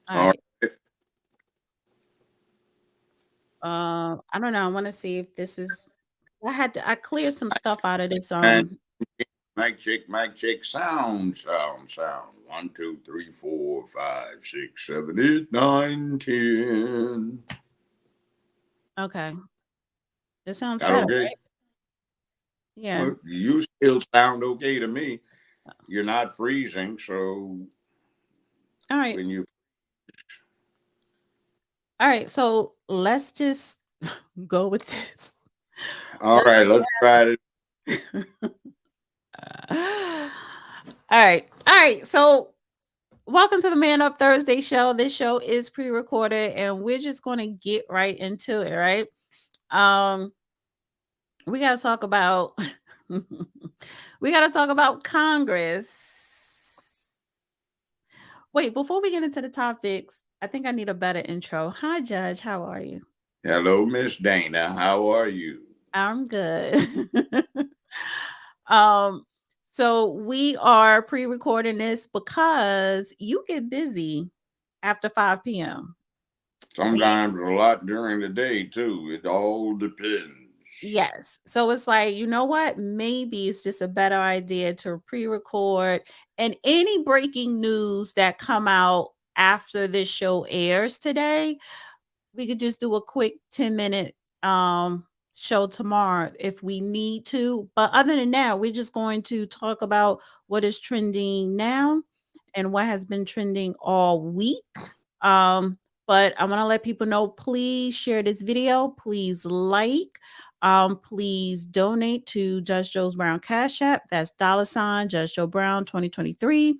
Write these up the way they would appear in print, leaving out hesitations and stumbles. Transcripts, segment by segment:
All All right. I don't know. I want to see if this is. I cleared some stuff out of this. right. Mic check. Sound. 1, 2, 3, 4, 5, 6, 7, 8, 9, 10. Okay, this sounds That better, okay? right? Yeah. Well, you still sound okay to me. You're not freezing, so All right. when you All right. So let's just go with this. all Let's. right, let's try it. All right. All right. So welcome to the Man Up Thursday show. This show is pre-recorded and we're just going to get right into it, right? Um we got to talk about we got to talk about Congress. Wait, before we get into the topics, I think I need a better intro. Hi Judge, how are you? Hello, Miss Dana. How are you? I'm good. um so we are pre-recording this because you get busy after 5 p.m. We Sometimes a lot during the day too. It all depends. Yes. So it's like, you know what? Maybe it's just a better idea to pre-record and any breaking news that come out after this show airs today, we could just do a quick 10-minute show tomorrow if we need to. But other than that, we're just going to talk about what is trending now and what has been trending all week. Um, but I want to let people know, please share this video, please like, please donate to Judge Joe's Brown Cash App. That's $ Judge Joe Brown 2023.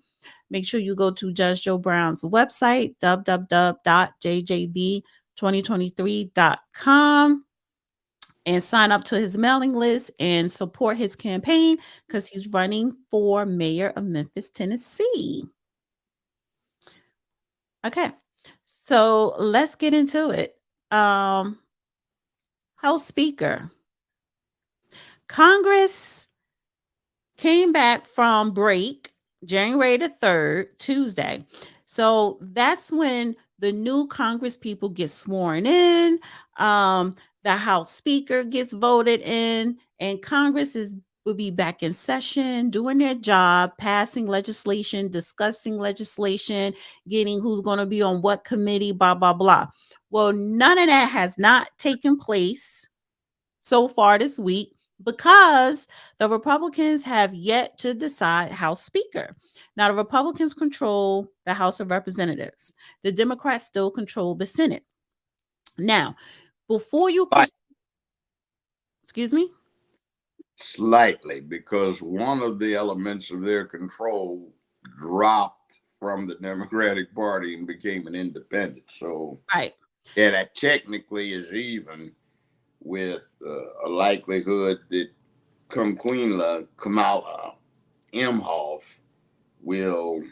Make sure you go to Judge Joe Brown's website, www.jjb2023.com, and sign up to his mailing list and support his campaign because he's running for mayor of Memphis, Tennessee. Okay. So let's get into it. Um, House Speaker. Congress came back from break January the 3rd, Tuesday. So that's when the new Congress people get sworn in. The House Speaker gets voted in, and Congress will be back in session, doing their job, passing legislation, discussing legislation, getting who's going to be on what committee, blah, blah, blah. Well, none of that has not taken place so far this week because the Republicans have yet to decide House Speaker. Now, the Republicans control the House of Representatives, the Democrats still control the Senate. Now, before you Like excuse me? slightly, because one of the elements of their control dropped from the Democratic Party and became an independent. So, Right. yeah, that technically is even with a likelihood that Kamala Imhoff will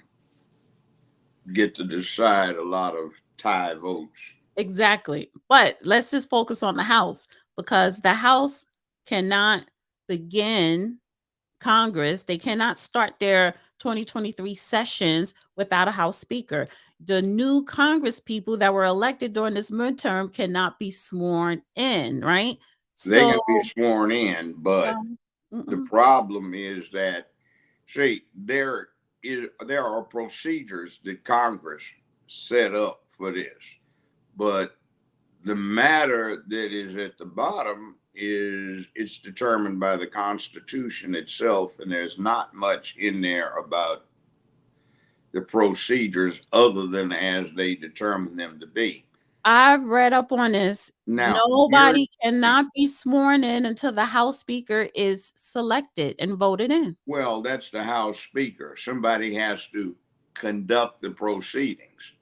get to decide a lot of tie votes. Exactly. But let's just focus on the House because the House cannot begin Congress. They cannot start their 2023 sessions without a House Speaker. The new Congress people that were elected during this midterm cannot be sworn in, right? They So, can be sworn in, but um, the mm-mm. problem is that see there are procedures that Congress set up for this, but the matter that is at the bottom is it's determined by the Constitution itself, and there's not much in there about the procedures other than as they determine them to be. I've read up on this. Now, here's Nobody cannot be sworn in until the House Speaker is selected and voted in. well, that's the House Speaker. Somebody has to conduct the proceedings.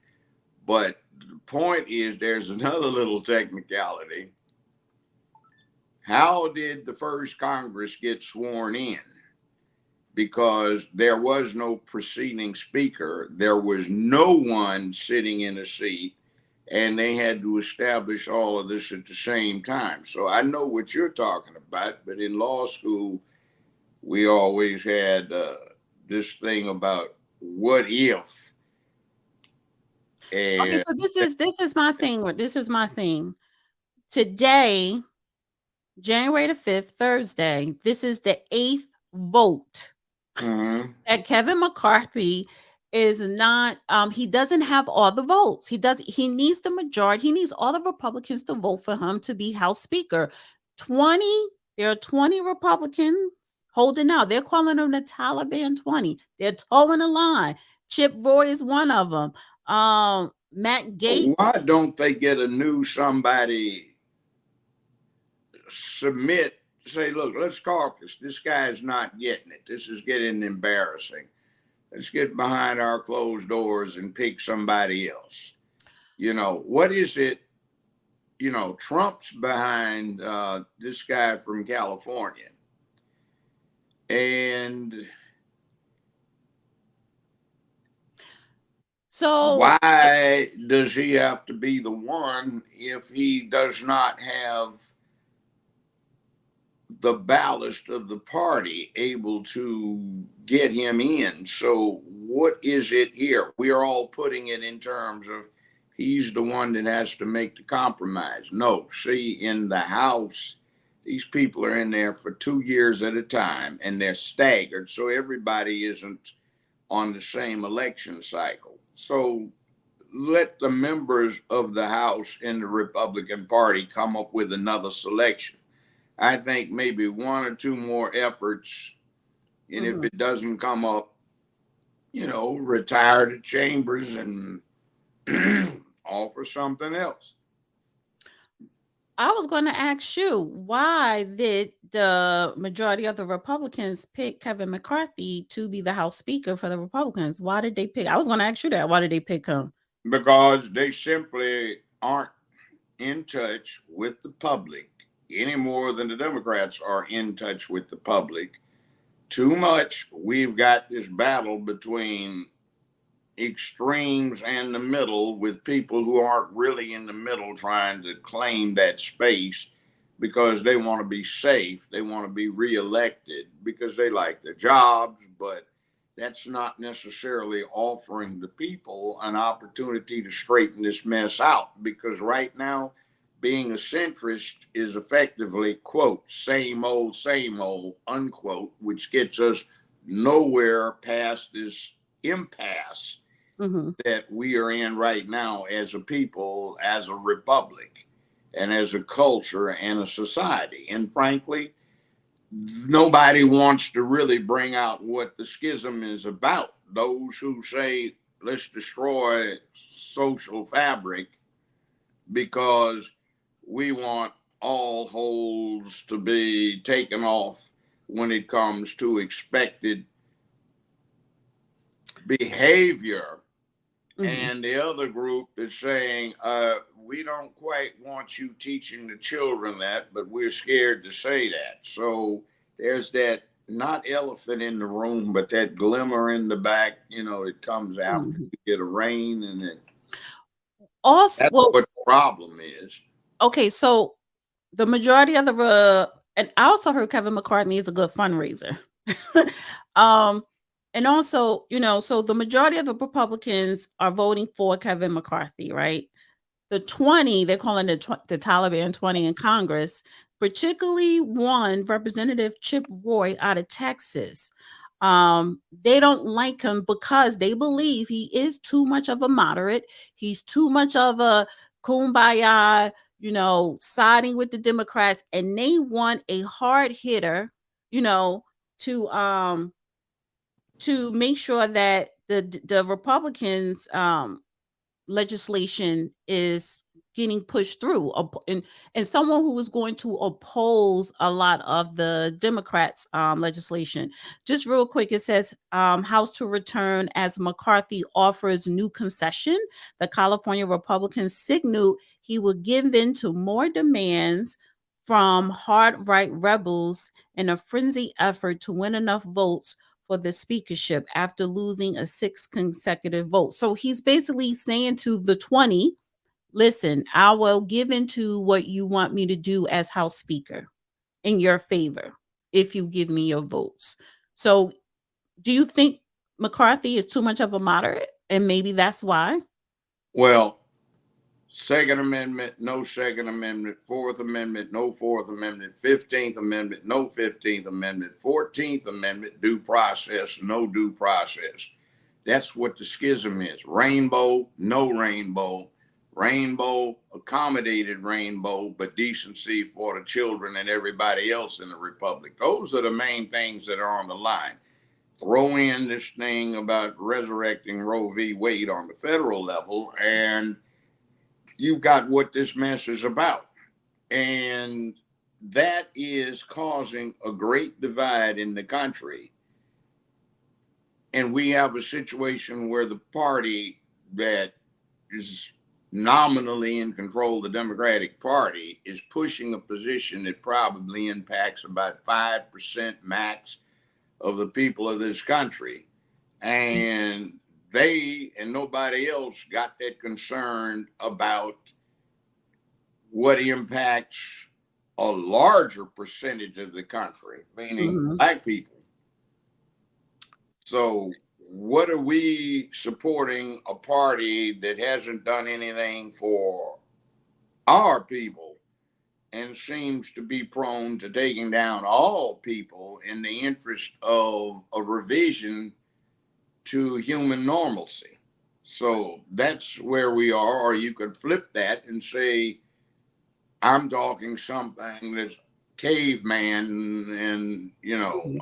But the point is, there's another little technicality. How did the first Congress get sworn in? Because there was no preceding speaker, there was no one sitting in a seat, and they had to establish all of this at the same time. So I know what you're talking about, but in law school, we always had this thing about what if. Okay, And so this is my thing. This is my thing. Today, January the 5th, Thursday, this is the 8th vote mhm. that Kevin McCarthy is not he doesn't have all the votes. He needs the majority. He needs all the Republicans to vote for him to be House Speaker. 20 there are 20 Republicans holding out. They're calling them the Taliban 20. They're towing the line. Chip Roy is one of them. Matt Gates. Why don't they get a new somebody submit, say, look, let's caucus. This guy's not getting it. This is getting embarrassing. Let's get behind our closed doors and pick somebody else. What is it? Trump's behind this guy from California. And So why does he have to be the one if he does not have the ballast of the party able to get him in? So what is it here? We are all putting it in terms of he's the one that has to make the compromise. No, see, in the House, these people are in there for 2 years at a time and they're staggered. So everybody isn't on the same election cycle. So let the members of the House in the Republican Party come up with another selection. I think maybe one or two more efforts. And if it doesn't come up, retire to Chambers and offer something else. I was going to ask you, why did the majority of the Republicans pick Kevin McCarthy to be the House Speaker for the Republicans? Why did they pick? I was going to ask you that. Why did they pick him? Because they simply aren't in touch with the public any more than the Democrats are in touch with the public. Too much. We've got this battle between extremes and the middle, with people who aren't really in the middle trying to claim that space because they want to be safe. They want to be reelected because they like their jobs, but that's not necessarily offering the people an opportunity to straighten this mess out. Because right now, being a centrist is effectively, quote, same old, unquote, which gets us nowhere past this impasse that we are in right now as a people, as a republic, and as a culture and a society. And frankly, nobody wants to really bring out what the schism is about. Those who say, let's destroy social fabric because we want all holds to be taken off when it comes to expected behavior. And the other group is saying, we don't quite want you teaching the children that, but we're scared to say that. So there's that, not elephant in the room, but that glimmer in the back, it comes after you get a rain, and Also, that's what the problem is. Okay, so the majority of the and I also heard Kevin McCarthy is a good fundraiser. um, and also, so the majority of the Republicans are voting for Kevin McCarthy, right? The 20, they're calling the Taliban 20 in Congress, particularly one Representative Chip Roy out of Texas. They don't like him because they believe he is too much of a moderate. He's too much of a kumbaya, siding with the Democrats, and they want a hard hitter, to make sure that the Republicans legislation is getting pushed through, and someone who is going to oppose a lot of the Democrats legislation. Just real quick, it says House to return as McCarthy offers new concession. The California Republicans signaled he will give in to more demands from hard right rebels in a frenzied effort to win enough votes for the speakership after losing a 6th consecutive vote. So he's basically saying to the 20, listen, I will give into what you want me to do as House Speaker in your favor if you give me your votes. So do you think McCarthy is too much of a moderate, and maybe that's why? Well, Second Amendment, no Second Amendment, Fourth Amendment, no Fourth Amendment, 15th Amendment, no 15th Amendment, 14th Amendment, due process, no due process. That's what the schism is. Rainbow, no rainbow. Rainbow, accommodated rainbow, but decency for the children and everybody else in the republic. Those are the main things that are on the line. Throw in this thing about resurrecting Roe v. Wade on the federal level, and you've got what this mess is about. And that is causing a great divide in the country. And we have a situation where the party that is nominally in control, the Democratic Party, is pushing a position that probably impacts about 5% max of the people of this country. And they and nobody else got that concerned about what impacts a larger percentage of the country, meaning black people. So what are we supporting a party that hasn't done anything for our people and seems to be prone to taking down all people in the interest of a revision to human normalcy? So that's where we are. Or you could flip that and say, I'm talking something that's caveman and,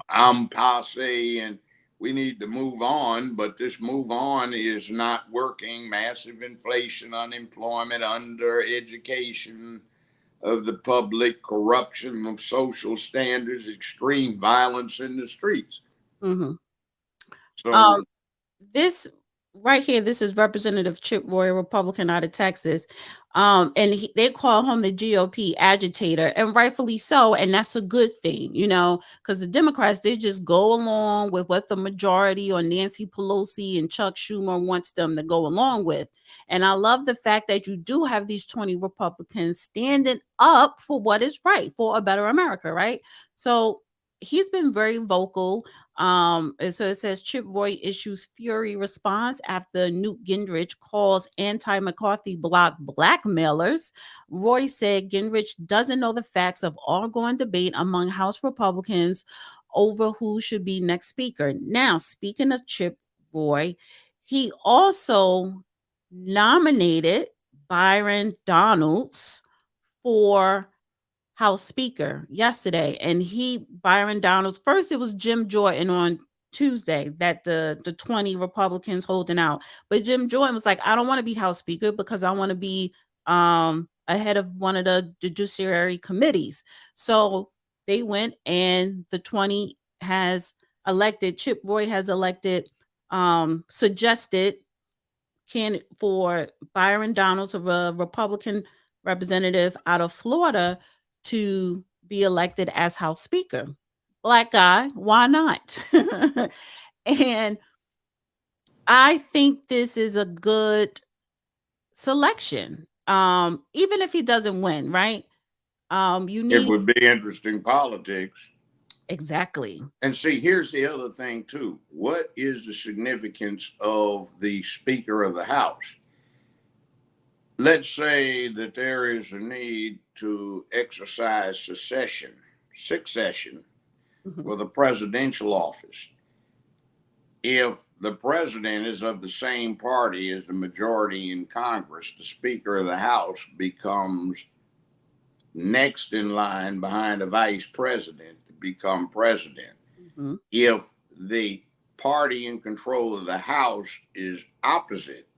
I'm passe and we need to move on, but this move on is not working. Massive inflation, unemployment, under education of the public, corruption of social standards, extreme violence in the streets. Mm-hmm. So This right here, this is Representative Chip Roy, Republican out of Texas. And they call him the GOP agitator, and rightfully so. And that's a good thing, because the Democrats, they just go along with what the majority or Nancy Pelosi and Chuck Schumer wants them to go along with. And I love the fact that you do have these 20 Republicans standing up for what is right, for a better America, right? So he's been very vocal. And so it says Chip Roy issues fury response after Newt Gingrich calls anti-McCarthy bloc blackmailers. Roy said Gingrich doesn't know the facts of ongoing debate among House Republicans over who should be next speaker. Now, speaking of Chip Roy, he also nominated Byron Donalds for House Speaker yesterday, and Byron Donalds, first it was Jim Jordan on Tuesday that the 20 Republicans holding out, but Jim Jordan was like, I don't want to be House Speaker because I want to be ahead of one of the judiciary committees. So they went, and the 20 has elected Chip Roy has elected suggested candidate for Byron Donalds, of a Republican representative out of Florida, to be elected as House Speaker. Black guy, why not? And I think this is a good selection. Even if he doesn't win, right? You it need would be interesting politics. exactly. And see, here's the other thing, too. What is the significance of the Speaker of the House? Let's say that there is a need to exercise succession for the presidential office. If the president is of the same party as the majority in Congress, the Speaker of the House becomes next in line behind the vice president to become president. If the party in control of the House is opposite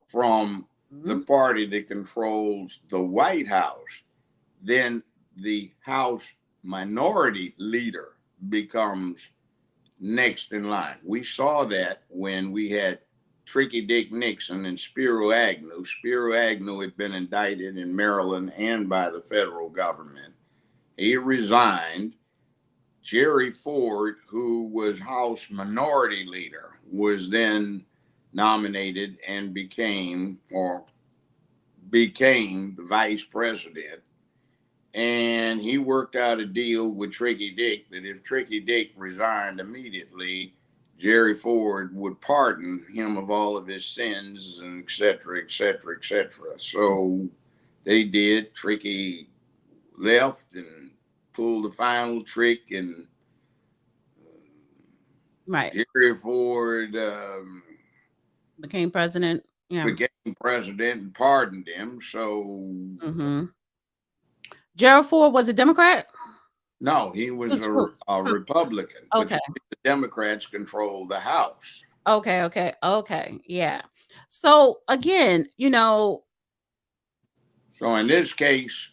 from the party that controls the White House, then the House minority leader becomes next in line. We saw that when we had Tricky Dick Nixon and Spiro Agnew. Spiro Agnew had been indicted in Maryland and by the federal government. He resigned. Jerry Ford, who was House Minority Leader, was then nominated and became the vice president. And he worked out a deal with Tricky Dick that if Tricky Dick resigned immediately, Jerry Ford would pardon him of all of his sins and et cetera, et cetera, et cetera. So they did. Tricky left and pulled the final trick, and Right. Jerry Ford Became president. Yeah. became president and pardoned him. So Mm-hmm. Gerald Ford was a Democrat? no, he was a Republican, but Okay. the Democrats controlled the House. Okay. Yeah. So again, So in this case,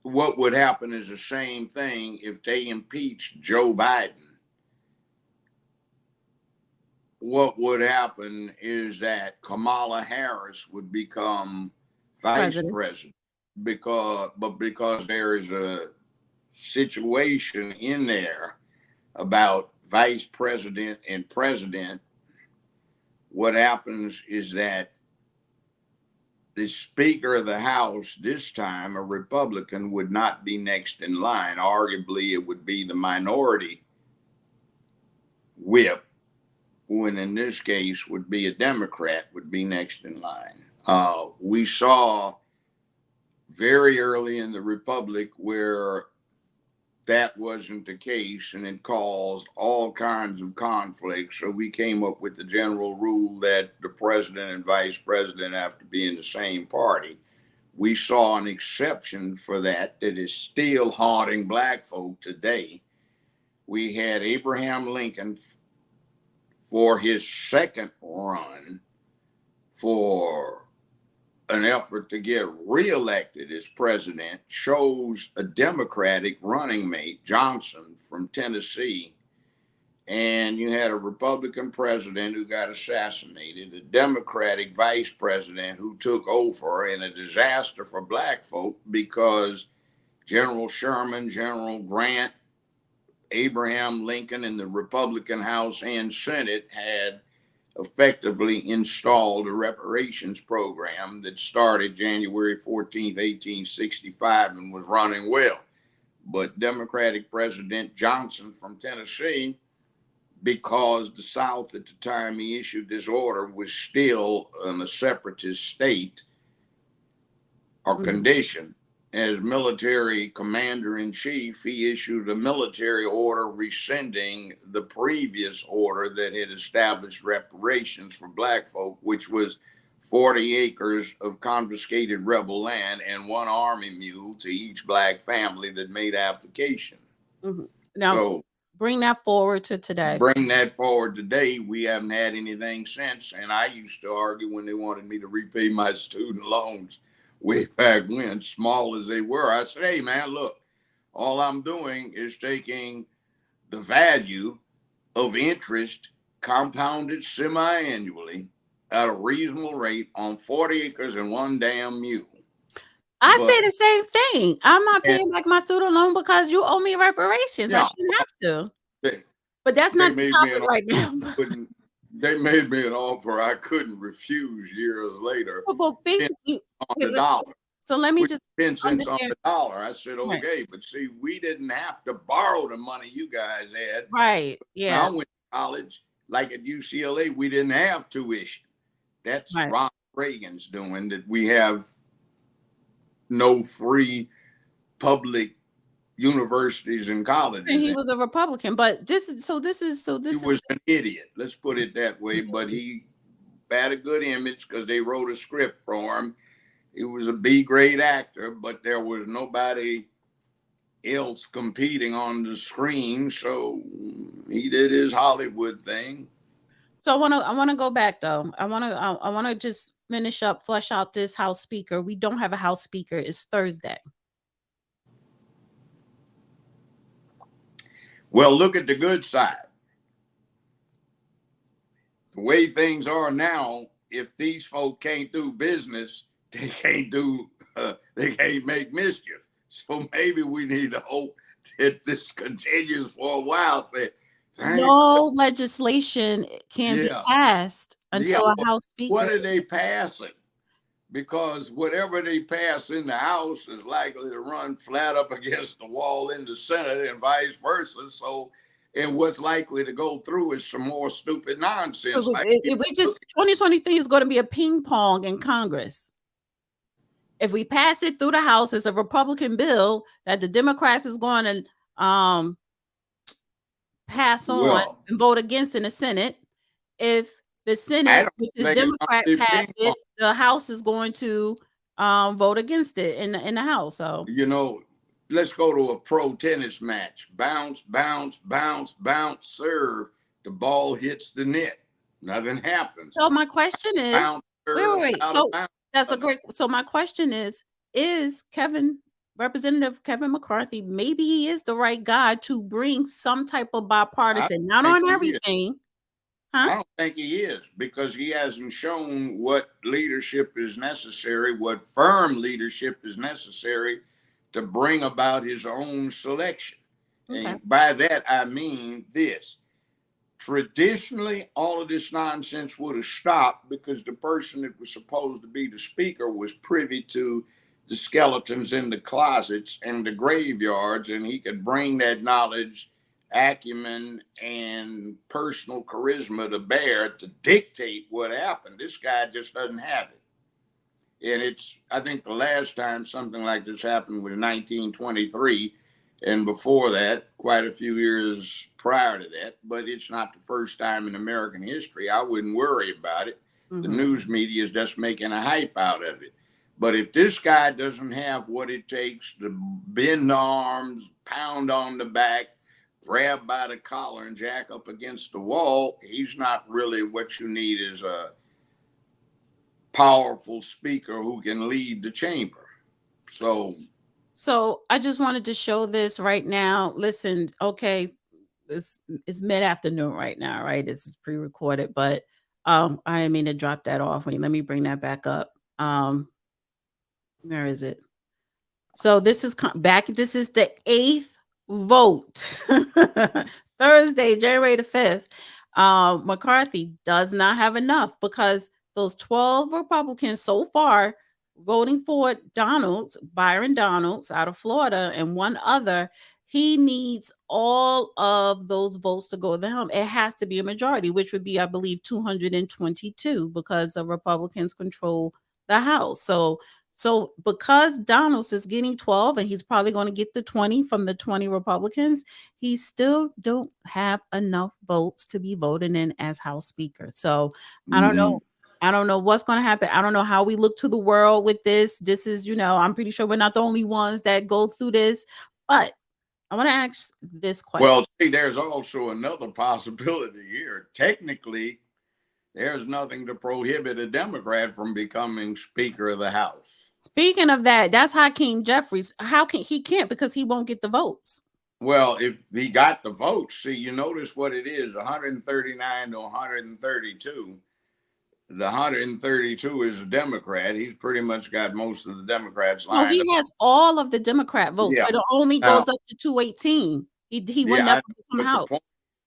what would happen is the same thing if they impeached Joe Biden. What would happen is that Kamala Harris would become vice president because there is a situation in there about vice president and president. What happens is that the Speaker of the House, this time a Republican, would not be next in line. Arguably, it would be the minority whip, when in this case would be a Democrat, would be next in line. We saw very early in the Republic where that wasn't the case, and it caused all kinds of conflicts. So we came up with the general rule that the president and vice president have to be in the same party. We saw an exception for that is still haunting black folk today. We had Abraham Lincoln for his second run for an effort to get reelected as president, chose a Democratic running mate, Johnson from Tennessee. And you had a Republican president who got assassinated, a Democratic vice president who took over, in a disaster for black folk because General Sherman, General Grant, Abraham Lincoln, and the Republican House and Senate had effectively installed a reparations program that started January 14th, 1865 and was running well. But Democratic President Johnson from Tennessee, because the South at the time he issued this order was still in a separatist state or condition, as military commander-in-chief, he issued a military order rescinding the previous order that had established reparations for black folk, which was 40 acres of confiscated rebel land and one army mule to each black family that made application. Now, so, bring that forward to today. Bring that forward today. We haven't had anything since. And I used to argue when they wanted me to repay my student loans way back when, small as they were. I said, hey, man, look, all I'm doing is taking the value of interest compounded semi-annually at a reasonable rate on 40 acres and one damn mule. I say the same thing. I'm not paying back my student loan because you owe me reparations. I shouldn't have to. But that's not the topic right now. They made me an offer I couldn't refuse years later. Well, basically, on the dollar. So let me just 10 cents on the dollar. I said, okay, but see, we didn't have to borrow the money you guys had. Right. Yeah. When I went to college, like at UCLA, we didn't have tuition. That's Ronald Reagan's doing, that we have no free public universities and colleges. And he was a Republican, but he was an idiot. Let's put it that way. But he had a good image because they wrote a script for him. He was a B-grade actor, but there was nobody else competing on the screen, so he did his Hollywood thing. So I want to go back though. I want to just flesh out this House Speaker. We don't have a House Speaker. It's Thursday. Well, look at the good side. The way things are now, if these folk can't do business, they can't make mischief. So maybe we need to hope that this continues for a while. No legislation can be passed until a House Speaker. What are they passing? Because whatever they pass in the House is likely to run flat up against the wall in the Senate and vice versa. So And what's likely to go through is some more stupid nonsense. If we just 2023 is going to be a ping pong in Congress. If we pass it through the House, it's a Republican bill that the Democrats is going to pass on and vote against in the Senate. If the Senate, which is Democrat, pass it, the House is going to vote against it in the House. So let's go to a pro tennis match. Bounce, bounce, bounce, bounce, serve. The ball hits the net. Nothing happens. So my question is, bounce, serve, wait. So that's a great. So my question is Representative Kevin McCarthy, maybe he is the right guy to bring some type of bipartisan, not on everything. I don't think he is, because he hasn't shown what leadership is necessary, what firm leadership is necessary to bring about his own selection. Okay. And by that, I mean this. Traditionally, all of this nonsense would have stopped because the person that was supposed to be the speaker was privy to the skeletons in the closets and the graveyards, and he could bring that knowledge, acumen, and personal charisma to bear to dictate what happened. This guy just doesn't have it. And I think the last time something like this happened was 1923. And before that, quite a few years prior to that, but it's not the first time in American history. I wouldn't worry about it. Mm-hmm. The news media is just making a hype out of it. But if this guy doesn't have what it takes to bend the arms, pound on the back, grab by the collar and jack up against the wall, he's not really what you need is a powerful speaker who can lead the chamber. So I just wanted to show this right now. Listen, okay, it's mid-afternoon right now, right? This is pre-recorded, but I didn't mean to drop that off. Wait, let me bring that back up. Where is it? So this is back. This is the 8th vote. Thursday, January the 5th. McCarthy does not have enough because those 12 Republicans so far voting for Byron Donalds out of Florida, and one other, he needs all of those votes to go to him. It has to be a majority, which would be, I believe, 222 because the Republicans control the House. So because Donalds is getting 12 and he's probably going to get the 20 from the 20 Republicans, he still don't have enough votes to be voted in as House Speaker. So I don't know. I don't know what's going to happen. I don't know how we look to the world with this. This is, I'm pretty sure we're not the only ones that go through this. But I want to ask this question. Well, see, there's also another possibility here. Technically, there's nothing to prohibit a Democrat from becoming Speaker of the House. Speaking of that, that's Hakeem Jeffries. He can't because he won't get the votes. Well, if he got the votes, see, you notice what it is, 139 to 132. The 132 is a Democrat. He's pretty much got most of the Democrats lined up. He has all of the Democrat votes, but it only goes up to 218. He will never become House.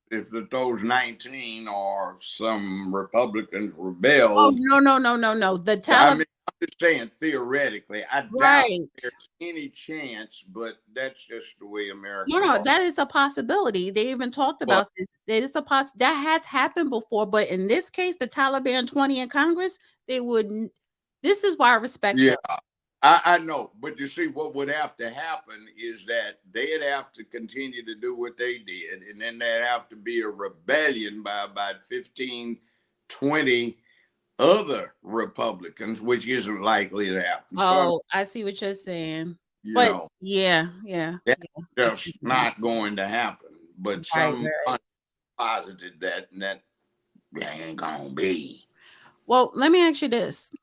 If those 19 are some Republicans rebel. Oh, no. The Taliban. I'm just saying theoretically. I doubt there's any chance, but that's just the way America. No, that is a possibility. They even talked about this. That has happened before, but in this case, the Taliban 20 in Congress, they wouldn't. This is why I respect them. I know, but you see, what would have to happen is that they'd have to continue to do what they did, and then there'd have to be a rebellion by about 15, 20 other Republicans, which isn't likely to happen. Oh, I see what you're saying. But yeah. That's just not going to happen. But some posited that ain't gonna be. Well, let me ask you this.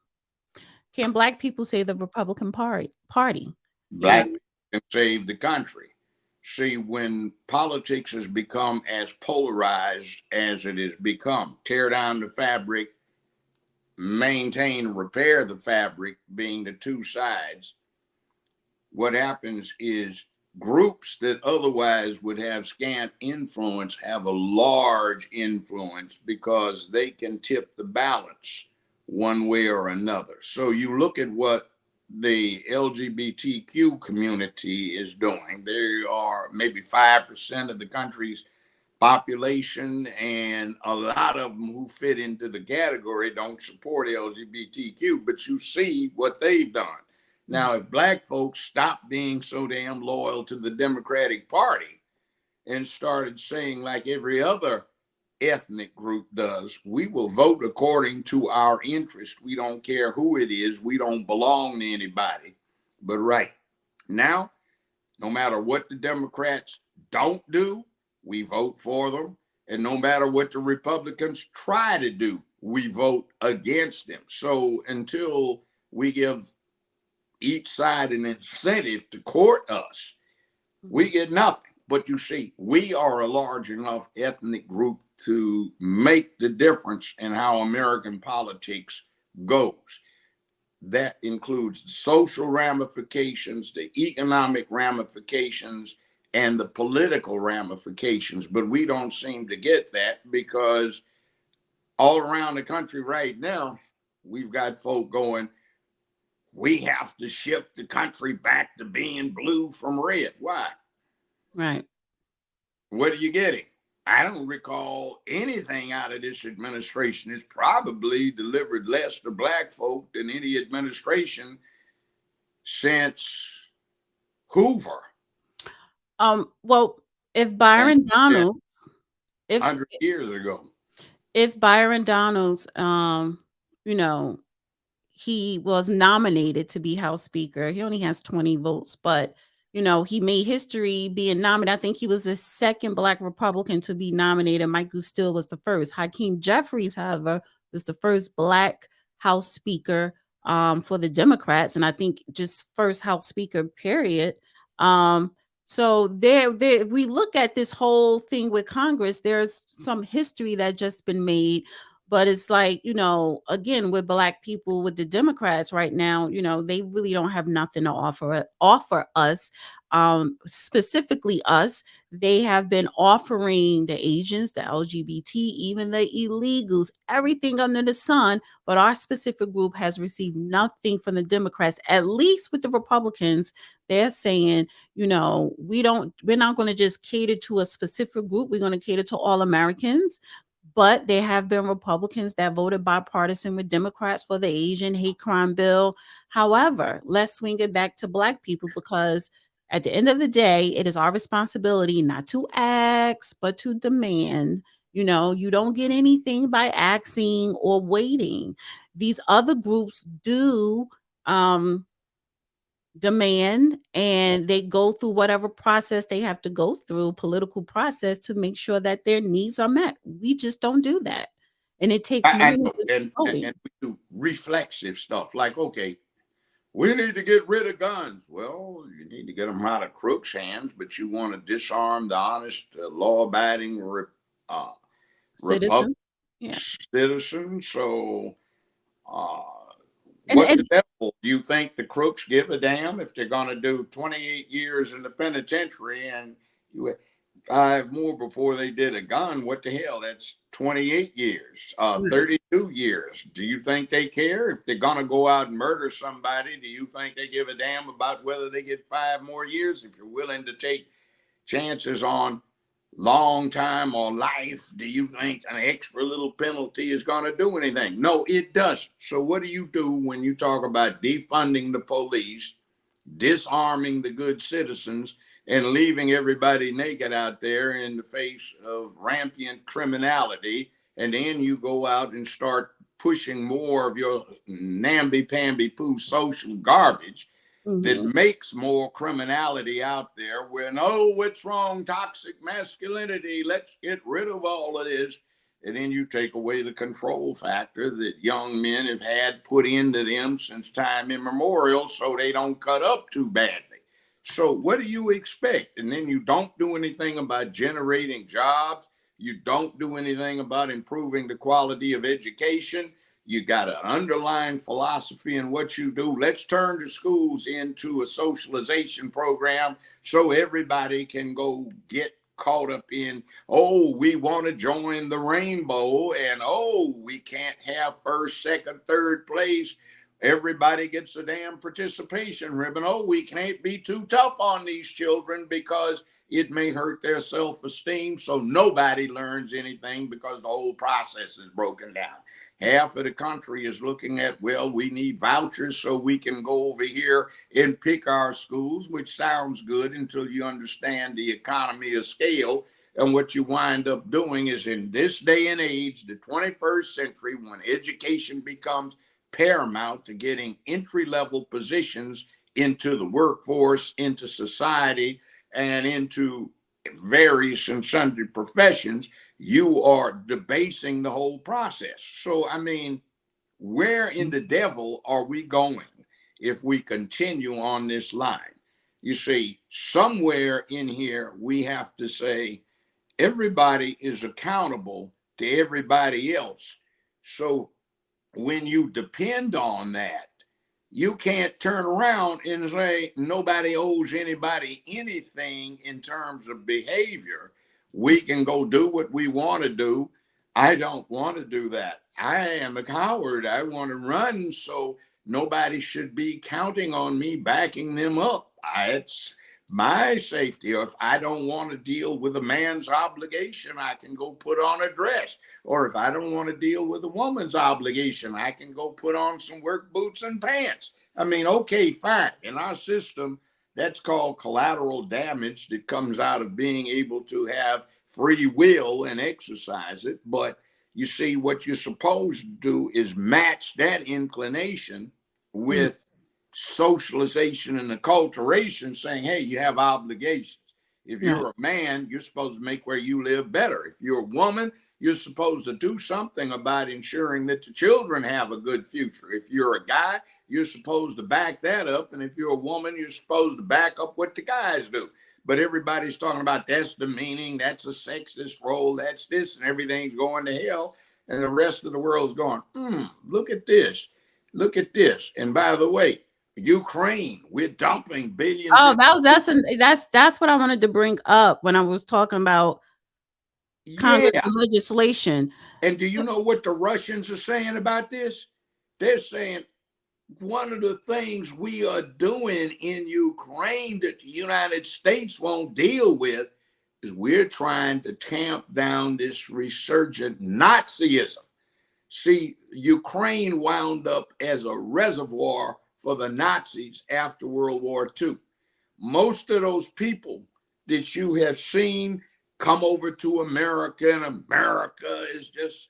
Can Black people save the Republican Party? Black people can save the country. See, when politics has become as polarized as it has become, tear down the fabric, maintain, repair the fabric being the two sides, what happens is groups that otherwise would have scant influence have a large influence because they can tip the balance one way or another. So you look at what the LGBTQ community is doing. They are maybe 5% of the country's population, and a lot of them who fit into the category don't support LGBTQ, but you see what they've done. Now, if black folks stopped being so damn loyal to the Democratic Party and started saying, like every other ethnic group does, we will vote according to our interest. We don't care who it is. We don't belong to anybody. But right now, no matter what the Democrats don't do, we vote for them. And no matter what the Republicans try to do, we vote against them. So until we give each side an incentive to court us, we get nothing. But you see, we are a large enough ethnic group to make the difference in how American politics goes. That includes the social ramifications, the economic ramifications, and the political ramifications. But we don't seem to get that, because all around the country right now, we've got folk going, we have to shift the country back to being blue from red. Why? Right. What are you getting? I don't recall anything out of this administration. It's probably delivered less to black folk than any administration since Hoover. Well, if And Byron Donalds, if 100 years ago. if Byron Donalds, you know, he was nominated to be House Speaker. He only has 20 votes, but he made history being nominated. I think he was the second Black Republican to be nominated. Michael Steele was the first. Hakeem Jeffries, however, was the first Black House Speaker for the Democrats, and I think just first House Speaker, period. So there, we look at this whole thing with Congress. There's some history that just been made, but it's like, again, with black people, with the Democrats right now, they really don't have nothing to offer us, specifically us. They have been offering the Asians, the LGBT, even the illegals, everything under the sun. But our specific group has received nothing from the Democrats. At least with the Republicans, they're saying, we're not going to just cater to a specific group. We're going to cater to all Americans. But there have been Republicans that voted bipartisan with Democrats for the Asian hate crime bill. However, let's swing it back to black people, because at the end of the day, it is our responsibility not to ask, but to demand. You don't get anything by asking or waiting. These other groups do demand, and they go through whatever process they have to go through, political process, to make sure that their needs are met. We just don't do that, and it takes more I than know, just and voting. we do reflexive stuff like, okay, we need to get rid of guns. Well, you need to get them out of crooks' hands, but you want to disarm the honest, law-abiding Republican Citizen, yeah. citizen. So, and, what and the devil? Do you think the crooks give a damn if they're going to do 28 years in the penitentiary and you have more before they did a gun? What the hell? That's 28 years, 32 years. Do you think they care? If they're going to go out and murder somebody, do you think they give a damn about whether they get 5 more years? If you're willing to take chances on long time or life, do you think an extra little penalty is going to do anything? No, it doesn't. So what do you do when you talk about defunding the police, disarming the good citizens, and leaving everybody naked out there in the face of rampant criminality? And then you go out and start pushing more of your namby-pamby-poo social garbage that makes more criminality out there. When, oh, what's wrong? Toxic masculinity. Let's get rid of all of this. And then you take away the control factor that young men have had put into them since time immemorial, so they don't cut up too badly. So what do you expect? And then you don't do anything about generating jobs. You don't do anything about improving the quality of education. You got an underlying philosophy in what you do. Let's turn the schools into a socialization program so everybody can go get caught up in, oh, we want to join the rainbow, and oh, we can't have first, second, third place. Everybody gets a damn participation ribbon. Oh, we can't be too tough on these children because it may hurt their self-esteem. So nobody learns anything because the whole process is broken down. Half of the country is looking at, well, we need vouchers so we can go over here and pick our schools, which sounds good until you understand the economy of scale. And what you wind up doing is, in this day and age, the 21st century, when education becomes paramount to getting entry-level positions into the workforce, into society, and into various and sundry professions, you are debasing the whole process. So, I mean, where in the devil are we going if we continue on this line? You see, somewhere in here, we have to say everybody is accountable to everybody else. So when you depend on that, you can't turn around and say nobody owes anybody anything in terms of behavior. We can go do what we want to do. I don't want to do that. I am a coward. I want to run, so nobody should be counting on me backing them up. It's my safety. Or if I don't want to deal with a man's obligation, I can go put on a dress. Or if I don't want to deal with a woman's obligation, I can go put on some work boots and pants. I mean, okay, fine. In our system, that's called collateral damage that comes out of being able to have free will and exercise it. But you see, what you're supposed to do is match that inclination with socialization and acculturation, saying, hey, you have obligations. If you're a man, you're supposed to make where you live better. If you're a woman, you're supposed to do something about ensuring that the children have a good future. If you're a guy, you're supposed to back that up. And if you're a woman, you're supposed to back up what the guys do. But everybody's talking about that's demeaning, that's a sexist role, that's this, and everything's going to hell. And the rest of the world's going, look at this. Look at this. And by the way, Ukraine, we're dumping billions. Oh, that's what I wanted to bring up when I was talking about Congress and legislation. And do you know what the Russians are saying about this? They're saying one of the things we are doing in Ukraine that the United States won't deal with is we're trying to tamp down this resurgent Nazism. See, Ukraine wound up as a reservoir for the Nazis after World War II. Most of those people that you have seen come over to America, and America is just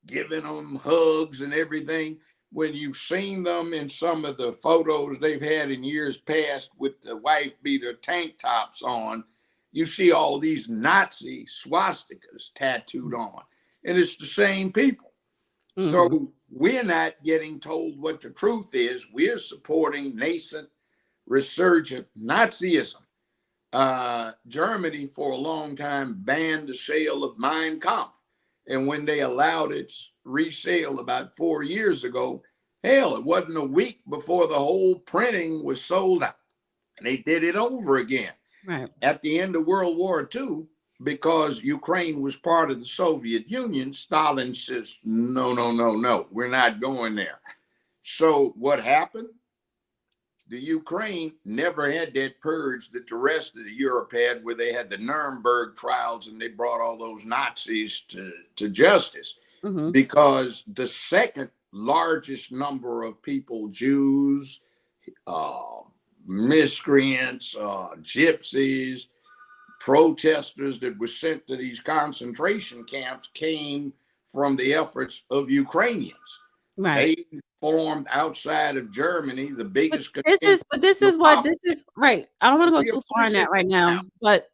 giving them hugs and everything. When you've seen them in some of the photos they've had in years past with the wife beater tank tops on, you see all these Nazi swastikas tattooed on. And it's the same people. So we're not getting told what the truth is. We're supporting nascent, resurgent Nazism. Germany, for a long time, banned the sale of Mein Kampf. And when they allowed its resale about 4 years ago, hell, it wasn't a week before the whole printing was sold out. And they did it over again. Right. At the end of World War II, because Ukraine was part of the Soviet Union, Stalin says, no, we're not going there. So what happened? The Ukraine never had that purge that the rest of the Europe had, where they had the Nuremberg trials and they brought all those Nazis to justice. Because the second largest number of people, Jews, miscreants, gypsies, protesters that were sent to these concentration camps came from the efforts of Ukrainians. Right. They formed outside of Germany the biggest. But this is right. I don't want to go too far on that right now, but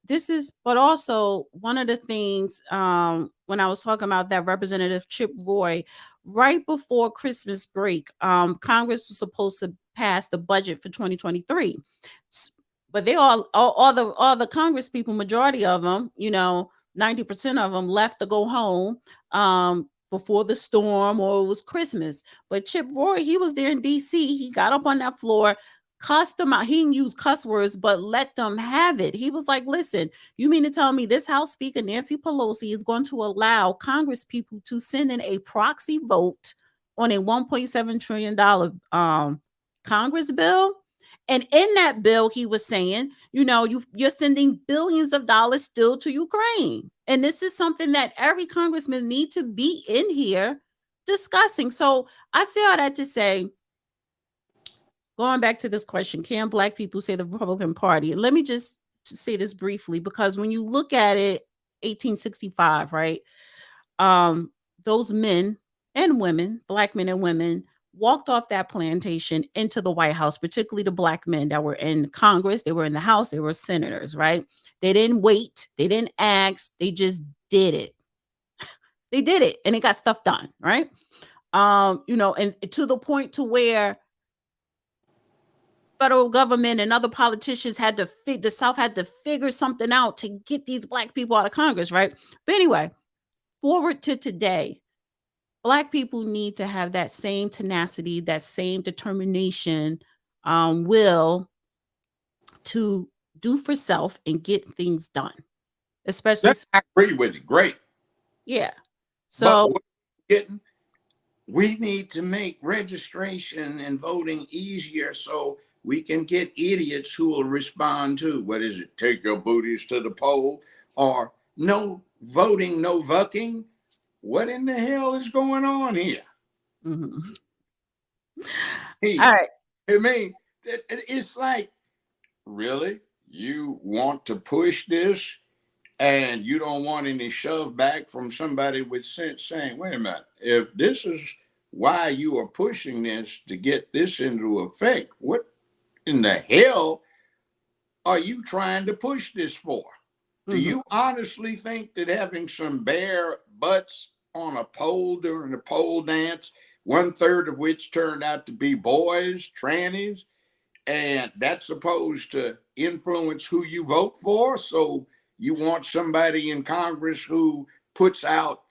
also one of the things when I was talking about that Representative Chip Roy, right before Christmas break, Congress was supposed to pass the budget for 2023. But they all the Congress people, majority of them, 90% of them left to go home before the storm, or it was Christmas. But Chip Roy, he was there in DC. He got up on that floor, cussed them out. He didn't use cuss words, but let them have it. He was like, listen, you mean to tell me this House Speaker, Nancy Pelosi, is going to allow Congress people to send in a proxy vote on a $1.7 trillion Congress bill. And in that bill, he was saying, you're sending billions of dollars still to Ukraine. And this is something that every congressman need to be in here discussing. So I say all that to say, going back to this question, can Black people say the Republican Party? Let me just say this briefly, because when you look at it, 1865, right? Those men and women, Black men and women, walked off that plantation into the White House, particularly the Black men that were in Congress, they were in the House, they were senators, right? They didn't wait, they didn't ask, they just did it. They did it and it got stuff done, right? And to the point to where federal government and other politicians the South had to figure something out to get these Black people out of Congress, right? But anyway, forward to today, Black people need to have that same tenacity, that same determination, will to do for self and get things done. Especially, I agree with you. Great. Yeah. So we need to make registration and voting easier so we can get idiots who will respond to, what is it? Take your booties to the poll, or no voting, no vucking. What in the hell is going on here? Mm-hmm. All right. I mean, it's like, really? You want to push this and you don't want any shove back from somebody with sense saying, wait a minute, if this is why you are pushing this to get this into effect, what in the hell are you trying to push this for? Do you honestly think that having some bare butts on a pole during the pole dance, 1/3 of which turned out to be boys, trannies, and that's supposed to influence who you vote for? So you want somebody in Congress who puts out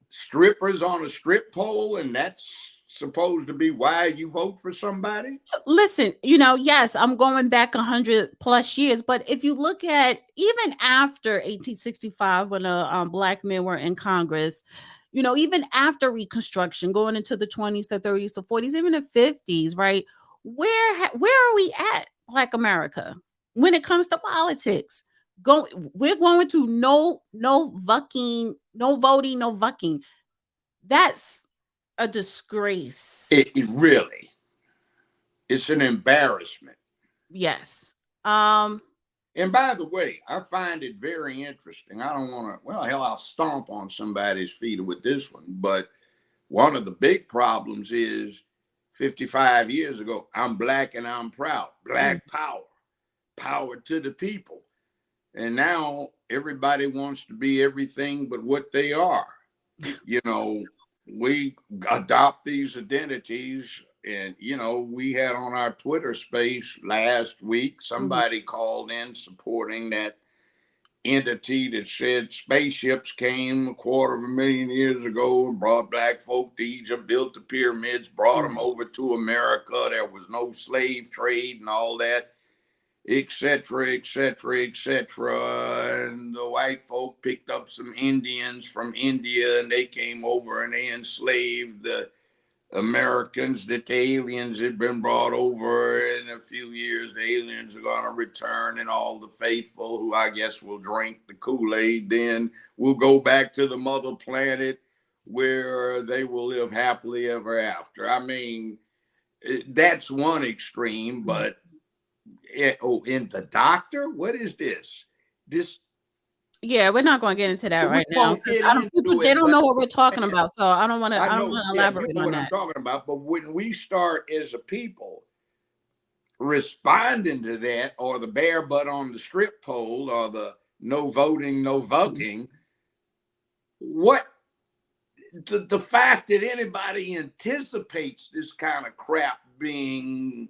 strippers on a strip pole, and that's supposed to be why you vote for somebody? So listen, yes, I'm going back 100+ years, but if you look at even after 1865, when Black men were in Congress, even after Reconstruction, going into the 20s, the 30s, the 40s, even the 50s, right? Where are we at, Black America, when it comes to politics? We're going to no vucking, no voting, no vucking. That's a disgrace. It really, it's an embarrassment. Yes. And by the way, I find it very interesting. I don't want to, well, hell, I'll stomp on somebody's feet with this one. But one of the big problems is 55 years ago, I'm Black and I'm proud. Black power, power to the people. And now everybody wants to be everything but what they are. We adopt these identities. And, we had on our Twitter space last week, somebody called in supporting that entity that said spaceships came 250,000 years ago and brought Black folk to Egypt, built the pyramids, brought them over to America. There was no slave trade and all that, et cetera, et cetera, et cetera. And the white folk picked up some Indians from India and they came over and they enslaved the Americans, that the aliens had been brought over. In a few years, the aliens are going to return, and all the faithful, who I guess will drink the Kool-Aid, then will go back to the mother planet where they will live happily ever after. I mean, that's one extreme, but in the doctor, what is this? Yeah, we're not going to get into that right now. They don't know what we're talking about, so I don't want to elaborate on that. I'm talking about, but when we start as a people responding to that, or the bare butt on the strip pole, or the no voting, no voting, what the fact that anybody anticipates this kind of crap being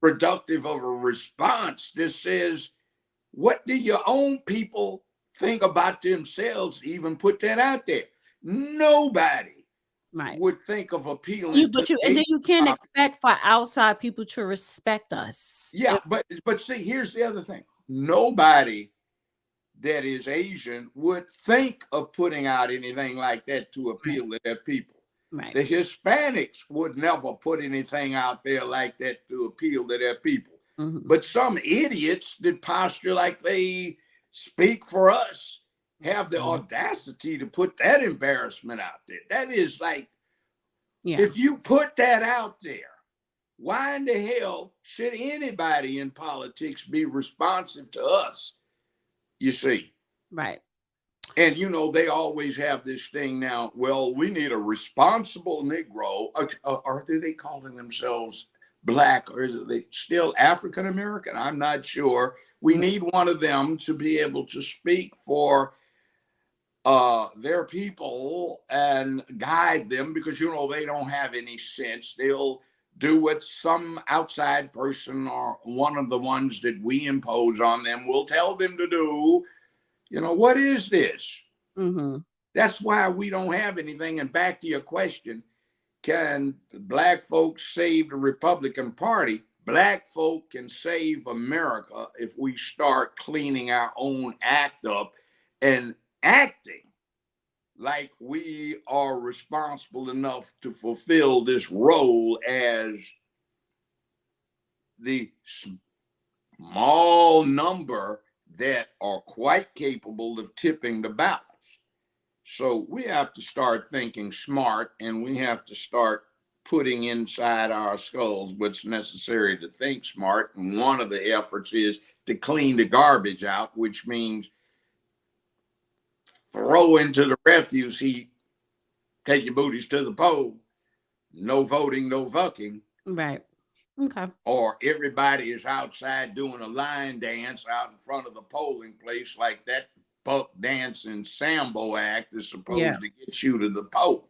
productive of a response, this says, what do your own people think about themselves, even put that out there? Nobody would think of appealing and then you can't expect for outside people to respect us. Yeah, but see, here's the other thing. Nobody that is Asian would think of putting out anything like that to appeal to their people. Right. The Hispanics would never put anything out there like that to appeal to their people. Mm-hmm. But some idiots that posture like they speak for us have the audacity to put that embarrassment out there. That is like, Yeah. if you put that out there, why in the hell should anybody in politics be responsive to us? You see. Right. And, you know, they always have this thing now. Well, we need a responsible Negro. Are they calling themselves Black, or is it they still African American? I'm not sure. We need one of them to be able to speak for their people and guide them, because, you know, they don't have any sense. They'll do what some outside person or one of the ones that we impose on them will tell them to do. You know, what is this? Mm-hmm. That's why we don't have anything. And back to your question, can Black folks save the Republican Party? Black folk can save America if we start cleaning our own act up and acting like we are responsible enough to fulfill this role as the small number that are quite capable of tipping the balance. So we have to start thinking smart, and we have to start putting inside our skulls what's necessary to think smart. And one of the efforts is to clean the garbage out, which means throw into the refuse heap, take your booties to the poll, no voting, no fucking. Right. Okay. Or everybody is outside doing a line dance out in front of the polling place, like that buck dancing Sambo act is supposed to get you to the poll.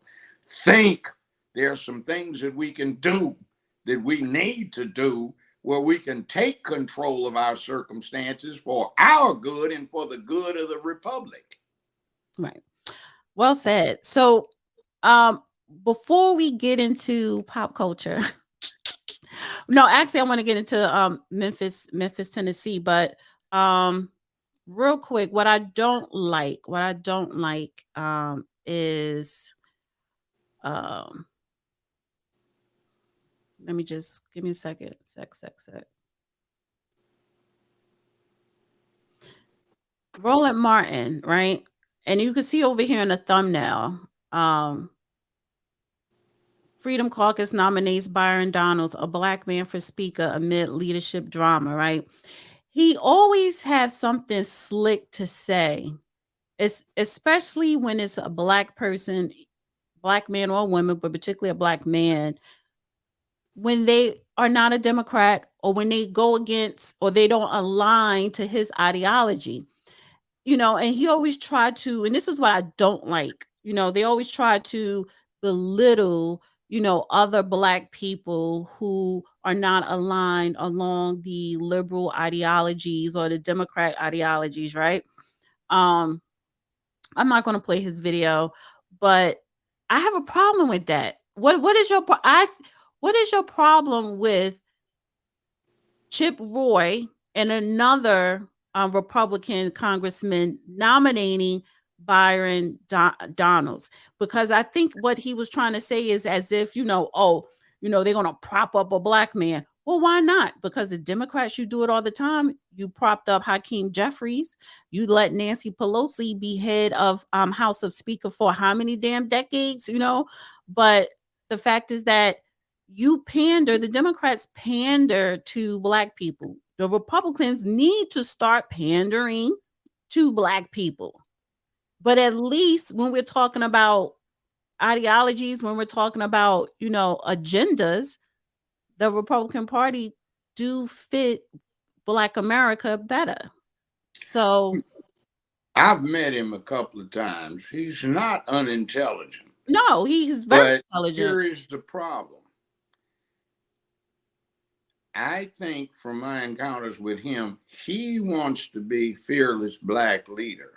Think there's some things that we can do, that we need to do, where we can take control of our circumstances for our good and for the good of the republic. Right. Well said. So, before we get into pop culture, no, actually, I want to get into Memphis, Tennessee, but real quick, what I don't like, is let me just give me a second, sec. Roland Martin, right? And you can see over here in the thumbnail, Freedom Caucus nominates Byron Donalds, a Black man, for Speaker amid leadership drama, right? He always has something slick to say. It's especially when it's a Black person, Black man or woman, but particularly a Black man, when they are not a Democrat, or when they go against or they don't align to his ideology. And he always tried to, and this is what I don't like, they always try to belittle, other Black people who are not aligned along the liberal ideologies or the Democrat ideologies, right? I'm not going to play his video, but I have a problem with that. What is your problem with Chip Roy and another Republican congressman nominating Byron Donalds? Because I think what he was trying to say is as if, they're going to prop up a Black man. Well, why not? Because the Democrats, you do it all the time. You propped up Hakeem Jeffries. You let Nancy Pelosi be head of House of Speaker for how many damn decades, But the fact is that the Democrats pander to Black people. The Republicans need to start pandering to Black people. But at least when we're talking about ideologies, when we're talking about, agendas, the Republican Party do fit Black America better. So I've met him a couple of times. He's not unintelligent. No, he's very intelligent. Here is the problem. I think from my encounters with him, he wants to be fearless Black leader,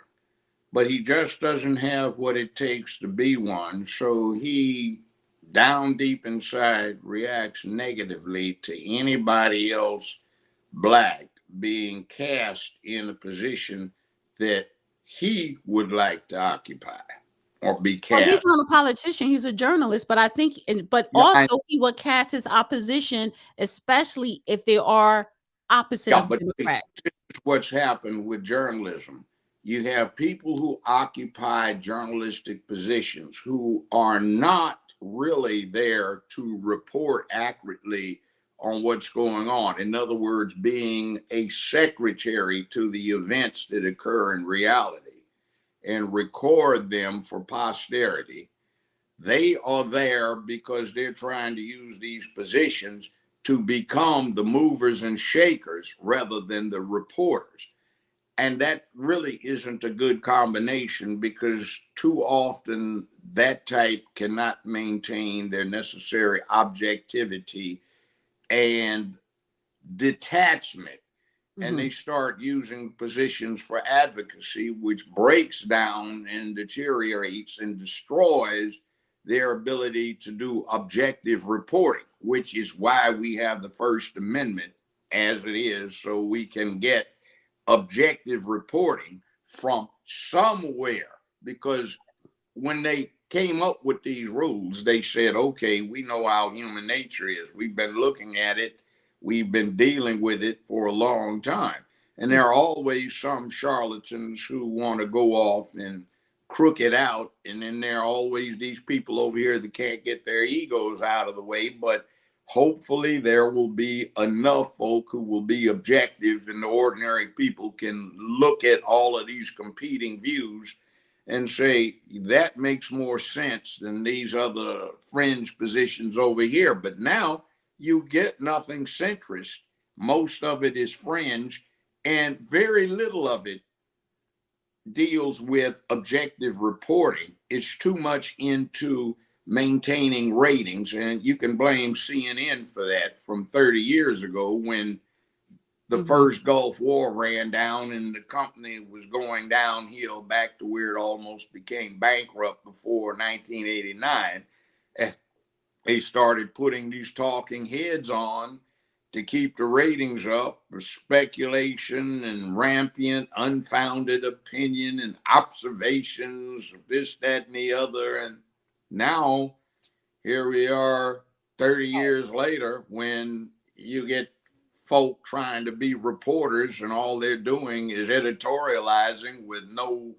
but he just doesn't have what it takes to be one. So he, down deep inside, reacts negatively to anybody else Black being cast in a position that he would like to occupy. or be Well, he's cast. not a politician. He's a journalist, but I think, but Yeah, also he would cast his opposition, especially if they are opposite yeah, of but see, Democrat. this is what's happened with journalism. You have people who occupy journalistic positions who are not really there to report accurately on what's going on. In other words, being a secretary to the events that occur in reality and record them for posterity. They are there because they're trying to use these positions to become the movers and shakers rather than the reporters. And that really isn't a good combination because too often that type cannot maintain their necessary objectivity and detachment, and Hmm. they start using positions for advocacy, which breaks down and deteriorates and destroys their ability to do objective reporting, which is why we have the First Amendment as it is, so we can get objective reporting from somewhere. Because when they came up with these rules, they said, okay, we know how human nature is. We've been looking at it, we've been dealing with it for a long time. And there are always some charlatans who want to go off and crook it out. And then there are always these people over here that can't get their egos out of the way. But hopefully, there will be enough folk who will be objective, and the ordinary people can look at all of these competing views and say that makes more sense than these other fringe positions over here. But now you get nothing centrist. Most of it is fringe, and very little of it deals with objective reporting. It's too much into maintaining ratings, and you can blame CNN for that from 30 years ago when the Hmm. first Gulf War ran down and the company was going downhill back to where it almost became bankrupt before 1989. They started putting these talking heads on to keep the ratings up, speculation and rampant, unfounded opinion and observations of this, that, and the other. And now here we are 30 years later when you get folk trying to be reporters and all they're doing is editorializing with no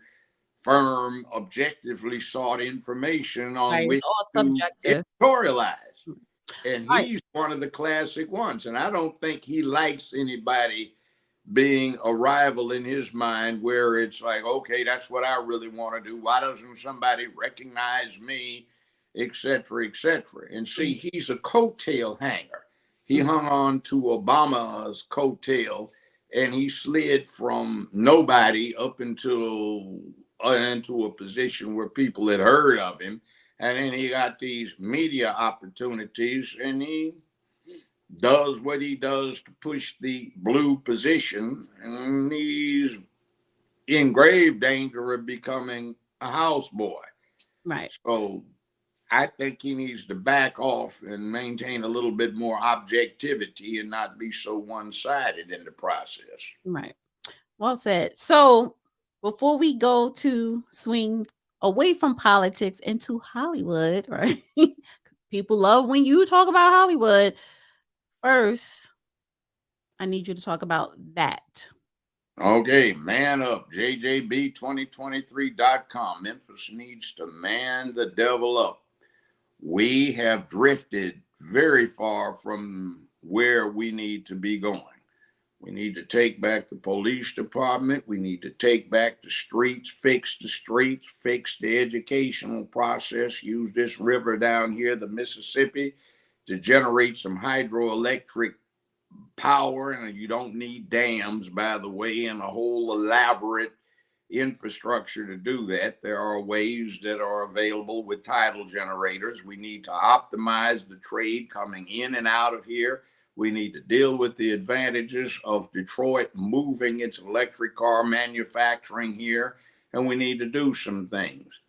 firm, objectively sought information on Right. It's which all to subjective. editorialize. And Right. he's one of the classic ones. And I don't think he likes anybody being a rival in his mind where it's like, okay, that's what I really want to do. Why doesn't somebody recognize me, et cetera, et cetera? And see, he's a coattail hanger. He Mhm. hung on to Obama's coattail and he slid from nobody up into a position where people had heard of him. And then he got these media opportunities and he does what he does to push the blue position, and he's in grave danger of becoming a houseboy. Right. So I think he needs to back off and maintain a little bit more objectivity and not be so one-sided in the process. Right. Well said. So before we go to swing away from politics into Hollywood, right? People love when you talk about Hollywood. First, I need you to talk about that. Okay, man up. JJB2023.com. Memphis needs to man the devil up. We have drifted very far from where we need to be going. We need to take back the police department. We need to take back the streets, fix the educational process, use this river down here, the Mississippi, to generate some hydroelectric power. And you don't need dams, by the way, and a whole elaborate infrastructure to do that. There are ways that are available with tidal generators. We need to optimize the trade coming in and out of here. We need to deal with the advantages of Detroit moving its electric car manufacturing here, and we need to do some things.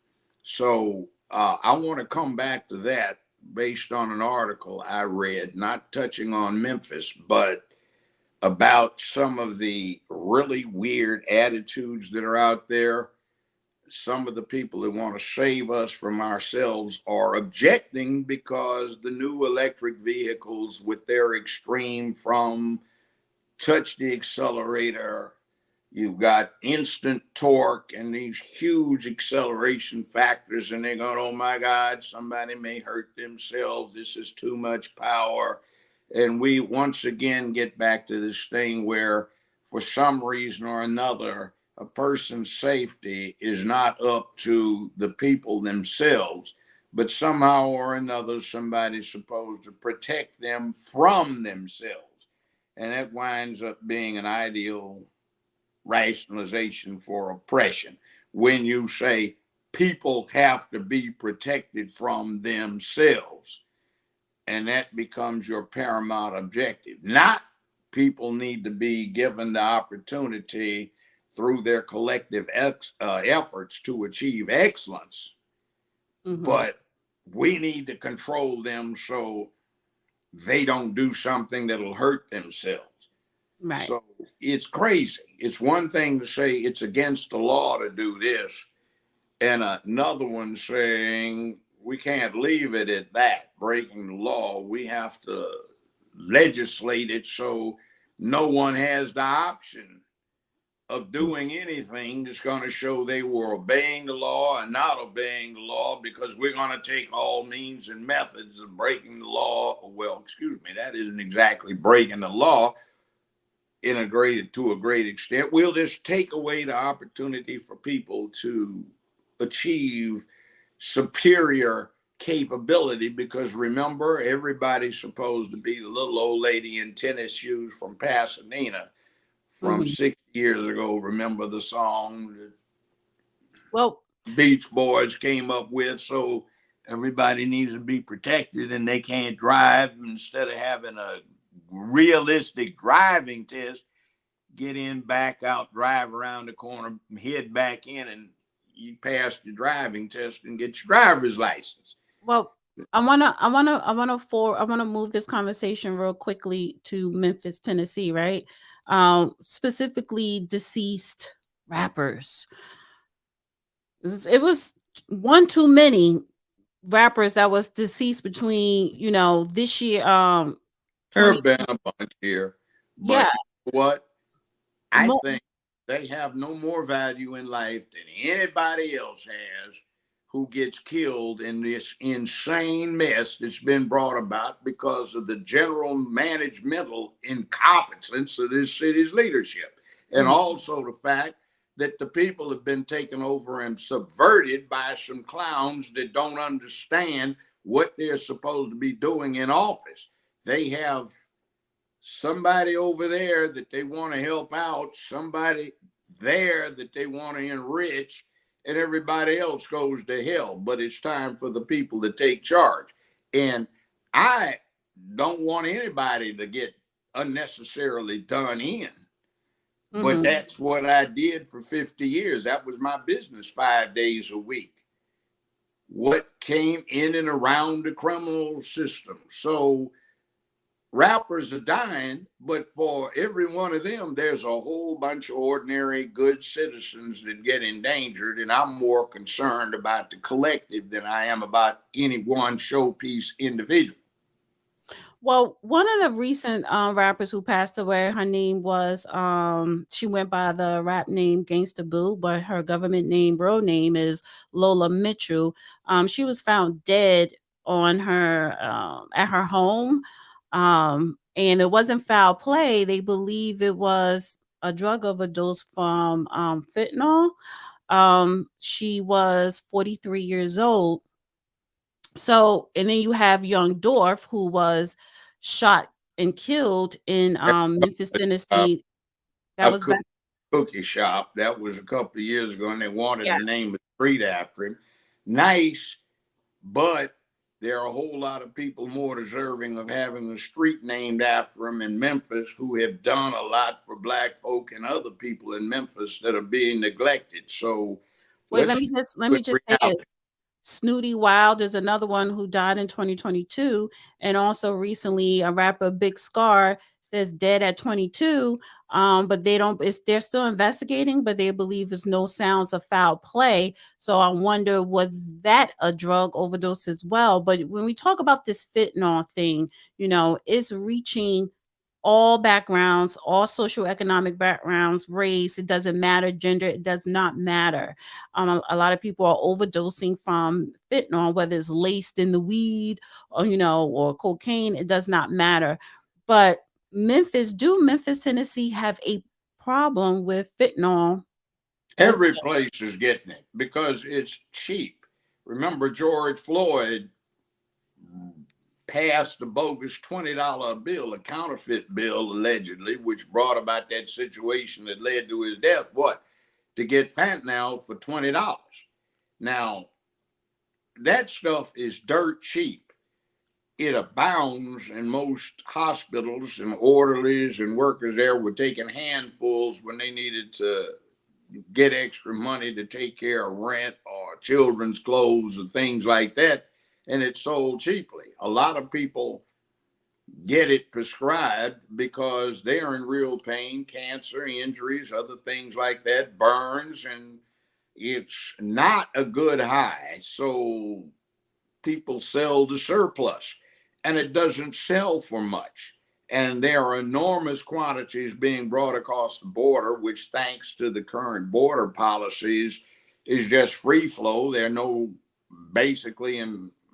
So I want to come back to that based on an article I read, not touching on Memphis, but about some of the really weird attitudes that are out there. some of the people that want to save us from ourselves are objecting because the new electric vehicles, with their extreme from touch the accelerator, you've got instant torque and these huge acceleration factors, and they're going, oh my God, somebody may hurt themselves. This is too much power. And we once again get back to this thing where, for some reason or another, a person's safety is not up to the people themselves, but somehow or another, somebody's supposed to protect them from themselves. And that winds up being an ideal rationalization for oppression. When you say people have to be protected from themselves, and that becomes your paramount objective, not people need to be given the opportunity through their collective efforts to achieve excellence, but we need to control them so they don't do something that'll hurt themselves. Right. So it's crazy. It's one thing to say it's against the law to do this, and another one saying we can't leave it at that, breaking the law. We have to legislate it so no one has the option of doing anything that's going to show they were obeying the law and not obeying the law, because we're going to take all means and methods of breaking the law. Well, excuse me, that isn't exactly breaking the law to a great extent. We'll just take away the opportunity for people to achieve superior capability, because remember, everybody's supposed to be the little old lady in tennis shoes from Pasadena from 6 years ago. Remember the song that Beach Boys came up with? So everybody needs to be protected and they can't drive. Instead of having a realistic driving test, get in, back out, drive around the corner, head back in, and you pass the driving test and get your driver's license. Well, I wanna move this conversation real quickly to Memphis, Tennessee, right? Specifically deceased rappers. It was one too many rappers that was deceased between, this year. There have been a bunch here, but yeah. you know what? I think they have no more value in life than anybody else has who gets killed in this insane mess that's been brought about because of the general managemental incompetence of this city's leadership. And also the fact that the people have been taken over and subverted by some clowns that don't understand what they're supposed to be doing in office. They have somebody over there that they want to help out, somebody there that they want to enrich, and everybody else goes to hell. But it's time for the people to take charge. And I don't want anybody to get unnecessarily done in. But that's what I did for 50 years. That was my business 5 days a week. What came in and around the criminal system. So rappers are dying, but for every one of them, there's a whole bunch of ordinary good citizens that get endangered. And I'm more concerned about the collective than I am about any one showpiece individual. Well, one of the recent rappers who passed away, her name was she went by the rap name Gangsta Boo, but her government name, real name, is Lola Mitchell. She was found dead on her at her home, and it wasn't foul play. They believe it was a drug overdose from fentanyl. She was 43 years old. So, and then you have Young Dorf, who was shot and killed in Memphis, Tennessee. That was back. Cookie shop. That was a couple of years ago, and they wanted Yeah. to name the street after him. Nice, but there are a whole lot of people more deserving of having a street named after him in Memphis who have done a lot for Black folk and other people in Memphis that are being neglected. So, Wait, let me just say this. Snooty Wild is another one who died in 2022, and also recently a rapper Big Scar says dead at 22. But they're still investigating, but they believe there's no sounds of foul play. So I wonder, was that a drug overdose as well? But when we talk about this fentanyl thing, it's reaching all backgrounds, all socioeconomic backgrounds, race, it doesn't matter, gender, it does not matter. A lot of people are overdosing from fentanyl, whether it's laced in the weed or cocaine, it does not matter. But Memphis, Tennessee have a problem with fentanyl? Every place is getting it because it's cheap. Remember, George Floyd passed a bogus $20 bill, a counterfeit bill, allegedly, which brought about that situation that led to his death. What? To get fentanyl for $20. Now, that stuff is dirt cheap. It abounds in most hospitals, and orderlies and workers there were taking handfuls when they needed to get extra money to take care of rent or children's clothes and things like that. And it's sold cheaply. A lot of people get it prescribed because they are in real pain, cancer, injuries, other things like that, burns, and it's not a good high. So people sell the surplus, and it doesn't sell for much. And there are enormous quantities being brought across the border, which, thanks to the current border policies, is just free flow. There are no basically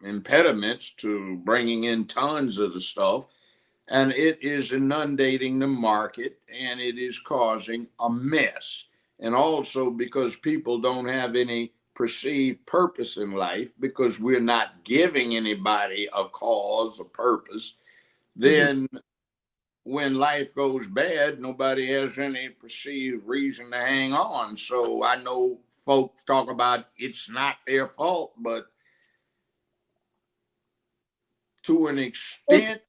impediments to bringing in tons of the stuff. And it is inundating the market, and it is causing a mess. And also because people don't have any perceived purpose in life, because we're not giving anybody a cause, a purpose, then when life goes bad, nobody has any perceived reason to hang on. So I know folks talk about it's not their fault, but to an extent,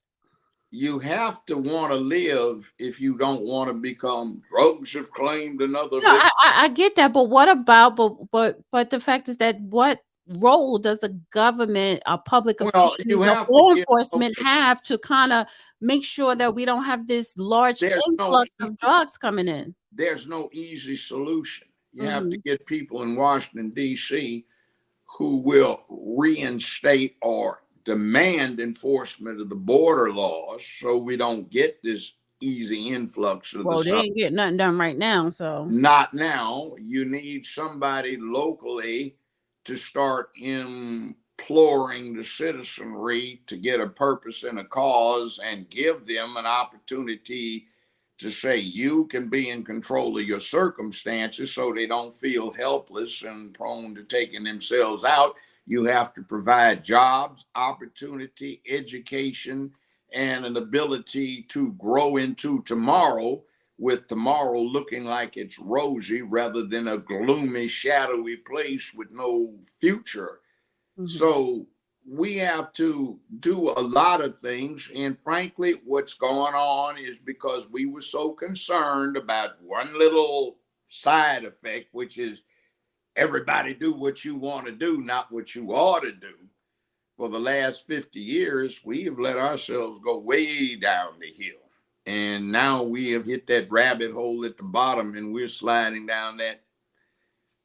you have to want to live if you don't want to become drugs have claimed another No, victim. I get that, but what about but the fact is that what role does the government, public Well, you officials, or have to law give, enforcement okay, have to kind of make sure that we don't have this large there's no influx of drugs coming in? there's no easy solution. You have to Mhm. get people in Washington, D.C. who will reinstate or demand enforcement of the border laws so we don't get this easy influx of the Well, they sun. ain't getting nothing done right now, so. Not now. You need somebody locally to start imploring the citizenry to get a purpose and a cause and give them an opportunity to say you can be in control of your circumstances so they don't feel helpless and prone to taking themselves out. You have to provide jobs, opportunity, education, and an ability to grow into tomorrow, with tomorrow looking like it's rosy rather than a gloomy, shadowy place with no future. Mhm. So we have to do a lot of things. And frankly, what's going on is because we were so concerned about one little side effect, which is everybody do what you want to do, not what you ought to do. For the last 50 years, we have let ourselves go way down the hill. And now we have hit that rabbit hole at the bottom, and we're sliding down that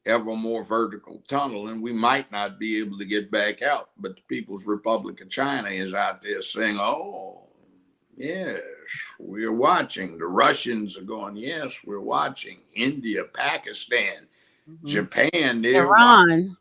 ever more vertical tunnel, and we might not be able to get back out. But the People's Republic of China is out there saying, oh, yes, we're watching. The Russians are going, yes, we're watching. India, Pakistan, Mhm. Japan, they're watching. Iran.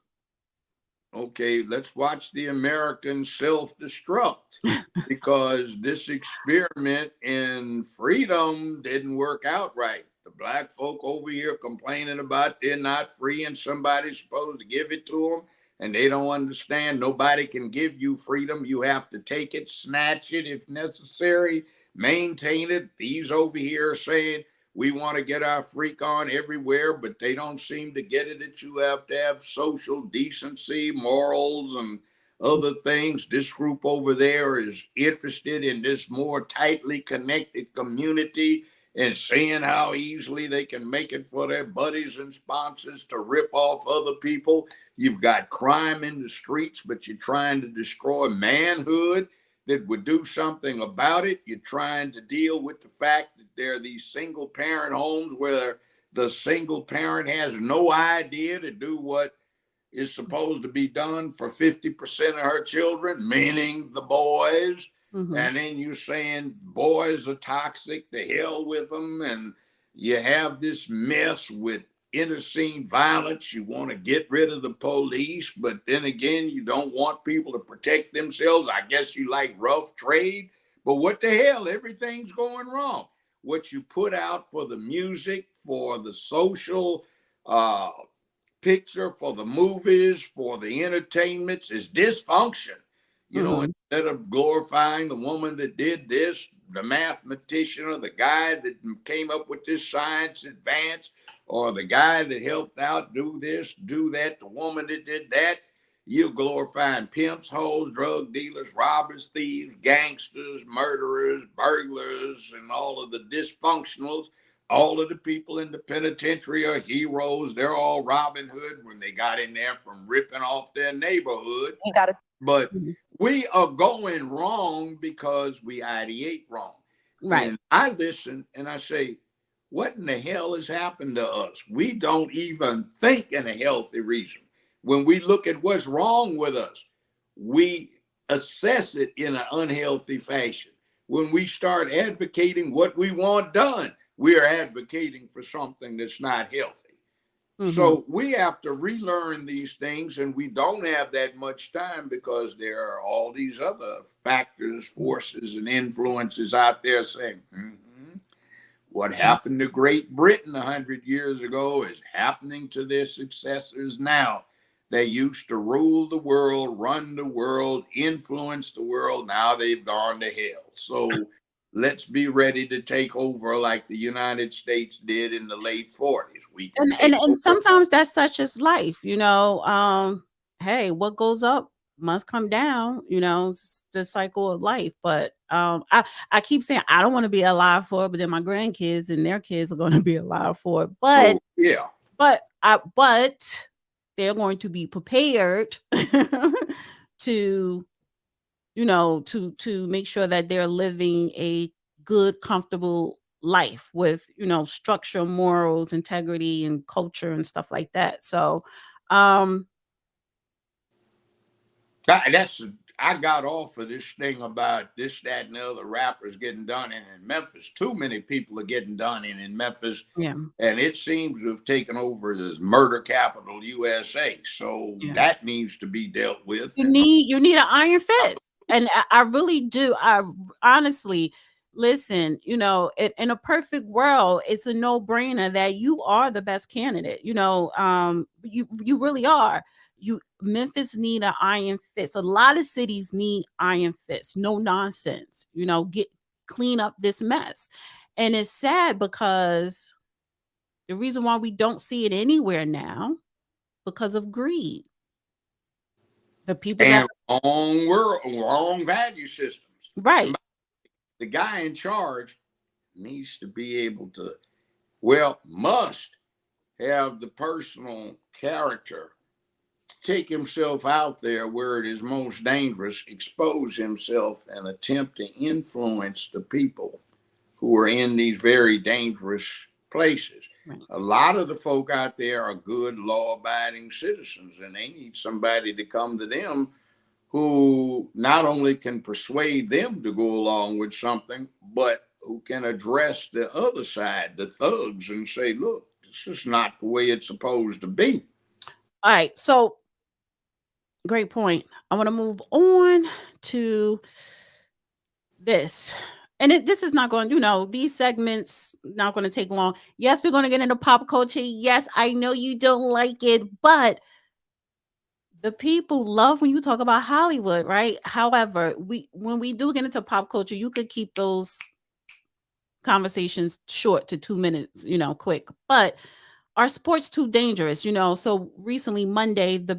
Okay, let's watch the Americans self-destruct, because this experiment in freedom didn't work out right. The black folk over here complaining about they're not free and somebody's supposed to give it to them, and they don't understand nobody can give you freedom. You have to take it, snatch it if necessary, maintain it. These over here are saying we want to get our freak on everywhere, but they don't seem to get it that you have to have social decency, morals, and other things. This group over there is interested in this more tightly connected community and seeing how easily they can make it for their buddies and sponsors to rip off other people. You've got crime in the streets, but you're trying to destroy manhood. that would do something about it. You're trying to deal with the fact that there are these single parent homes where the single parent has no idea to do what is supposed to be done for 50% of her children, meaning the boys. Mm-hmm. And then you're saying boys are toxic, the hell with them. And you have this mess with interscene violence. You want to get rid of the police, but then again, you don't want people to protect themselves. I guess you like rough trade, but what the hell? Everything's going wrong. What you put out for the music, for the social picture, for the movies, for the entertainments is dysfunction. You know, Mm-hmm. instead of glorifying the woman that did this, the mathematician or the guy that came up with this science advance, or the guy that helped out do this, do that, the woman that did that, you're glorifying pimps, hoes, drug dealers, robbers, thieves, gangsters, murderers, burglars, and all of the dysfunctionals. All of the people in the penitentiary are heroes. They're all Robin Hood when they got in there from ripping off their neighborhood. You got to. But Mm-hmm. we are going wrong because we ideate wrong. Right. And I listen and I say, what in the hell has happened to us? We don't even think in a healthy reason. When we look at what's wrong with us, we assess it in an unhealthy fashion. When we start advocating what we want done, we are advocating for something that's not healthy. Mm-hmm. So we have to relearn these things, and we don't have that much time because there are all these other factors, forces, and influences out there saying, what happened to Great Britain 100 years ago is happening to their successors now. They used to rule the world, run the world, influence the world. Now they've gone to hell. So let's be ready to take over like the United States did in the late 40s. We can And sometimes that's such as life, you know. Hey, what goes up must come down, you know, it's the cycle of life. But I keep saying I don't want to be alive for it, but then my grandkids and their kids are going to be alive for it. But yeah, but they're going to be prepared to, you know, to make sure that they're living a good, comfortable life with, you know, structure, morals, integrity, and culture and stuff like that. So I got off of this thing about this, that, and the other rappers getting done in Memphis. Too many people are getting done in Memphis. yeah. And it seems to have taken over as murder capital USA. So Yeah. that needs to be dealt with. You need an iron fist. And I really do. I honestly listen, you know, in a perfect world, it's a no-brainer that you are the best candidate. You know, you really are. Memphis need an iron fist. A lot of cities need iron fists. No nonsense. You know, clean up this mess. And it's sad because the reason why we don't see it anywhere now because of greed. The people and wrong value systems. right. The guy in charge needs to be able to, must have the personal character to take himself out there where it is most dangerous, expose himself, and attempt to influence the people who are in these very dangerous places. Right. A lot of the folk out there are good, law-abiding citizens, and they need somebody to come to them who not only can persuade them to go along with something, but who can address the other side, the thugs, and say, look, this is not the way it's supposed to be. All right. So great point. I want to move on to this. And this is not going, you know, these segments not going to take long. Yes, we're going to get into pop culture. Yes, I know you don't like it, but the people love when you talk about Hollywood, right? However, when we do get into pop culture, you could keep those conversations short to 2 minutes, you know, quick. But are sports too dangerous? You know, so recently Monday, the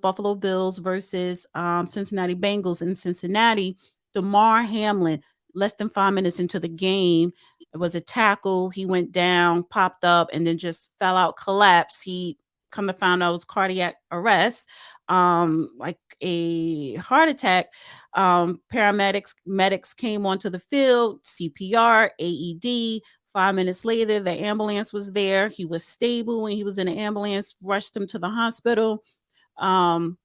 Buffalo Bills versus Cincinnati Bengals in Cincinnati, Damar Hamlin, less than 5 minutes into the game, it was a tackle. He went down, popped up, and then just fell out, collapsed. He come to find out it was cardiac arrest, like a heart attack. Paramedics medics came onto the field, CPR, AED. 5 minutes later, the ambulance was there. He was stable when he was in the ambulance, rushed him to the hospital, um,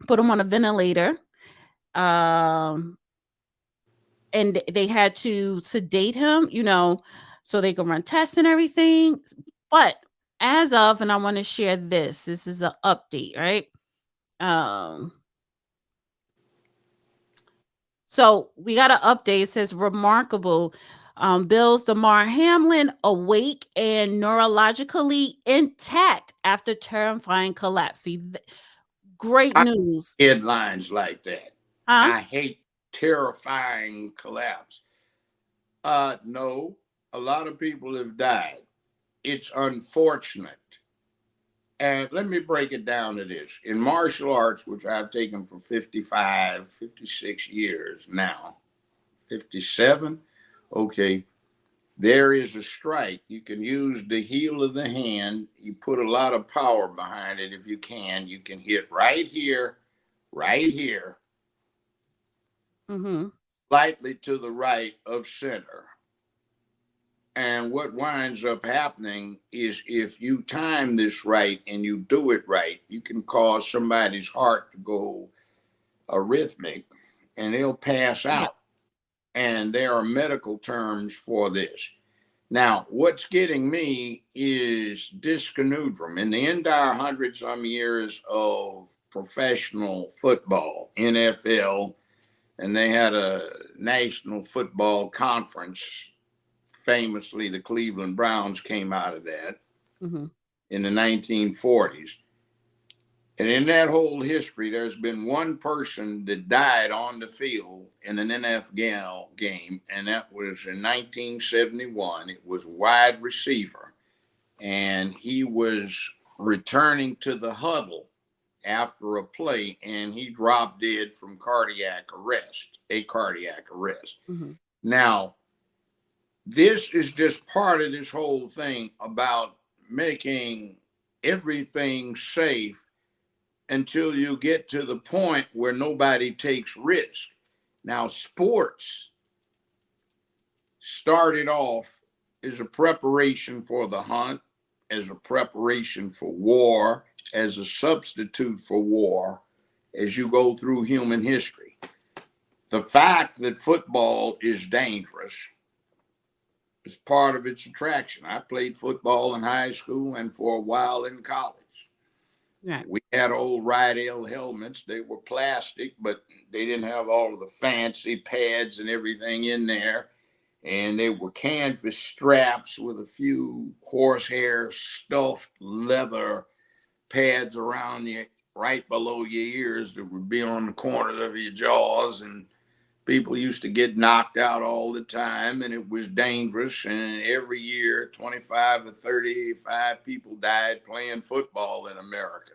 put him on a ventilator. Um, and they had to sedate him, so they could run tests and everything. But as of, and I want to share this. This is an update, right? Um, so we got an update. It says remarkable. Bill's Damar Hamlin awake and neurologically intact after terrifying collapse. See, great I news. headlines like that. Huh? I hate terrifying collapse. No, a lot of people have died. It's unfortunate. And let me break it down to this. In martial arts, which I've taken for 55, 56 years now, 57, okay, there is a strike. You can use the heel of the hand. You put a lot of power behind it if you can. You can hit right here, Mm-hmm. slightly to the right of center. And what winds up happening is if you time this right and you do it right, you can cause somebody's heart to go arrhythmic and they'll pass Yep. out. And there are medical terms for this. Now, what's getting me is dysconudrum. In the entire 100-some years of professional football, NFL, and they had a national football conference. Famously, the Cleveland Browns came out of that Mm-hmm. in the 1940s. And in that whole history, there's been one person that died on the field in an NFL game, and that was in 1971. It was wide receiver, and he was returning to the huddle after a play, and he dropped dead from cardiac arrest. Mm-hmm. Now, this is just part of this whole thing about making everything safe until you get to the point where nobody takes risk. Now, sports started off as a preparation for the hunt, as a preparation for war, as a substitute for war, as you go through human history. The fact that football is dangerous is part of its attraction. I played football in high school and for a while in college. Right. We had old Rydell helmets. They were plastic, but they didn't have all of the fancy pads and everything in there. And they were canvas straps with a few horsehair stuffed leather pads around you, right below your ears, that would be on the corners of your jaws. And people used to get knocked out all the time, and it was dangerous. And every year, 25 to 35 people died playing football in America,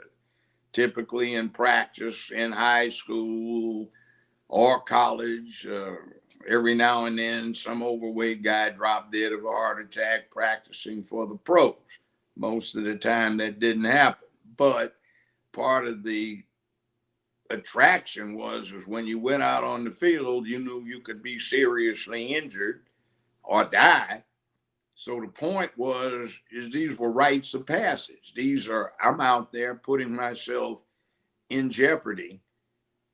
typically in practice in high school or college. Every now and then, some overweight guy dropped dead of a heart attack practicing for the pros. Most of the time, that didn't happen. But part of the attraction was when you went out on the field, you knew you could be seriously injured or die. So the point is these were rites of passage. I'm out there putting myself in jeopardy.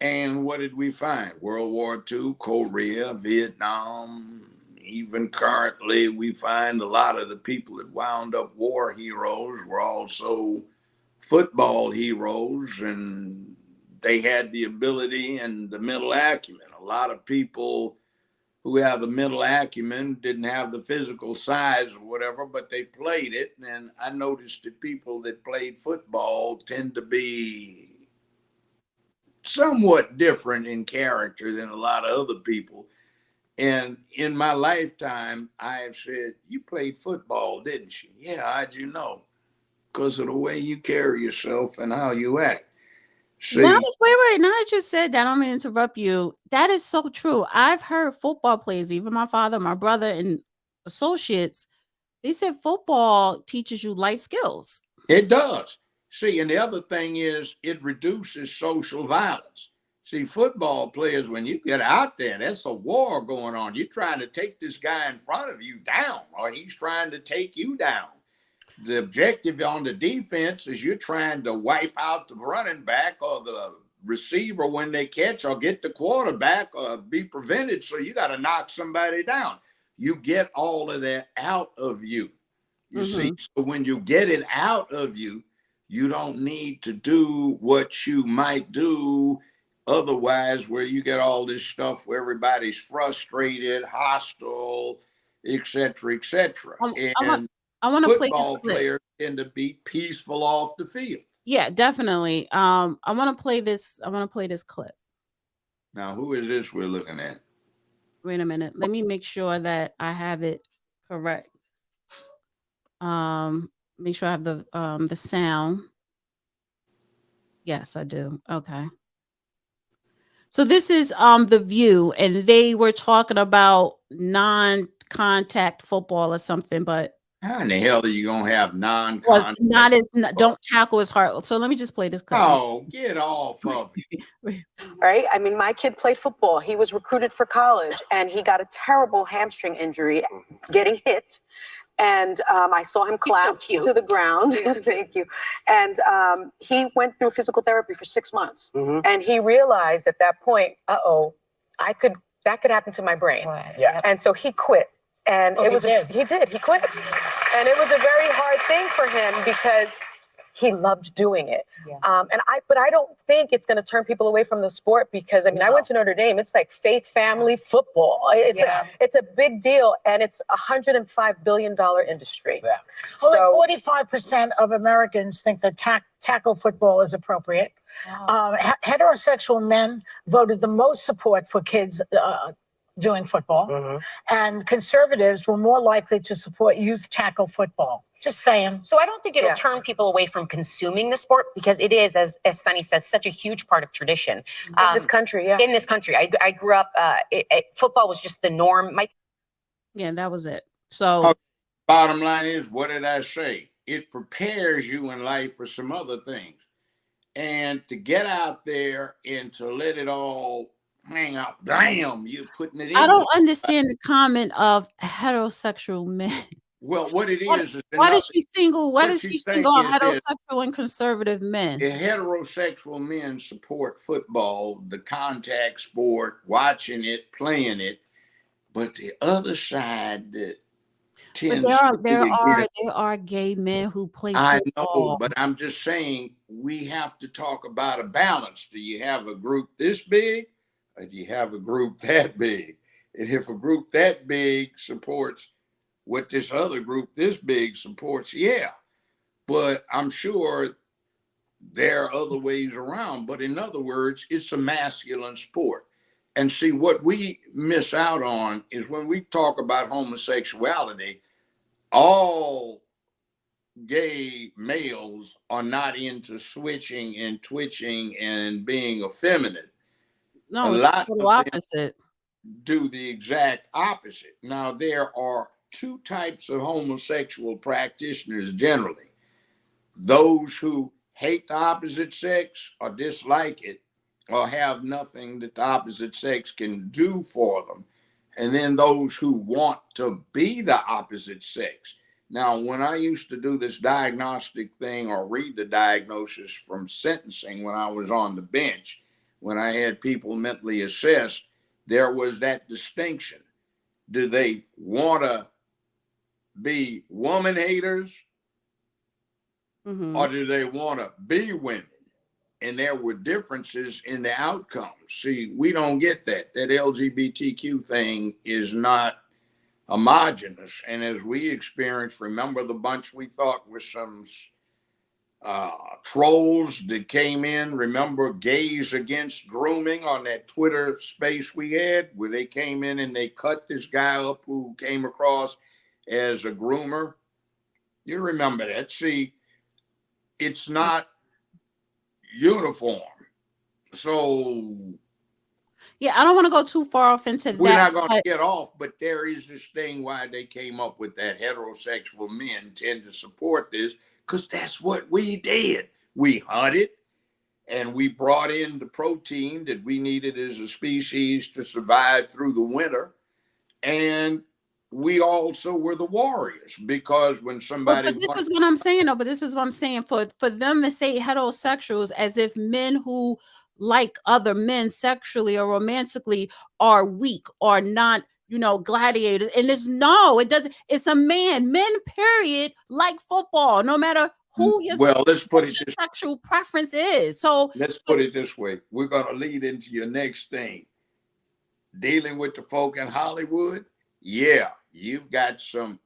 And what did we find? World War II, Korea, Vietnam, even currently, we find a lot of the people that wound up war heroes were also football heroes, and they had the ability and the mental acumen. A lot of people who have the mental acumen didn't have the physical size or whatever, but they played it. And I noticed that people that played football tend to be somewhat different in character than a lot of other people. And in my lifetime, I have said, you played football, didn't you? Yeah, how'd you know? Because of the way you carry yourself and how you act. See, Wait. Now that you said that, I'm going to interrupt you. That is so true. I've heard football players, even my father, my brother, and associates, they said football teaches you life skills. It does. See, and the other thing is it reduces social violence. See, football players, when you get out there, that's a war going on. You're trying to take this guy in front of you down, or he's trying to take you down. The objective on the defense is you're trying to wipe out the running back or the receiver when they catch, or get the quarterback or be prevented. So you got to knock somebody down. You get all of that out of you. You see, so when you get it out of you, you don't need to do what you might do otherwise, where you get all this stuff where everybody's frustrated, hostile, etc., etc. And I want to play this football clip. players tend to be peaceful off the field. Yeah, definitely. I want to play this. I want to play this clip. Now, who is this we're looking at? Wait a minute. Let me make sure that I have it correct. Make sure I have the sound. Yes, I do. Okay. So this is The View, and they were talking about non-contact football or something, but how in the hell are you gonna have non-contact? well, not as don't tackle as hard. So let me just play this clip. Oh, get off of it. Right? I mean, my kid played football. He was recruited for college, and he got a terrible hamstring injury getting hit. And I saw him collapse to the ground. Thank you. And he went through physical therapy for 6 months. And he realized at that point, that could happen to my brain. Right. Yeah. And so he quit. And he quit. And it was a very hard thing for him because he loved doing it. Yeah. But I don't think it's going to turn people away from the sport, because I mean, I went to Notre Dame. It's like faith, family, football. It's a big deal, and it's $105 billion industry. Yeah. Well, so 45% of Americans think that tackle football is appropriate. Wow. Heterosexual men voted the most support for kids doing football, and conservatives were more likely to support youth tackle football. Just saying. So I don't think it'll turn people away from consuming the sport, because it is, as Sunny says, such a huge part of tradition. In this country, In this country. I grew up, football was just the norm. Yeah, that was it. So bottom line is, what did I say? It prepares you in life for some other things. And to get out there and to let it all hang out, damn, you're putting it in. I don't understand the comment of heterosexual men. Well, what it is why does she single? Why does she single out heterosexual and conservative men? The heterosexual men support football, the contact sport, watching it, playing it, but the other side that tends there are gay men who play football. I know, but I'm just saying we have to talk about a balance. Do you have a group this big, or do you have a group that big? And if a group that big supports what this other group this big supports, yeah. But I'm sure there are other ways around. But in other words, it's a masculine sport. And see, what we miss out on is when we talk about homosexuality, all gay males are not into switching and twitching and being effeminate. No, it's the total opposite. Do the exact opposite. Now, there are two types of homosexual practitioners generally: those who hate the opposite sex or dislike it or have nothing that the opposite sex can do for them, and then those who want to be the opposite sex. Now, when I used to do this diagnostic thing or read the diagnosis from sentencing when I was on the bench, when I had people mentally assessed, there was that distinction. Do they want to be woman haters, or do they want to be women? And there were differences in the outcomes. See, we don't get that. That LGBTQ thing is not homogenous. And as we experienced, remember the bunch we thought were some trolls that came in? Remember Gays Against Grooming on that Twitter space we had, where they came in and they cut this guy up who came across as a groomer? You remember that. See, it's not uniform. So yeah, I don't want to go too far off into that. We're not going to get off, but there is this thing why they came up with that. Heterosexual men tend to support this because that's what we did. We hunted and we brought in the protein that we needed as a species to survive through the winter. And we also were the warriors, because when somebody But this is what I'm saying, though. But this is what I'm saying, for them to say heterosexuals as if men who like other men sexually or romantically are weak or not, gladiators. And it doesn't. It's a man. Men, period, like football, no matter who your sexual preference is. So let's put it this way. We're gonna lead into your next thing. Dealing with the folk in Hollywood. Yeah, you've got some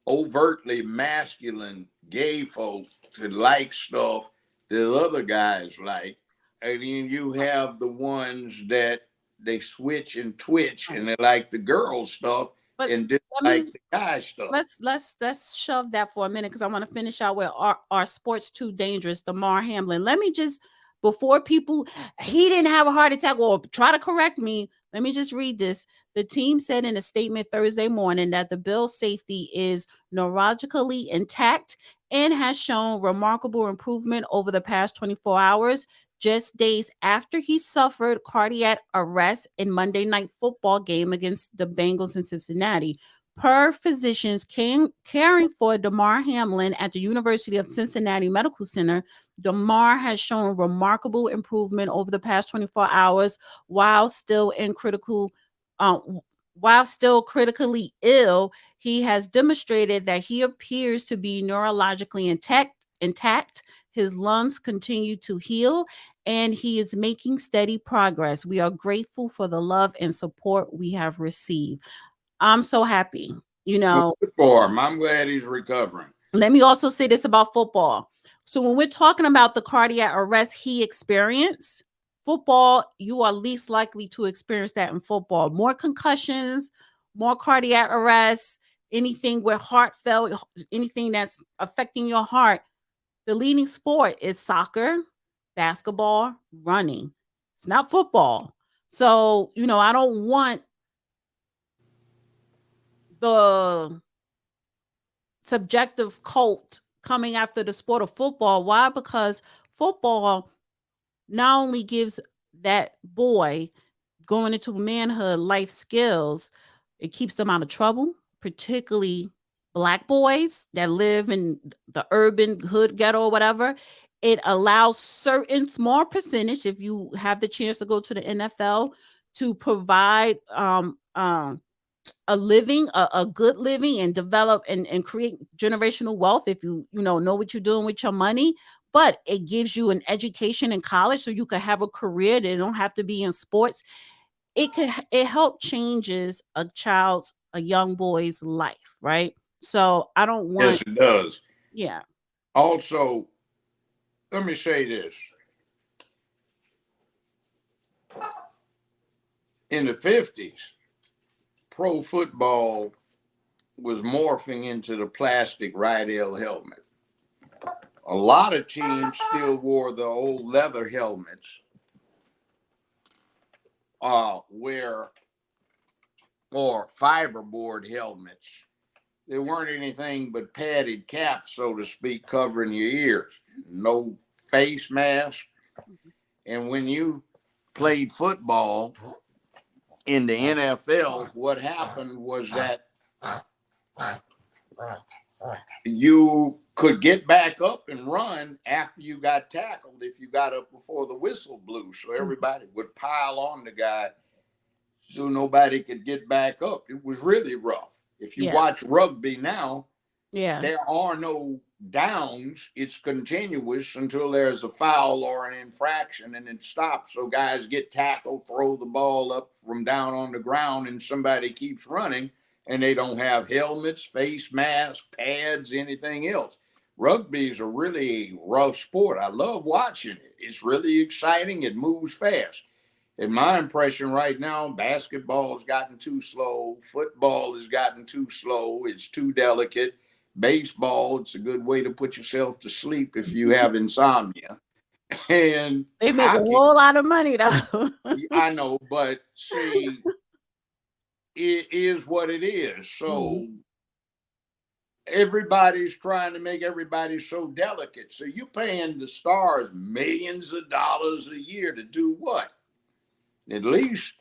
overtly masculine gay folk that like stuff that other guys like. And then you have the ones that they switch and twitch and they like the girl stuff and dislike the guy stuff. Let's shove that for a minute, because I want to finish out with our sports too dangerous, Damar Hamlin. Let me just, before people, he didn't have a heart attack or try to correct me, let me just read this. The team said in a statement Thursday morning that the Bills' safety is neurologically intact and has shown remarkable improvement over the past 24 hours, just days after he suffered cardiac arrest in Monday Night Football game against the Bengals in Cincinnati. Per physicians caring for Damar Hamlin at the University of Cincinnati Medical Center, Damar has shown remarkable improvement over the past 24 hours while still critically ill. He has demonstrated that he appears to be neurologically intact. His lungs continue to heal, and he is making steady progress. We are grateful for the love and support we have received. I'm so happy, Good for him. I'm glad he's recovering. Let me also say this about football. So when we're talking about the cardiac arrest he experienced, football, you are least likely to experience that in football. More concussions, more cardiac arrests, anything with heart failure, anything that's affecting your heart. The leading sport is soccer, basketball, running. It's not football. So, I don't want the subjective cult coming after the sport of football. Why? Because football not only gives that boy going into manhood life skills, it keeps them out of trouble, particularly Black boys that live in the urban hood ghetto or whatever. It allows certain small percentage, if you have the chance to go to the NFL, to provide a living, a good living, and develop and create generational wealth if you know what you're doing with your money. But it gives you an education in college so you can have a career. They don't have to be in sports. It help changes a young boy's life, right? So I don't want. Yes, it does. Yeah. Also, let me say this. In the 50s, pro football was morphing into the plastic Rydell helmet. A lot of teams still wore the old leather helmets, or fiberboard helmets. They weren't anything but padded caps, so to speak, covering your ears. No face mask. And when you played football in the NFL, what happened was that you could get back up and run after you got tackled if you got up before the whistle blew. So everybody would pile on the guy so nobody could get back up. It was really rough. If you watch rugby now, there are no downs. It's continuous until there's a foul or an infraction and it stops. So guys get tackled, throw the ball up from down on the ground, and somebody keeps running, and they don't have helmets, face masks, pads, anything else. Rugby is a really rough sport. I love watching it. It's really exciting. It moves fast. In my impression right now, basketball has gotten too slow. Football has gotten too slow. It's too delicate. Baseball, it's a good way to put yourself to sleep if you have insomnia. And they make a whole lot of money, though. I know, but see, it is what it is. So everybody's trying to make everybody so delicate. So you're paying the stars millions of dollars a year to do what? At least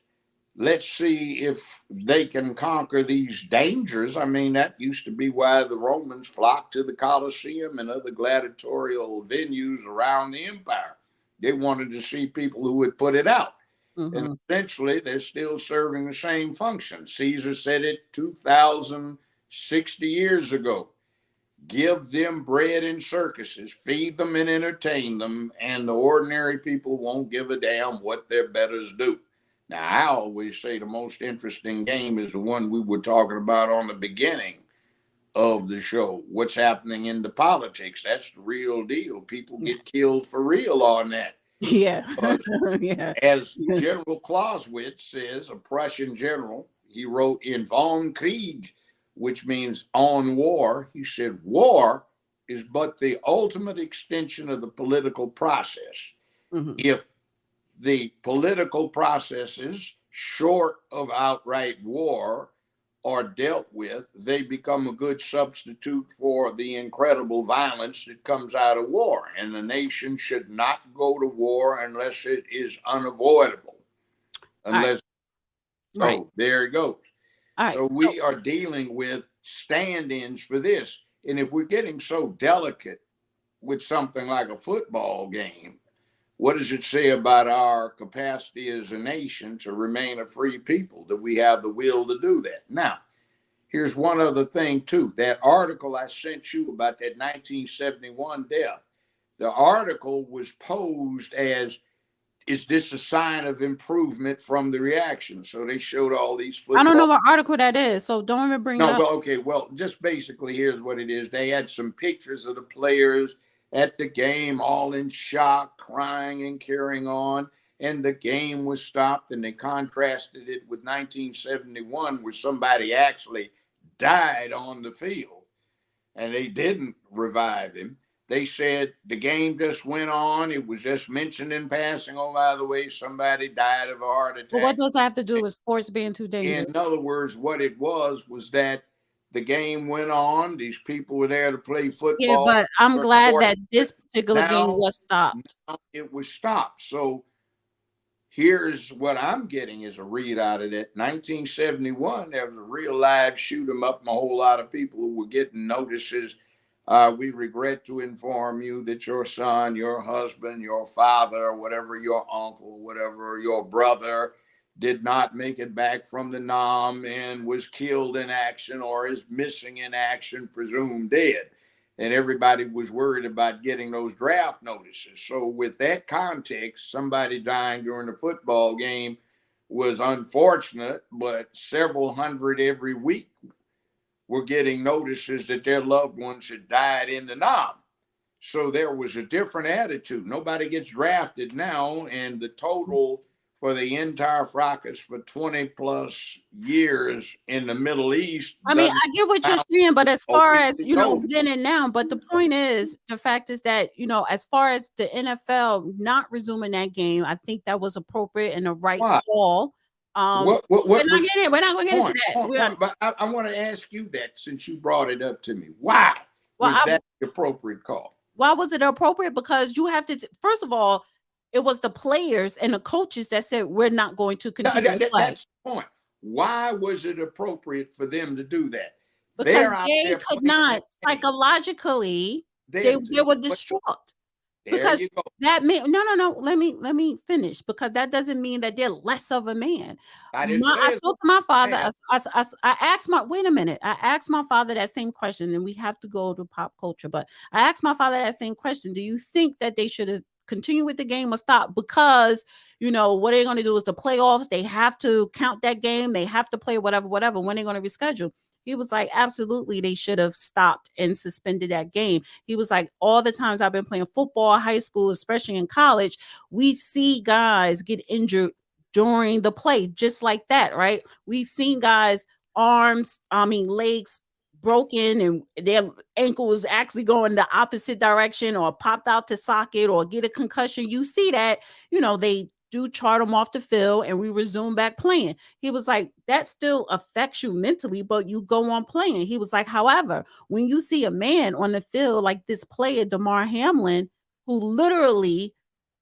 let's see if they can conquer these dangers. I mean, that used to be why the Romans flocked to the Colosseum and other gladiatorial venues around the empire. They wanted to see people who would put it out. And essentially, they're still serving the same function. Caesar said it 2,060 years ago. Give them bread and circuses, feed them and entertain them, and the ordinary people won't give a damn what their betters do. Now, I always say the most interesting game is the one we were talking about on the beginning of the show. What's happening in the politics? That's the real deal. People get killed for real on that. Yeah. Yeah. As General Clausewitz says, a Prussian general, he wrote in Von Krieg, which means on war. He said, war is but the ultimate extension of the political process. If the political processes, short of outright war, are dealt with, they become a good substitute for the incredible violence that comes out of war. And the nation should not go to war unless it is unavoidable. Unless, right. Oh, there it goes. Right. So we are dealing with stand-ins for this. And if we're getting so delicate with something like a football game, what does it say about our capacity as a nation to remain a free people? Do we have the will to do that? Now, here's one other thing, too. That article I sent you about that 1971 death, the article was posed as, is this a sign of improvement from the reaction? So they showed all these football. I don't know what article that is, so don't even bring it up. Well, okay. Well, just basically, here's what it is. They had some pictures of the players at the game, all in shock, crying and carrying on. And the game was stopped, and they contrasted it with 1971, where somebody actually died on the field, and they didn't revive him. They said the game just went on. It was just mentioned in passing. Oh, by the way, somebody died of a heart attack. But what does that have to do with sports being too dangerous? In other words, what it was that the game went on. These people were there to play football. Yeah, but I'm glad that this particular game was stopped. It was stopped. So here's what I'm getting is a read out of that. 1971, there was a real live shoot 'em up, and a whole lot of people who were getting notices. We regret to inform you that your son, your husband, your father, whatever, your uncle, whatever, your brother did not make it back from the Nam and was killed in action or is missing in action, presumed dead. And everybody was worried about getting those draft notices. So with that context, somebody dying during a football game was unfortunate, but several hundred every week were getting notices that their loved ones had died in the Nam. So there was a different attitude. Nobody gets drafted now, and the total for the entire fracas for 20 plus years in the Middle East. I mean, I get what you're saying, but as far as, then and now, but the point is, the fact is that, as far as the NFL not resuming that game, I think that was appropriate and the right call. We're not going to get into that. But I want to ask you that, since you brought it up to me. Why was that the appropriate call? Why was it appropriate? Because you have to, first of all, it was the players and the coaches that said, we're not going to continue to play. That's the point. Why was it appropriate for them to do that? Because they could not, psychologically, they were distraught. Because that mean no. Let me finish, because that doesn't mean that they're less of a man. I spoke to my father. I asked my father that same question, and we have to go to pop culture. But I asked my father that same question. Do you think that they should continue with the game or stop? Because what they're going to do is the playoffs. They have to count that game. They have to play whatever. When they're going to reschedule. He was like, absolutely, they should have stopped and suspended that game. He was like, all the times I've been playing football, high school, especially in college, we see guys get injured during the play, just like that, right? We've seen guys' legs broken and their ankles actually going the opposite direction or popped out to socket or get a concussion. You see that, do chart them off the field and we resume back playing. He was like, that still affects you mentally, but you go on playing. He was like, however, when you see a man on the field like this player, Damar Hamlin, who literally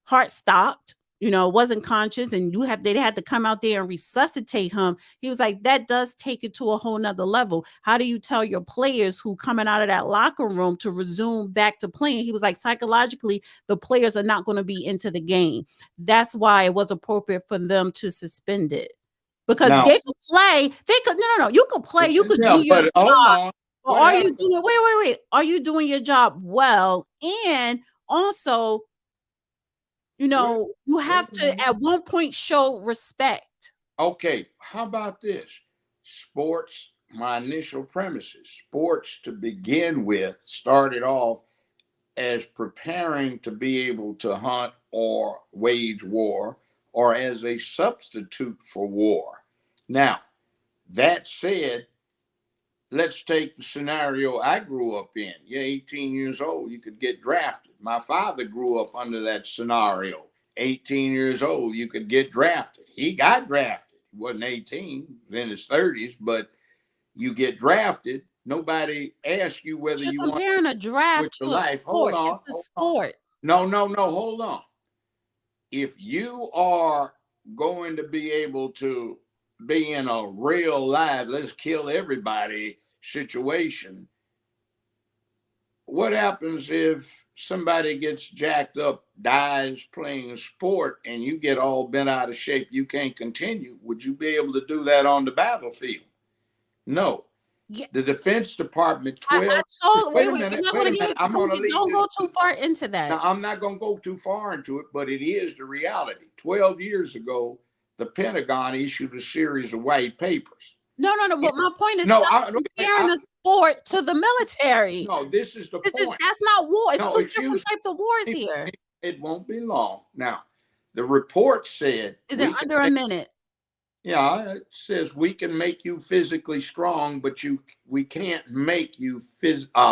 heart stopped, wasn't conscious, and they had to come out there and resuscitate him. He was like, that does take it to a whole nother level. How do you tell your players who coming out of that locker room to resume back to playing? He was like, psychologically, the players are not going to be into the game. That's why it was appropriate for them to suspend it. Because they could play. They could, no. You could play. You could do your job. Hold on. Or are you doing, wait. Are you doing your job well? And also, you have to at one point show respect. Okay, how about this? Sports, my initial premises, sports to begin with started off as preparing to be able to hunt or wage war or as a substitute for war. Now, that said, let's take the scenario I grew up in. You're 18 years old, you could get drafted. My father grew up under that scenario. 18 years old, you could get drafted. He got drafted. He wasn't 18, he was in his 30s, but you get drafted. Nobody asks you whether you want comparing a draft to a sport. It's a sport. No, hold on. If you are going to be able to be in a real live, let's kill everybody situation, what happens if somebody gets jacked up, dies playing a sport, and you get all bent out of shape, you can't continue? Would you be able to do that on the battlefield? No. Yeah. The Defense Department 12. Wait a minute. Don't go too far into that. Now, I'm not going to go too far into it, but it is the reality. 12 years ago, the Pentagon issued a series of white papers. No. But my point is comparing a sport to the military. No, this is the point. That's not war. It's two different types of wars here. It won't be long. Now, the report said. Is it under a minute? Yeah, it says we can make you physically strong, but we can't make you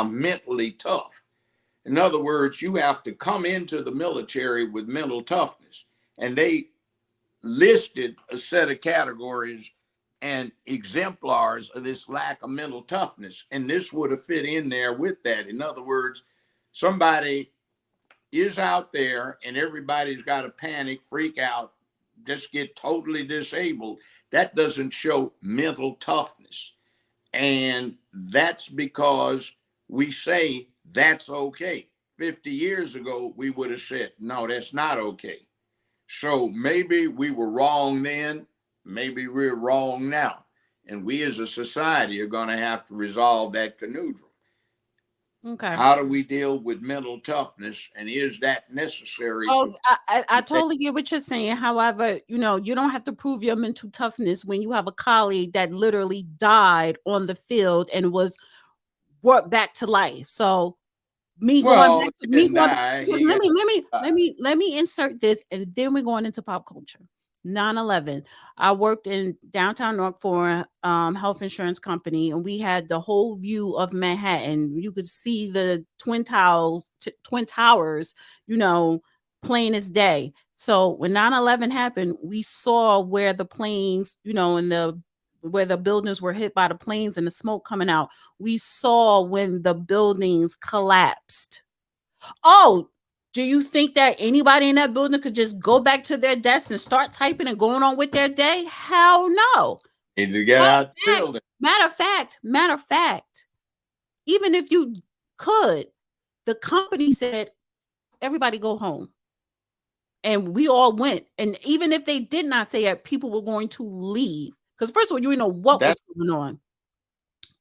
mentally tough. In other words, you have to come into the military with mental toughness. And they listed a set of categories and exemplars of this lack of mental toughness. And this would have fit in there with that. In other words, somebody is out there and everybody's got to panic, freak out, just get totally disabled. That doesn't show mental toughness. And that's because we say that's okay. 50 years ago, we would have said, no, that's not okay. So maybe we were wrong then, maybe we're wrong now. And we as a society are going to have to resolve that conundrum. Okay. How do we deal with mental toughness, and is that necessary? Oh, I totally get what you're saying. However, you don't have to prove your mental toughness when you have a colleague that literally died on the field and was brought back to life. So let me insert this, and then we're going into pop culture. 9/11. I worked in downtown Newark for a health insurance company, and we had the whole view of Manhattan. You could see the Twin Towers, plain as day. So when 9/11 happened, we saw where the planes, where the buildings were hit by the planes and the smoke coming out. We saw when the buildings collapsed. Oh, do you think that anybody in that building could just go back to their desk and start typing and going on with their day? Hell no. Need to get out the building. Matter of fact, even if you could, the company said, everybody go home. And we all went. And even if they did not say it, people were going to leave. Because first of all, you didn't know what was going on.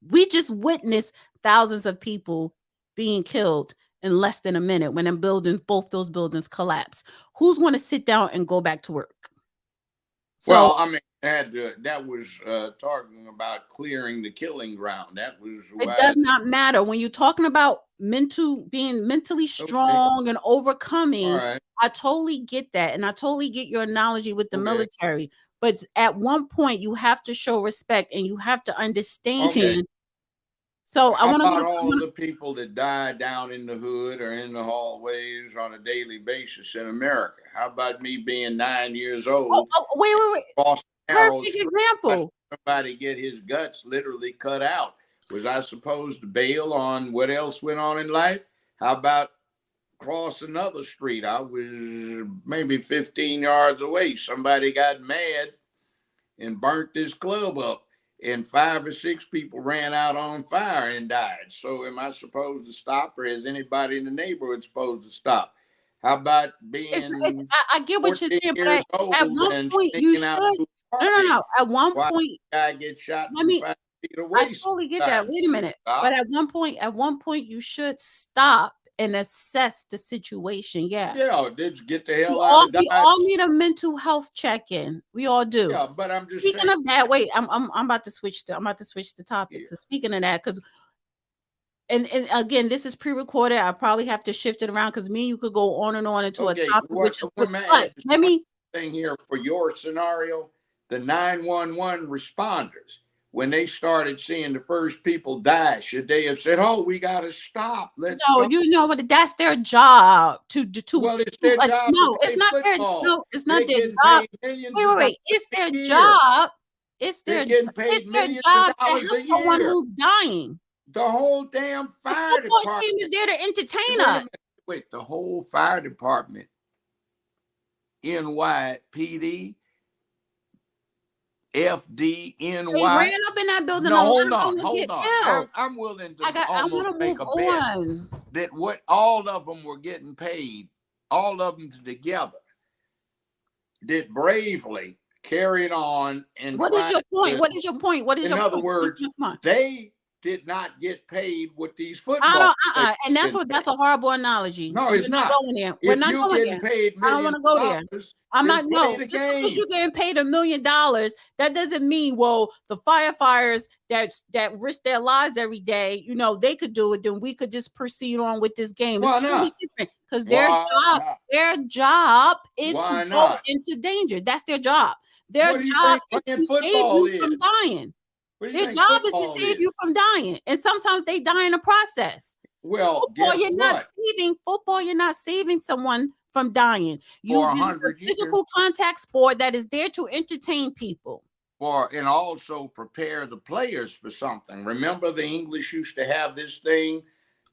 We just witnessed thousands of people being killed in less than a minute when both those buildings collapse. Who's going to sit down and go back to work? So, that was talking about clearing the killing ground. That was. It does not matter when you're talking about being mentally strong and overcoming. Right. I totally get that, and I totally get your analogy with the military. But at one point, you have to show respect, and you have to understand So I How want about to. all the people that die down in the hood or in the hallways on a daily basis in America? How about me being 9 years Oh, old, wait. cross narrow Perfect street, watching example. somebody get his guts literally cut out? Was I supposed to bail on what else went on in life? How about cross another street? I was maybe 15 yards away. Somebody got mad and burnt this club up, and 5 or 6 people ran out on fire and died. So am I supposed to stop, or is anybody in the neighborhood supposed to stop? How about being I get what you're 14 saying, but years at old one and point you sneaking out should. to a No, no, party no. At one while point, a guy gets shot let from me. 5 feet I away? totally get that. Sometimes Wait a minute. stop. But at one point, you should stop and assess the situation. Yeah. Yeah, did you get the hell out of We Dodge? all need a mental health check-in. We all do. Yeah, but I'm just Speaking saying. of that, wait, I'm about to switch the topic. Yeah. So speaking of that, because and again, this is pre-recorded. I probably have to shift it around because me and you could go on and on into a topic, which is let me but add let me thing here for your scenario. The 911 responders, when they started seeing the first people die, should they have said, "Oh, we got to stop. Let's no, stop"? you know what? That's their job to Well, it's their job no, to it's play not their football. no, it's They're not their getting job. paid millions Wait, of dollars it's their a year. job. They're getting paid It's their millions job of to dollars help a someone year. who's dying. The whole damn The fire football department. team is there to entertain Wait a us. minute. Wait, the whole fire department, NYPD, FDNY. They ran up in that building. No, A lot hold of them on, will hold get on. killed. I'm willing to I almost want to make move a bet on. that what all of them were getting paid, all of them together, did bravely carried on and What is your point? to, What is your point? What is in your other point? words, Come on. they did not get paid what these I football don't. players And that's getting that's paid. a horrible analogy. No, We're it's not not. going there. We're If not you're going getting there. paid I don't want millions to go of there. dollars, I'm then not. play No, the just because game. you're getting paid $1 million, that doesn't mean the firefighters that risk their lives every day, they could do it. Then we could just proceed on with this game. Why It's totally not? different because Why not? their job is Why to go not? into danger. That's their job. Their What do you job think is playing to save football you is? from dying. What do you Their think job is to football save is? you from dying, and sometimes they die in the process. Well, Football, guess what? you're not saving someone from dying. For This is 100 a years, physical contact sport that is there to entertain people. and also prepare the players for something. Remember, the English used to have this thing.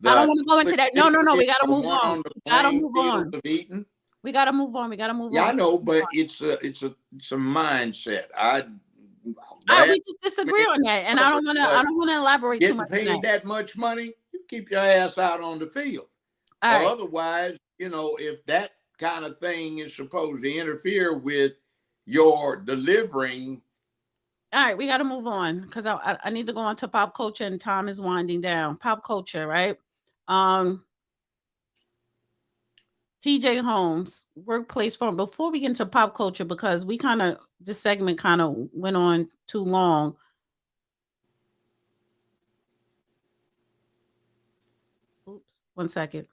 I don't want to go into that. No. We got to move one on. on the We got to playing move field on. of Eton. We got to move on. We got to move Yeah, on. I know, but it's a mindset. We just disagree on that, and I don't want to elaborate too Getting much on paid that much money, you keep your ass out on the field. All right. Otherwise, if that kind of thing is supposed to interfere with your delivering. All right, we got to move on because I need to go on to pop culture, and time is winding down. Pop culture, right? TJ Holmes, workplace phone. Before we get into pop culture, because this segment kind of went on too long. Oops, 1 second.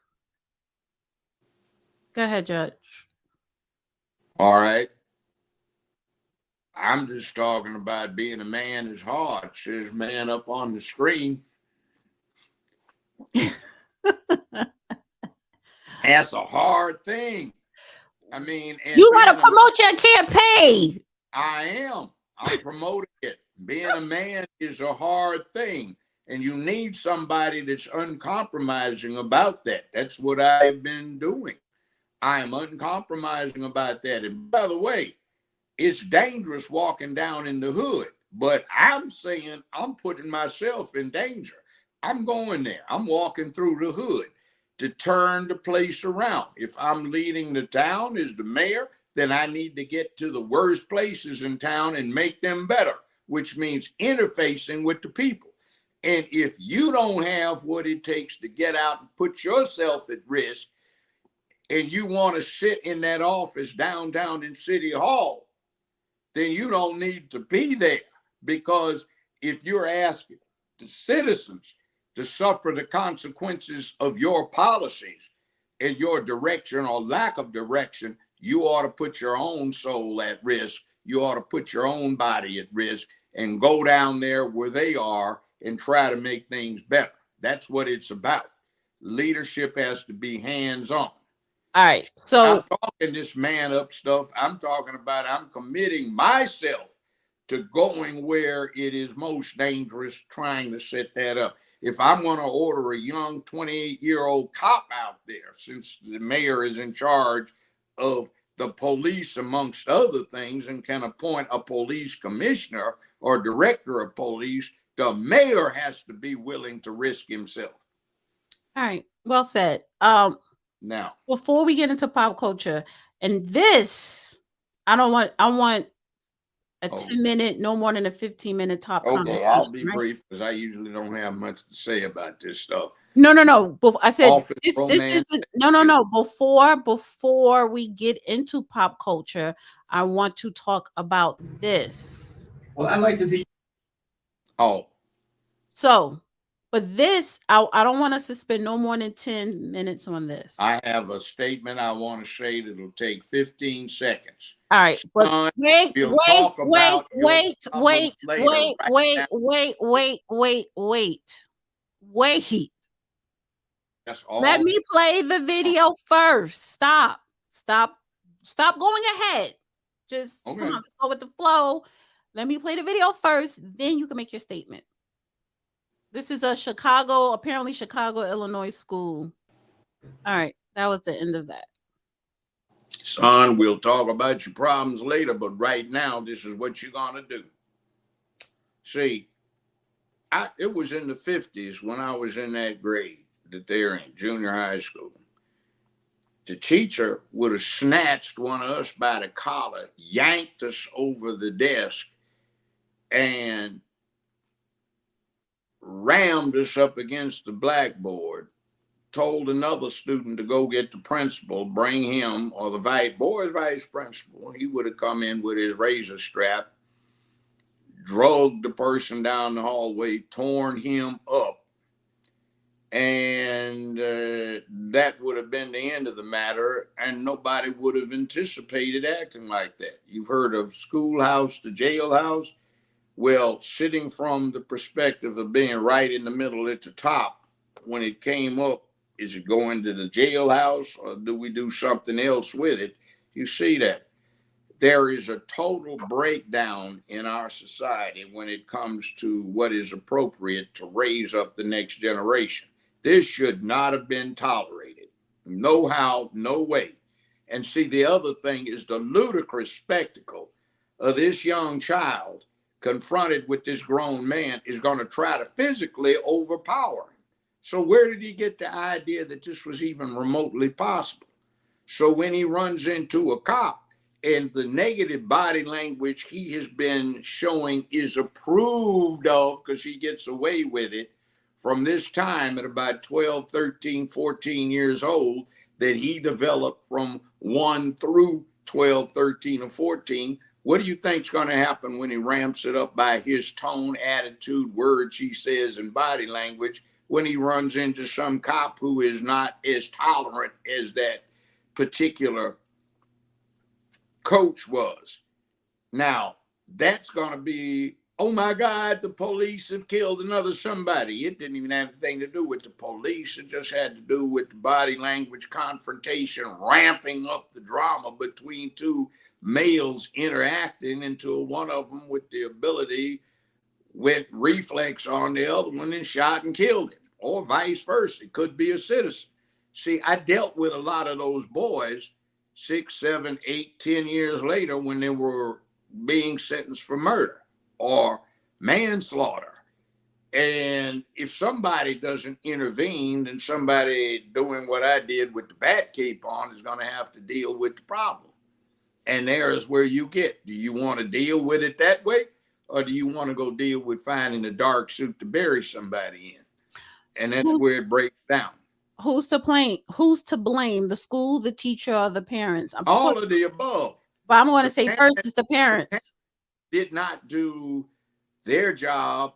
Go ahead, Judge. All right. I'm just talking about being a man is hard. It says man up on the screen. That's a hard thing. I mean, you got to promote your campaign. I am. I'm promoting it. Being a man is a hard thing. And you need somebody that's uncompromising about that. That's what I've been doing. I am uncompromising about that. And by the way, it's dangerous walking down in the hood, but I'm saying I'm putting myself in danger. I'm going there. I'm walking through the hood to turn the place around. If I'm leading the town as the mayor, then I need to get to the worst places in town and make them better, which means interfacing with the people. And if you don't have what it takes to get out and put yourself at risk, and you want to sit in that office downtown in City Hall, then you don't need to be there. Because if you're asking the citizens to suffer the consequences of your policies and your direction or lack of direction, you ought to put your own soul at risk. You ought to put your own body at risk and go down there where they are and try to make things better. That's what it's about. Leadership has to be hands-on. All right. So I'm talking this man up stuff. I'm talking about I'm committing myself to going where it is most dangerous, trying to set that up. If I'm going to order a young 28-year-old cop out there, since the mayor is in charge of the police, amongst other things, and can appoint a police commissioner or director of police, the mayor has to be willing to risk himself. all right, well said. Now, Before we get into pop culture, and this, I want a 10-minute, no more than a 15-minute top okay, conversation. I'll be right? brief because I usually don't have much to say about this stuff. No. I said Office this romance. isn't no. Before we get into pop culture, I want to talk about this. Well, I'd like to see. Oh, So, but this, I don't want us to spend no more than 10 minutes on this. I have a statement I want to say that'll take 15 seconds. All right, but Son, wait, we'll talk about your problems later. Wait. That's all. Let me play the video first. Stop going ahead. Just Okay. come on, let's go with the flow. Let me play the video first, then you can make your statement. This is a apparently Chicago, Illinois school. All right, that was the end of that. Son, we'll talk about your problems later, but right now, this is what you're going to do. See, it was in the 50s when I was in that grade that they're in, junior high school. The teacher would have snatched one of us by the collar, yanked us over the desk, and rammed us up against the blackboard, told another student to go get the principal, bring him, or the vice principal. He would have come in with his razor strap, drugged the person down the hallway, torn him up. And that would have been the end of the matter, and nobody would have anticipated acting like that. You've heard of schoolhouse to jailhouse. Well, sitting from the perspective of being right in the middle at the top, when it came up, is it going to the jailhouse or do we do something else with it? You see that there is a total breakdown in our society when it comes to what is appropriate to raise up the next generation. This should not have been tolerated. No how, no way. And see, the other thing is the ludicrous spectacle of this young child confronted with this grown man is going to try to physically overpower him. So where did he get the idea that this was even remotely possible? So when he runs into a cop and the negative body language he has been showing is approved of because he gets away with it from this time at about 12, 13, 14 years old that he developed from 1 through 12, 13, or 14, what do you think's going to happen when he ramps it up by his tone, attitude, words he says, and body language when he runs into some cop who is not as tolerant as that particular coach was? Now, that's going to be, oh my God, the police have killed another somebody. It didn't even have anything to do with the police. It just had to do with the body language confrontation, ramping up the drama between two males interacting until one of them with the ability went reflex on the other one and shot and killed him, or vice versa. It could be a citizen. See, I dealt with a lot of those boys 6, 7, 8, 10 years later when they were being sentenced for murder or manslaughter. And if somebody doesn't intervene, then somebody doing what I did with the bat cape on is going to have to deal with the problem. And there's where you get, do you want to deal with it that way? Or do you want to go deal with finding a dark suit to bury somebody in? And that's where it breaks down. Who's to blame? Who's to blame? The school, the teacher, or the parents? All of the above. But I'm going to say first is the parents. Did not do their job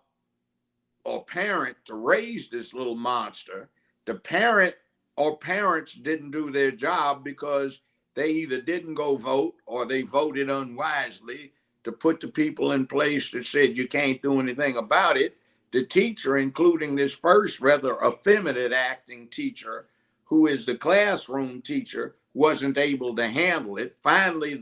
or parent to raise this little monster. The parent or parents didn't do their job because they either didn't go vote or they voted unwisely to put the people in place that said you can't do anything about it. the teacher, including this first rather effeminate acting teacher, who is the classroom teacher, wasn't able to handle it. Finally,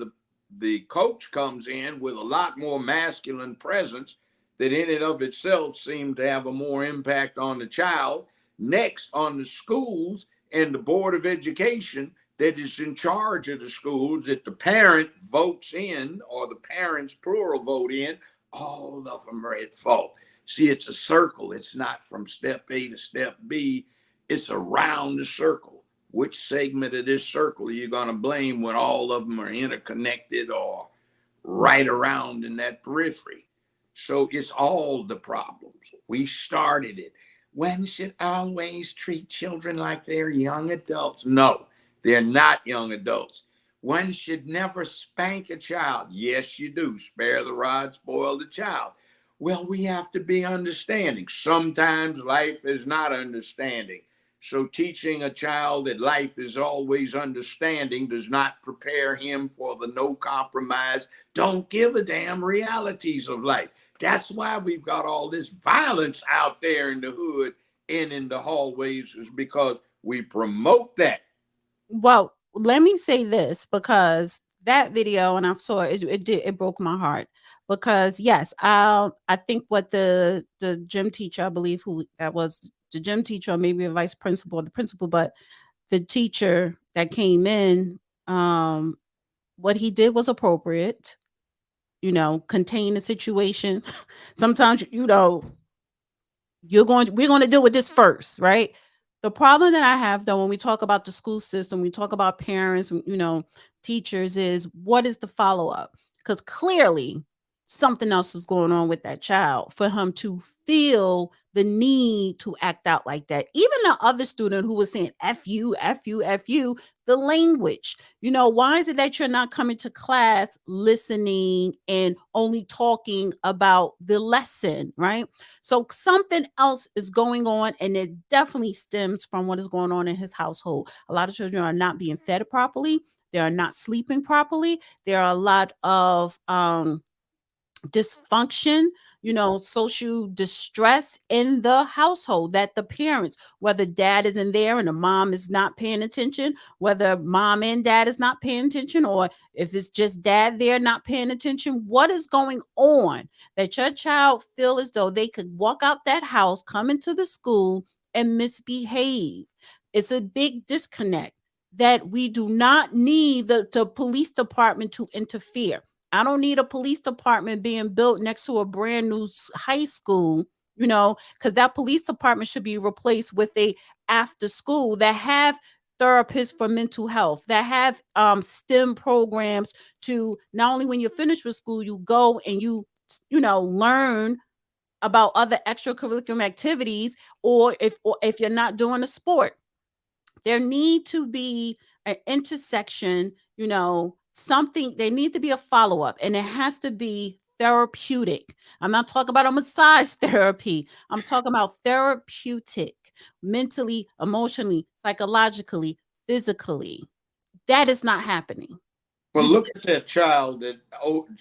the coach comes in with a lot more masculine presence that in and of itself seemed to have a more impact on the child. Next, on the schools and the Board of Education that is in charge of the schools, that the parent votes in, or the parents plural vote in, all of them are at fault. See, it's a circle. It's not from step A to step B. It's around the circle. Which segment of this circle are you going to blame when all of them are interconnected or right around in that periphery? So it's all the problems. We started it. One should always treat children like they're young adults. No, they're not young adults. One should never spank a child. Yes, you do. Spare the rod, spoil the child. Well, we have to be understanding. Sometimes life is not understanding. So teaching a child that life is always understanding does not prepare him for the no compromise, don't give a damn realities of life. That's why we've got all this violence out there in the hood and in the hallways, is because we promote that. Well, let me say this, because that video, and I saw it, it broke my heart, because yes, I think what the gym teacher, I believe who that was, the gym teacher, or maybe a vice principal or the principal, but the teacher that came in, what he did was appropriate. Contain the situation. Sometimes, we're going to deal with this first, right? The problem that I have, though, when we talk about the school system, we talk about parents, teachers, is what is the follow-up? Because clearly something else is going on with that child for him to feel the need to act out like that. Even the other student who was saying F you, F you, F you, the language, why is it that you're not coming to class listening and only talking about the lesson, right? So something else is going on, and it definitely stems from what is going on in his household. A lot of children are not being fed properly. They are not sleeping properly. There are a lot of dysfunction, social distress in the household, that the parents, whether dad isn't there and the mom is not paying attention, whether mom and dad is not paying attention, or if it's just dad there not paying attention, what is going on that your child feel as though they could walk out that house, come into the school and misbehave? It's a big disconnect that we do not need the police department to interfere. I don't need a police department being built next to a brand new high school, because that police department should be replaced with a after school that have therapists for mental health, that have STEM programs to not only when you're finished with school, you go and you learn about other extracurricular activities, or if you're not doing a sport, there need to be an intersection, something. There need to be a follow-up, and it has to be therapeutic. I'm not talking about a massage therapy. I'm talking about therapeutic, mentally, emotionally, psychologically, physically. That is not happening. Well, look at that child that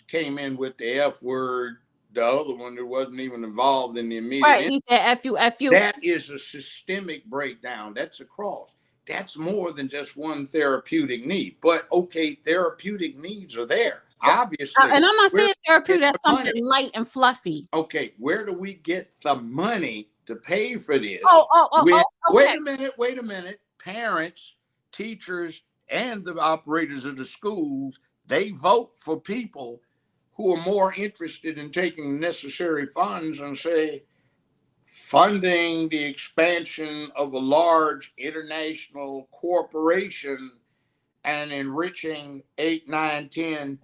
came in with the F word, the other one that wasn't even involved in the immediate. Right, he said F you, F you. That is a systemic breakdown. That's a cross. That's more than just one therapeutic need. But okay, therapeutic needs are there, obviously. And I'm not saying therapeutic, that's something light and fluffy. Okay, where do we get the money to pay for this? Okay. Wait a minute. Parents, teachers, and the operators of the schools, they vote for people who are more interested in taking the necessary funds and say, funding the expansion of a large international corporation and enriching 8, 9, 10,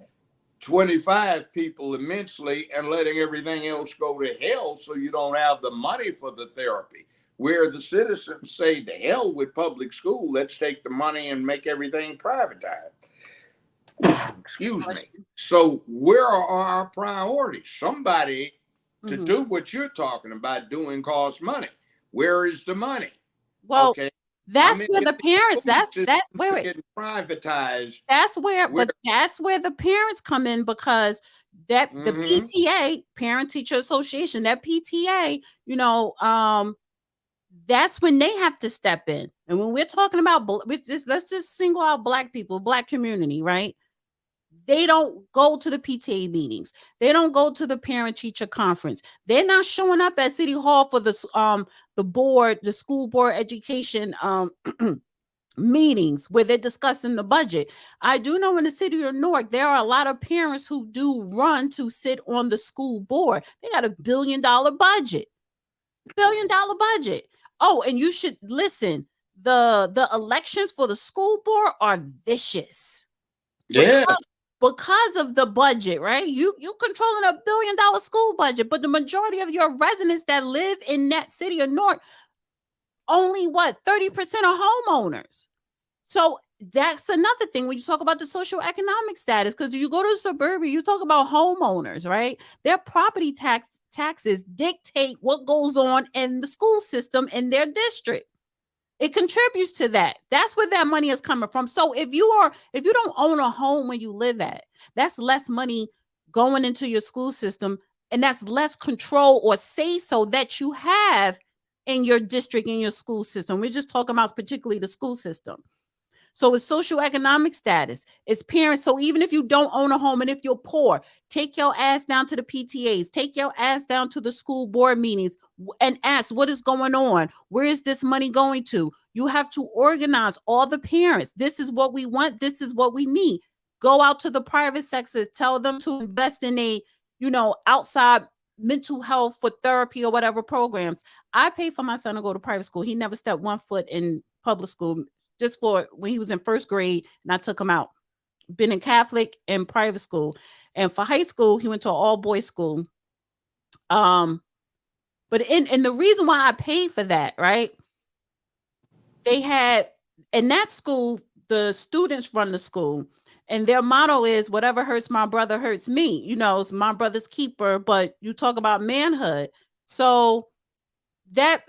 25 people immensely, and letting everything else go to hell so you don't have the money for the therapy. Where the citizens say, the hell with public school, let's take the money and make everything privatized. Excuse me. So where are our priorities? Somebody to do what you're talking about doing costs money. Where is the money? Well, okay. That's where the parents, that's where it, getting privatized. that's where, but that's where the parents come in, because that the PTA, Parent Teacher Association, that PTA, that's when they have to step in. And when we're talking about, let's just single out Black people, Black community, right? They don't go to the PTA meetings. They don't go to the parent teacher conference. They're not showing up at City Hall for the school board education meetings where they're discussing the budget. I do know in the city of Newark, there are a lot of parents who do run to sit on the school board. They got $1 billion budget. $1 billion budget. Oh, and you should listen. The elections for the school board are vicious. Yeah. Because of the budget, right? You controlling $1 billion school budget, but the majority of your residents that live in that city of Newark, only 30% are homeowners. So that's another thing when you talk about the socioeconomic status, because you go to suburbia, you talk about homeowners, right? Their property taxes dictate what goes on in the school system in their district. It contributes to that. That's where that money is coming from. So if you don't own a home where you live at, that's less money going into your school system, and that's less control or say so that you have in your district, in your school system. We're just talking about particularly the school system. So it's socioeconomic status, it's parents. So even if you don't own a home and if you're poor, take your ass down to the PTAs, take your ass down to the school board meetings and ask what is going on. Where is this money going to? You have to organize all the parents. This is what we want. This is what we need. Go out to the private sector, tell them to invest in outside mental health for therapy or whatever programs. I paid for my son to go to private school. He never stepped one foot in public school, just for when he was in first grade, and I took him out. Been in Catholic and private school. And for high school, he went to an all-boys school. But the reason why I paid for that, right? They had, in that school, the students run the school, and their motto is whatever hurts my brother hurts me. It's my brother's keeper, but you talk about manhood. So that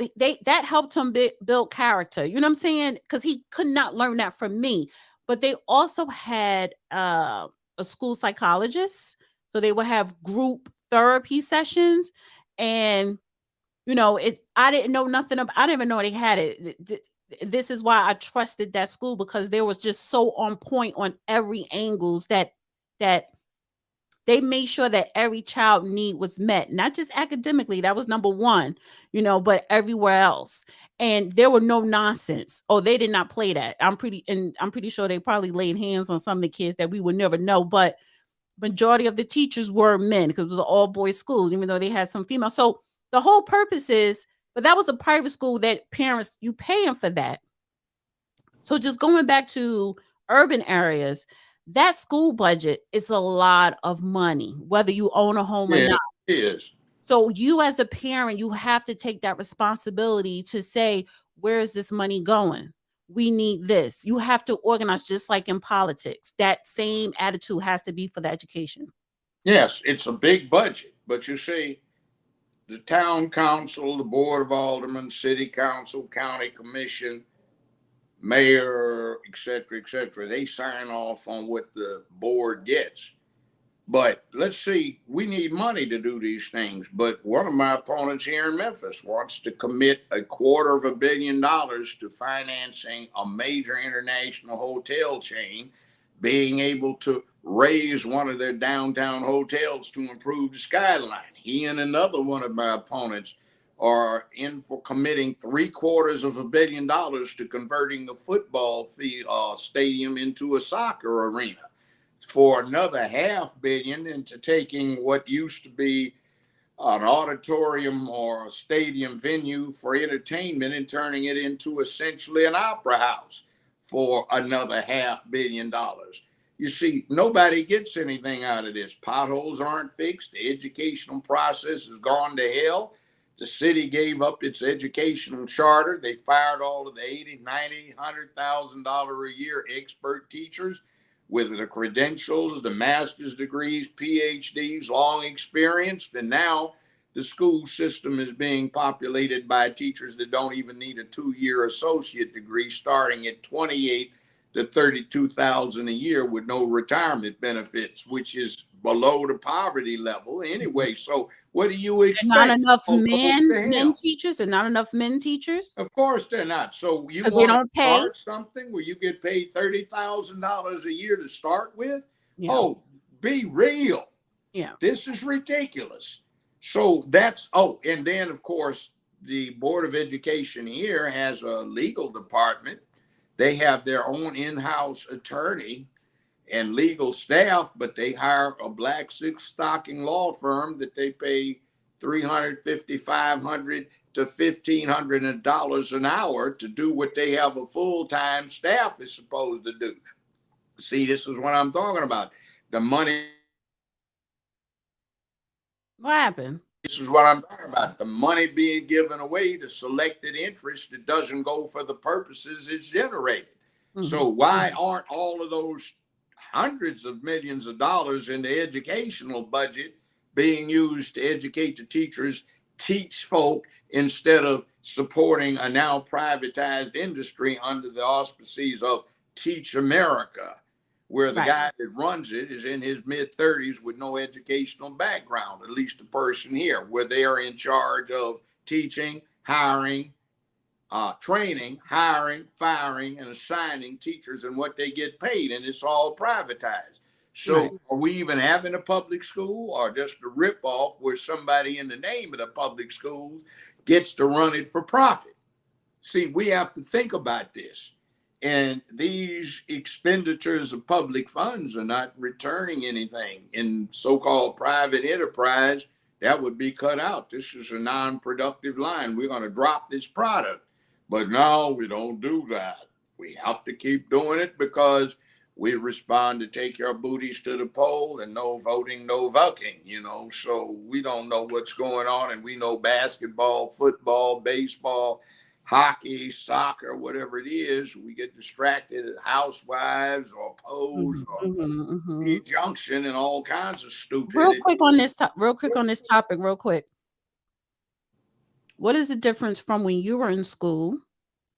helped him build character. You know what I'm saying? Because he could not learn that from me. But they also had a school psychologist. So they would have group therapy sessions. And, I didn't know nothing about, I didn't even know they had it. This is why I trusted that school, because they was just so on point on every angles that they made sure that every child need was met, not just academically. That was number one, but everywhere else. And there were no nonsense. Oh, they did not play that. I'm pretty sure they probably laid hands on some of the kids that we would never know. But majority of the teachers were men, because it was all boys schools, even though they had some female. So the whole purpose is, but that was a private school that parents, you paying for that. So just going back to urban areas, that school budget is a lot of money, whether you own a home or not. It is. So you as a parent, you have to take that responsibility to say, where is this money going? We need this. You have to organize, just like in politics. That same attitude has to be for the education. Yes, it's a big budget, but you see, the town council, the board of aldermen, city council, county commission, mayor, et cetera, they sign off on what the board gets. But let's see, we need money to do these things. But one of my opponents here in Memphis wants to commit $250 million to financing a major international hotel chain being able to raise one of their downtown hotels to improve the skyline. He and another one of my opponents are in for committing $750 million to converting the football stadium into a soccer arena, for another $500 million into taking what used to be an auditorium or a stadium venue for entertainment and turning it into essentially an opera house for another $500 million. You see, nobody gets anything out of this. Potholes aren't fixed. The educational process has gone to hell. The city gave up its educational charter. They fired all of the $80,000, $90,000, $100,000 a year expert teachers with the credentials, the master's degrees, PhDs, long experienced. And now the school system is being populated by teachers that don't even need a 2-year associate degree, starting at 28 to 32,000 a year with no retirement benefits, which is below the poverty level anyway. So what do you expect? Not enough Oh, close to men hell. teachers, and not enough men teachers. Of course they're not. So you 'Cause they want to don't pay. start something where you get paid $30,000 a year to start with? Yeah. Oh, be real. Yeah. This is ridiculous. So that's, oh, and then of course, the Board of Education here has a legal department. They have their own in-house attorney and legal staff, but they hire a black six-stocking law firm that they pay $350, $500 to $1,500 an hour to do what they have a full-time staff is supposed to do. See, this is what I'm talking about. The money. What happened? This is what I'm talking about. The money being given away to selected interest that doesn't go for the purposes it's generated. Mhm. So why aren't all of those hundreds of millions of dollars in the educational budget being used to educate the teachers, teach folk, instead of supporting a now privatized industry under the auspices of Teach America, where the Right. guy that runs it is in his mid-30s with no educational background, at least the person here, where they are in charge of teaching, hiring, training, hiring, firing, and assigning teachers and what they get paid, and it's all privatized. So Right. are we even having a public school, or just a ripoff where somebody in the name of the public schools gets to run it for profit? See, we have to think about this. And these expenditures of public funds are not returning anything. In so-called private enterprise, that would be cut out. This is a non-productive line. We're going to drop this product. But no, we don't do that. We have to keep doing it because we respond to take our booties to the poll and no voting, no voting, you know. So we don't know what's going on, and we know basketball, football, baseball, hockey, soccer, whatever it is, we get distracted at housewives or Pose or E-Junction and all kinds of stupidity. Real quick on this topic, real quick. What is the difference from when you were in school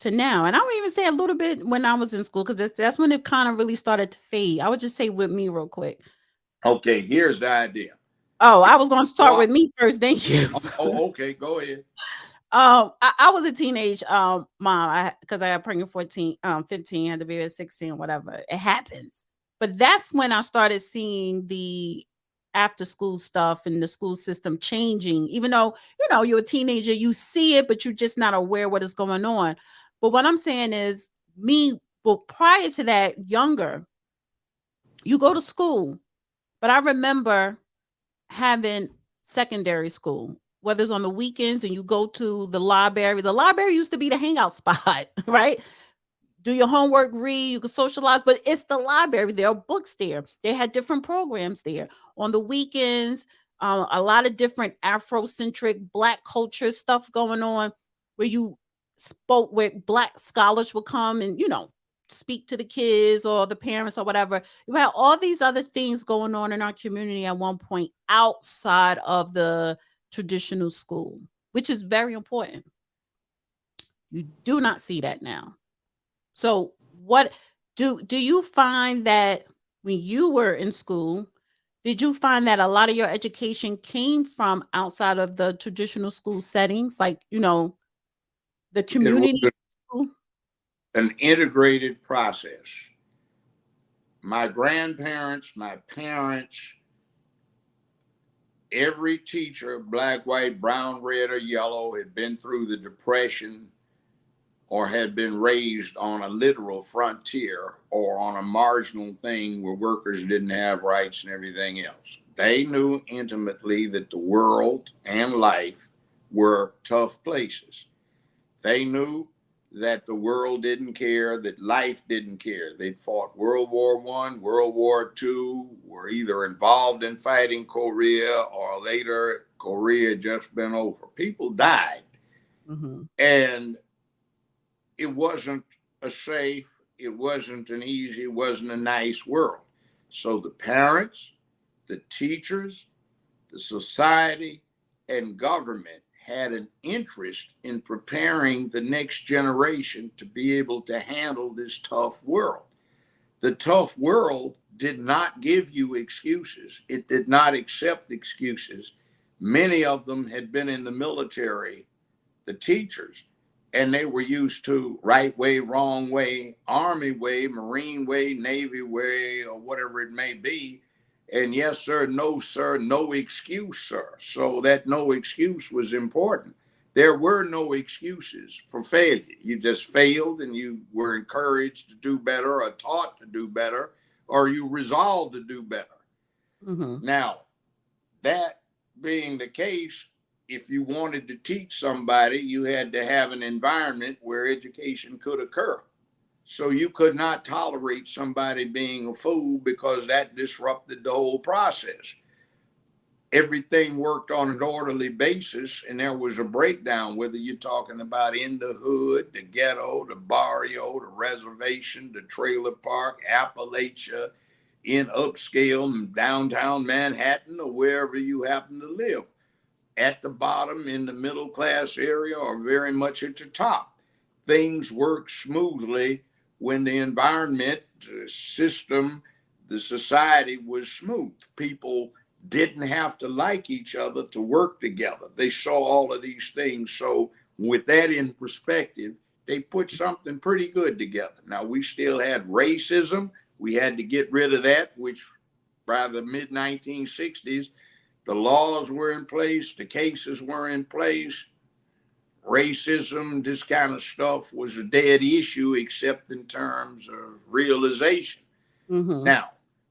to now? And I would even say a little bit when I was in school, because that's when it kind of really started to fade. I would just say with me real quick. Okay, here's the idea. Oh, I was going to start with me first. Thank you. Oh, okay, go ahead. I was a teenage mom, because I got pregnant 15, had to be at 16, whatever. It happens. But that's when I started seeing the after school stuff and the school system changing. Even though, you know, you're a teenager, you see it, but you're just not aware what is going on. But what I'm saying is, prior to that, younger, you go to school. But I remember having secondary school, whether it's on the weekends and you go to the library. The library used to be the hangout spot, right? Do your homework, read, you can socialize, but it's the library. There are books there. They had different programs there. On the weekends, a lot of different Afrocentric Black culture stuff going on, where you spoke with Black scholars would come and, you know, speak to the kids or the parents or whatever. You had all these other things going on in our community at one point outside of the traditional school, which is very important. You do not see that now. So what do you find that when you were in school, did you find that a lot of your education came from outside of the traditional school settings, like, you know, the community school? An integrated process. My grandparents, my parents, every teacher, black, white, brown, red, or yellow, had been through the Depression or had been raised on a literal frontier or on a marginal thing where workers didn't have rights and everything else. They knew intimately that the world and life were tough places. They knew that the world didn't care, that life didn't care. They'd fought World War I, World War II, were either involved in fighting Korea, or later Korea had just been over. People died. And it wasn't a safe, it wasn't an easy, it wasn't a nice world. So the parents, the teachers, the society, and government had an interest in preparing the next generation to be able to handle this tough world. The tough world did not give you excuses. It did not accept excuses. Many of them had been in the military, the teachers, and they were used to right way, wrong way, Army way, Marine way, Navy way, or whatever it may be. And yes, sir, no excuse, sir. So that no excuse was important. There were no excuses for failure. You just failed and you were encouraged to do better or taught to do better, or you resolved to do better. Mm-hmm. Now, that being the case, if you wanted to teach somebody, you had to have an environment where education could occur. So you could not tolerate somebody being a fool because that disrupted the whole process. Everything worked on an orderly basis, and there was a breakdown, whether you're talking about in the hood, the ghetto, the barrio, the reservation, the trailer park, Appalachia, in upscale downtown Manhattan, or wherever you happen to live. At the bottom, in the middle class area, or very much at the top. Things work smoothly when the environment, the system, the society was smooth. People didn't have to like each other to work together. They saw all of these things. So with that in perspective, they put something pretty good together. Now, we still had racism. We had to get rid of that, which by the mid-1960s, the laws were in place, the cases were in place. Racism, this kind of stuff was a dead issue, except in terms of realization. Mm-hmm. Now,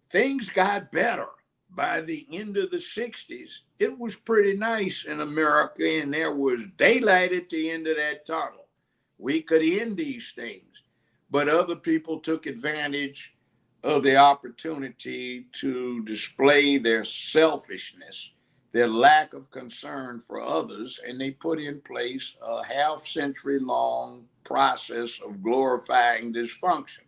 things got better. By the end of the 60s, it was pretty nice in America, and there was daylight at the end of that tunnel. We could end these things, but other people took advantage of the opportunity to display their selfishness, their lack of concern for others, and they put in place a half-century long process of glorifying dysfunction.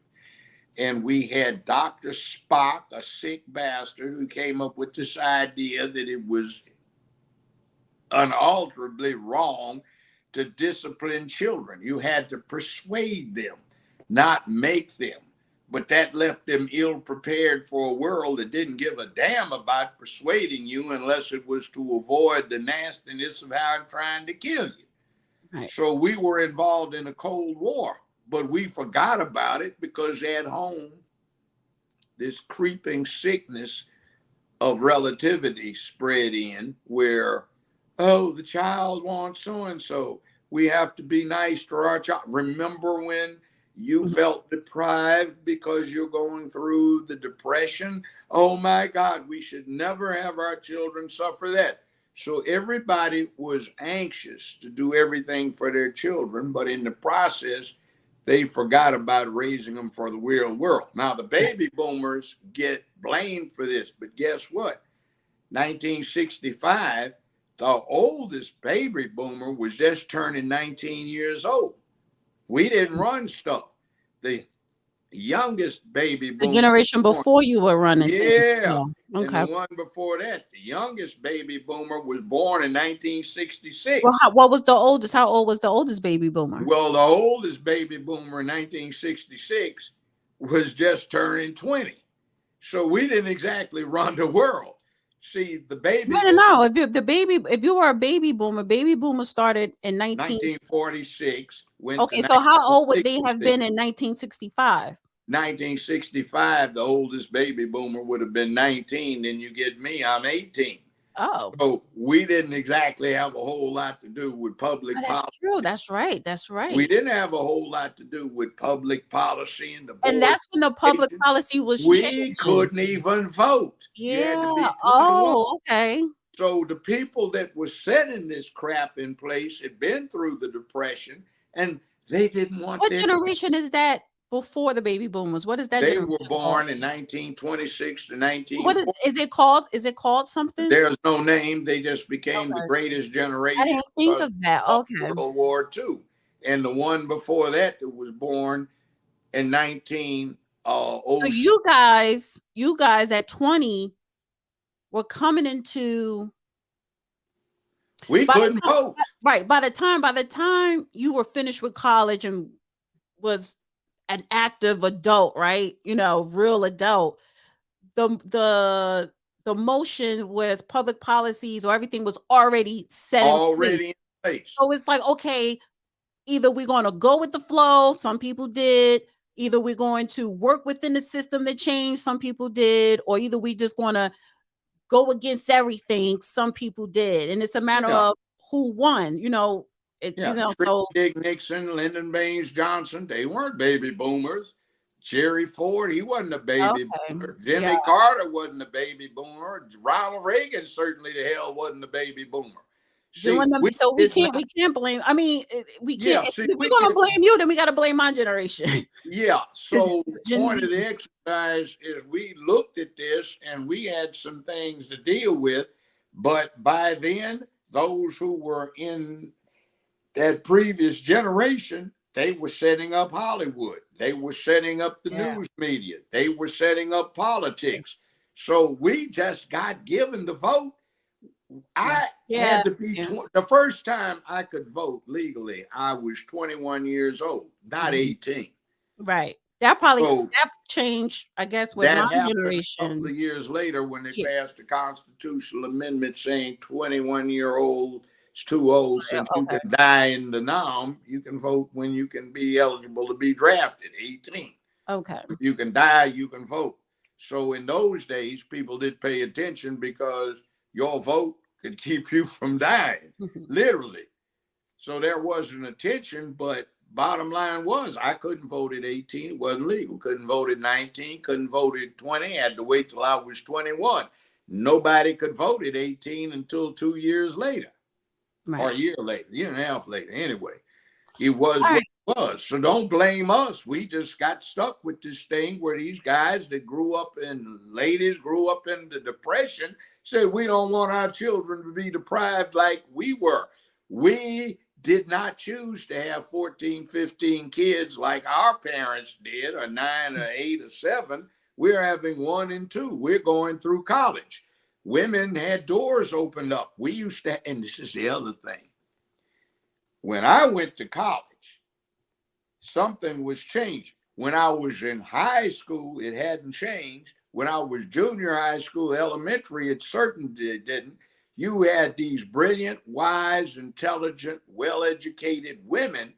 And we had Dr. Spock, a sick bastard, who came up with this idea that it was unalterably wrong to discipline children. You had to persuade them, not make them. But that left them ill prepared for a world that didn't give a damn about persuading you unless it was to avoid the nastiness of how I'm trying to kill you. Right. So we were involved in a Cold War, but we forgot about it because at home, this creeping sickness of relativity spread in where, oh, the child wants so-and-so. We have to be nice to our child. Remember when you felt deprived because you're going through the depression? Oh my God, we should never have our children suffer that. So everybody was anxious to do everything for their children, but in the process, they forgot about raising them for the real world. Now, the baby boomers get blamed for this, but guess what? 1965, the oldest baby boomer was just turning 19 years old. We didn't run stuff. The youngest baby boomer. The generation before you were running. Yeah. Okay. And the one before that, the youngest baby boomer was born in 1966. Well, what was the oldest? How old was the oldest baby boomer? Well, the oldest baby boomer in 1966 was just turning 20. So we didn't exactly run the world. See, the baby. No. If you were a baby boomer started in 1946. Okay, so how old would they have been in 1965? 1965, the oldest baby boomer would have been 19. Then you get me, I'm 18. Oh. So we didn't exactly have a whole lot to do with public policy. That's true. That's right. That's right. We didn't have a whole lot to do with public policy and that's when the public policy was changing. We couldn't even vote. Yeah. Oh, okay. So the people that were setting this crap in place had been through the Depression, and they didn't want. What generation is that before the baby boomers? What is that? They were born in 1926 to 19. What is it called? Is it called something? There's no name. They just became the greatest generation. I didn't think of that. Okay. World War II, and the one before that was born in 19. So you guys at 20 were coming into We By the couldn't time, vote. right. By the time you were finished with college and was an active adult, right? Real adult, the motion was public policies or everything was already set in place. Already in place. So it's like, okay, either we're going to go with the flow, some people did, either we're going to work within the system that changed, some people did, or either we just going to go against everything, some people did. And it's a matter Yeah. of who won, so Dick Nixon, Lyndon Baines Johnson, they weren't baby boomers. Jerry Ford, he wasn't a baby boomer. Jimmy yeah. Carter wasn't a baby boomer. Ronald Reagan certainly the hell wasn't a baby boomer. See, So we can't blame. I mean, we can't. Yeah, see, if we're gonna blame you, then we got to blame my generation. Yeah. So the Gen point of Z. the exercise is we looked at this and we had some things to deal with, but by then, those who were in that previous generation, they were setting up Hollywood. They were setting up the news media. They were setting up politics. So we just got given the vote. I had to be the first time I could vote legally. I was 21 years old, not 18. Right. That changed, I guess, with that my happened generation. A couple of years later when they passed a constitutional amendment saying 21-year-old is too old since you can die in the norm. You can vote when you can be eligible to be drafted, 18. Okay. If you can die, you can vote. So in those days, people did pay attention because your vote could keep you from dying, literally. So there was an attention, but bottom line was I couldn't vote at 18. It wasn't legal. Couldn't vote at 19. Couldn't vote at 20. Had to wait till I was 21. Nobody could vote at 18 until 2 years later, or a year and a half later. Anyway, it was what it was. So don't blame us. We just got stuck with this thing where these guys that grew up in, ladies grew up in the Depression, said we don't want our children to be deprived like we were. We did not choose to have 14, 15 kids like our parents did, or 9 or 8 or 7. We're having 1 and 2. We're going through college. Women had doors opened up. We used to, and this is the other thing. When I went to college, something was changing. When I was in high school, it hadn't changed. When I was junior high school, elementary, it certainly didn't. You had these brilliant, wise, intelligent, well-educated women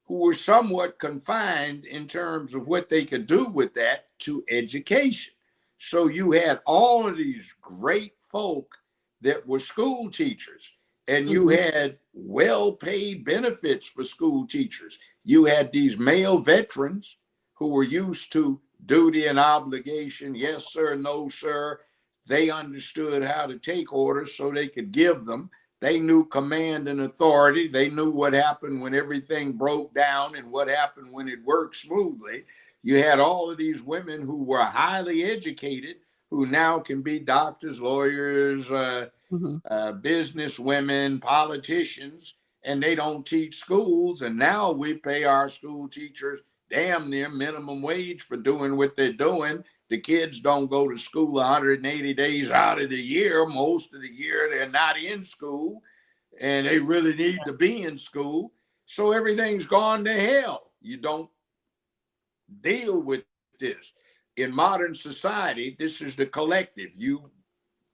who were somewhat confined in terms of what they could do with that to education. So you had all of these great folk that were school teachers, and you had well-paid benefits for school teachers. You had these male veterans who were used to duty and obligation. Yes, sir. No, sir. They understood how to take orders so they could give them. They knew command and authority. They knew what happened when everything broke down and what happened when it worked smoothly. You had all of these women who were highly educated, who now can be doctors, lawyers, business women, politicians, and they don't teach schools. And now we pay our school teachers damn near minimum wage for doing what they're doing. The kids don't go to school 180 days out of the year. Most of the year, they're not in school, and they really need to be in school. So everything's gone to hell. You don't deal with this. In modern society, this is the collective. You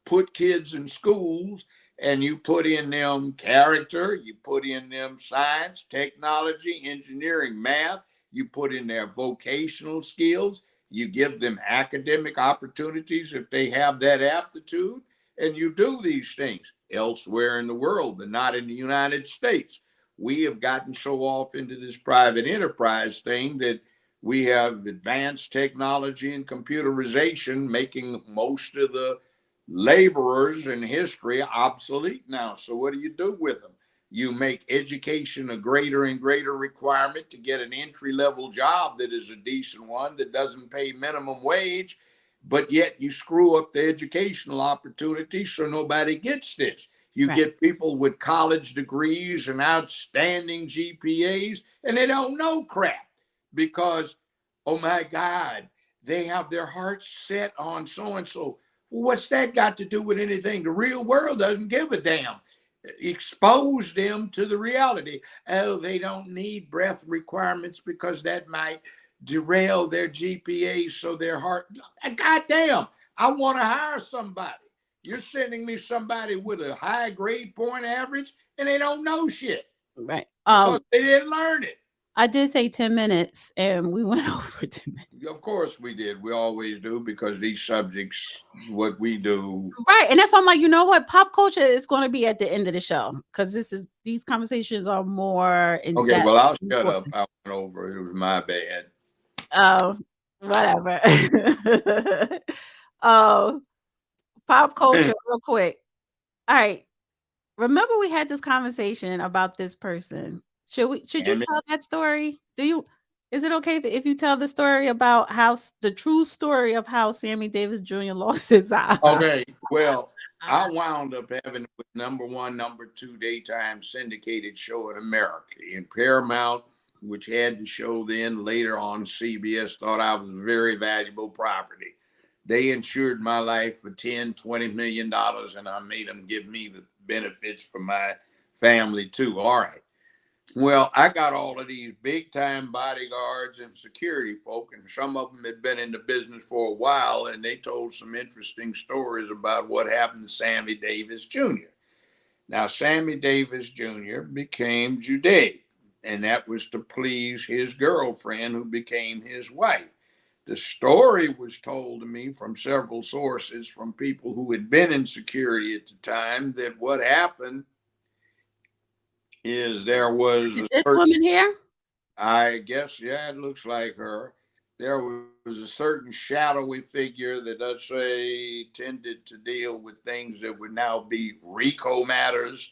put kids in schools and you put in them character, you put in them science, technology, engineering, math, you put in their vocational skills, you give them academic opportunities if they have that aptitude, and you do these things elsewhere in the world, but not in the United States. We have gotten so off into this private enterprise thing that we have advanced technology and computerization making most of the laborers in history obsolete now. So what do you do with them? You make education a greater and greater requirement to get an entry-level job that is a decent one, that doesn't pay minimum wage, but yet you screw up the educational opportunity so nobody gets this. You get people with college degrees and outstanding GPAs, and they don't know crap because, oh my God, they have their hearts set on so-and-so. What's that got to do with anything? The real world doesn't give a damn. expose them to the reality. Oh, they don't need breath requirements because that might derail their GPA, so their heart. Goddamn, I want to hire somebody. You're sending me somebody with a high grade point average, and they don't know shit Right. because they didn't learn it. I did say 10 minutes, and we went over 10 minutes. Of course we did. We always do, because these subjects, what we do. Right. And that's why I'm like, you know what? Pop culture is going to be at the end of the show, because these conversations are more in Okay, depth. well, I'll shut up. I went over. It was my bad. Oh, whatever. Oh, pop culture, real quick. All right. Remember we had this conversation about this person. Should you tell that story? Is it okay if you tell the story about the true story of how Sammy Davis Jr. lost his eye? Okay, well, I wound up having the number 1, number 2 daytime syndicated show in America. And Paramount, which had the show then, later on CBS, thought I was very valuable property. They insured my life for $10-20 million, and I made them give me the benefits for my family too. All right. Well, I got all of these big time bodyguards and security folk, and some of them had been in the business for a while, and they told some interesting stories about what happened to Sammy Davis Jr. Now, Sammy Davis Jr. became Judaic, and that was to please his girlfriend, who became his wife. The story was told to me from several sources, from people who had been in security at the time, that what happened is there was this woman here? I guess, yeah, it looks like her. There was a certain shadowy figure that, let's say, tended to deal with things that would now be RICO matters.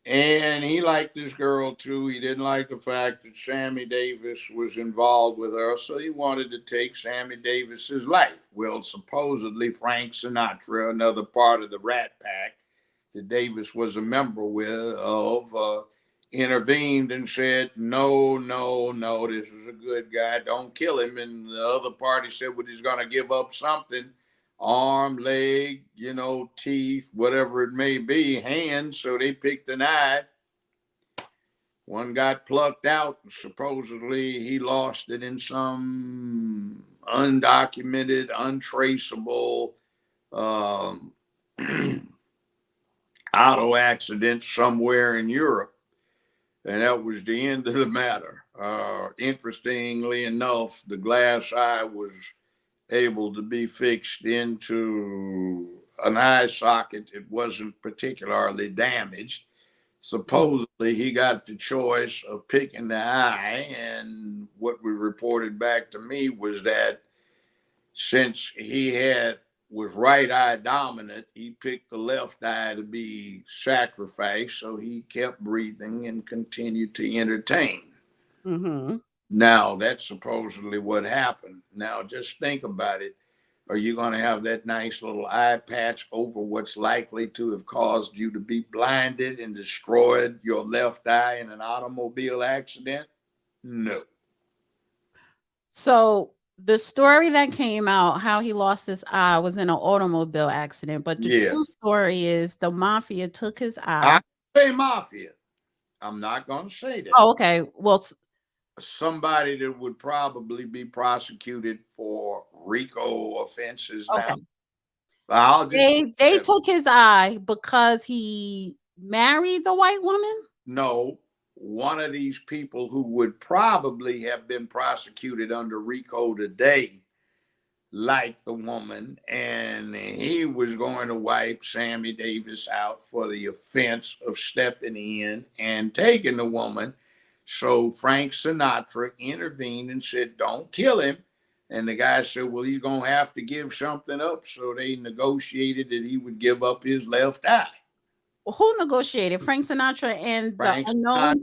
And he liked this girl too. He didn't like the fact that Sammy Davis was involved with her, so he wanted to take Sammy Davis's life. Well, supposedly Frank Sinatra, another part of the Rat Pack that Davis was a member of, intervened and said, no, this is a good guy, don't kill him. And the other party said, well, he's going to give up something, arm, leg, teeth, whatever it may be, hands. So they picked an eye. One got plucked out, and supposedly he lost it in some undocumented, untraceable auto accident somewhere in Europe. And that was the end of the matter. Interestingly enough, the glass eye was able to be fixed into an eye socket that wasn't particularly damaged. Supposedly, he got the choice of picking the eye, and what was reported back to me was that since he was right eye dominant, he picked the left eye to be sacrificed, so he kept breathing and continued to entertain. Mm-hmm. Now, that's supposedly what happened. Now, just think about it. Are you going to have that nice little eye patch over what's likely to have caused you to be blinded and destroyed your left eye in an automobile accident? No. So the story that came out, how he lost his eye, was in an automobile accident. But the true story is the mafia took his eye. I say mafia. I'm not going to say that. Oh, okay. Well, somebody that would probably be prosecuted for RICO offenses now. They took his eye because he married the white woman? No. One of these people who would probably have been prosecuted under RICO today liked the woman, and he was going to wipe Sammy Davis out for the offense of stepping in and taking the woman. So Frank Sinatra intervened and said, don't kill him. And the guy said, well, he's going to have to give something up. So they negotiated that he would give up his left eye. Who negotiated? Frank Sinatra and the unknown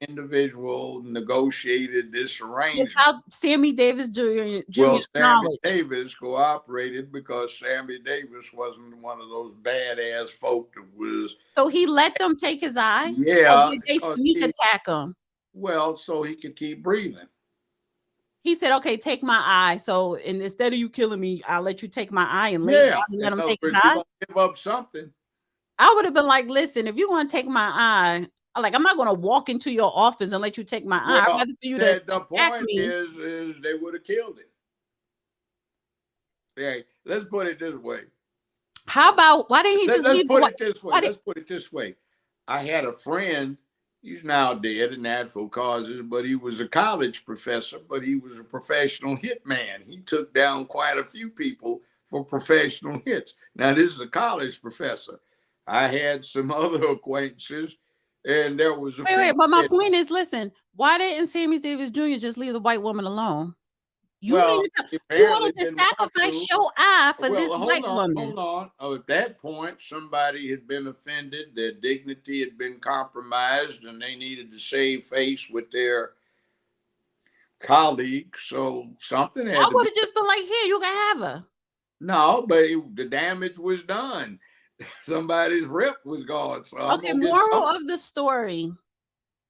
individual negotiated this arrangement. Without Sammy Davis Jr. Well, Sammy Davis cooperated because Sammy Davis wasn't one of those badass folk that was. So he let them take his eye? Yeah. Or did they sneak attack him? Well, so he could keep breathing. He said, okay, take my eye. So instead of you killing me, I'll let you take my eye and let him take his eye. Give up something. I would have been like, listen, if you're going to take my eye, like, I'm not going to walk into your office and let you take my eye. I'd Well, rather for you to the attack point me. is they would have killed him. Okay, let's put it this way. How about, why didn't he just Let's leave put the it this way. Let's put it this way. I had a friend, he's now dead of natural causes, but he was a college professor, but he was a professional hitman. He took down quite a few people for professional hits. Now, this is a college professor. I had some other acquaintances, and there was a Wait, but my point is, listen, why didn't Sammy Davis Jr. just leave the white woman alone? You wanted to sacrifice your eye for this white woman. Hold on. At that point, somebody had been offended. Their dignity had been compromised, and they needed to save face with their colleague. So something had I would have just been like, here, you can have her. No, but the damage was done. Somebody's rep was gone. So okay, moral of the story.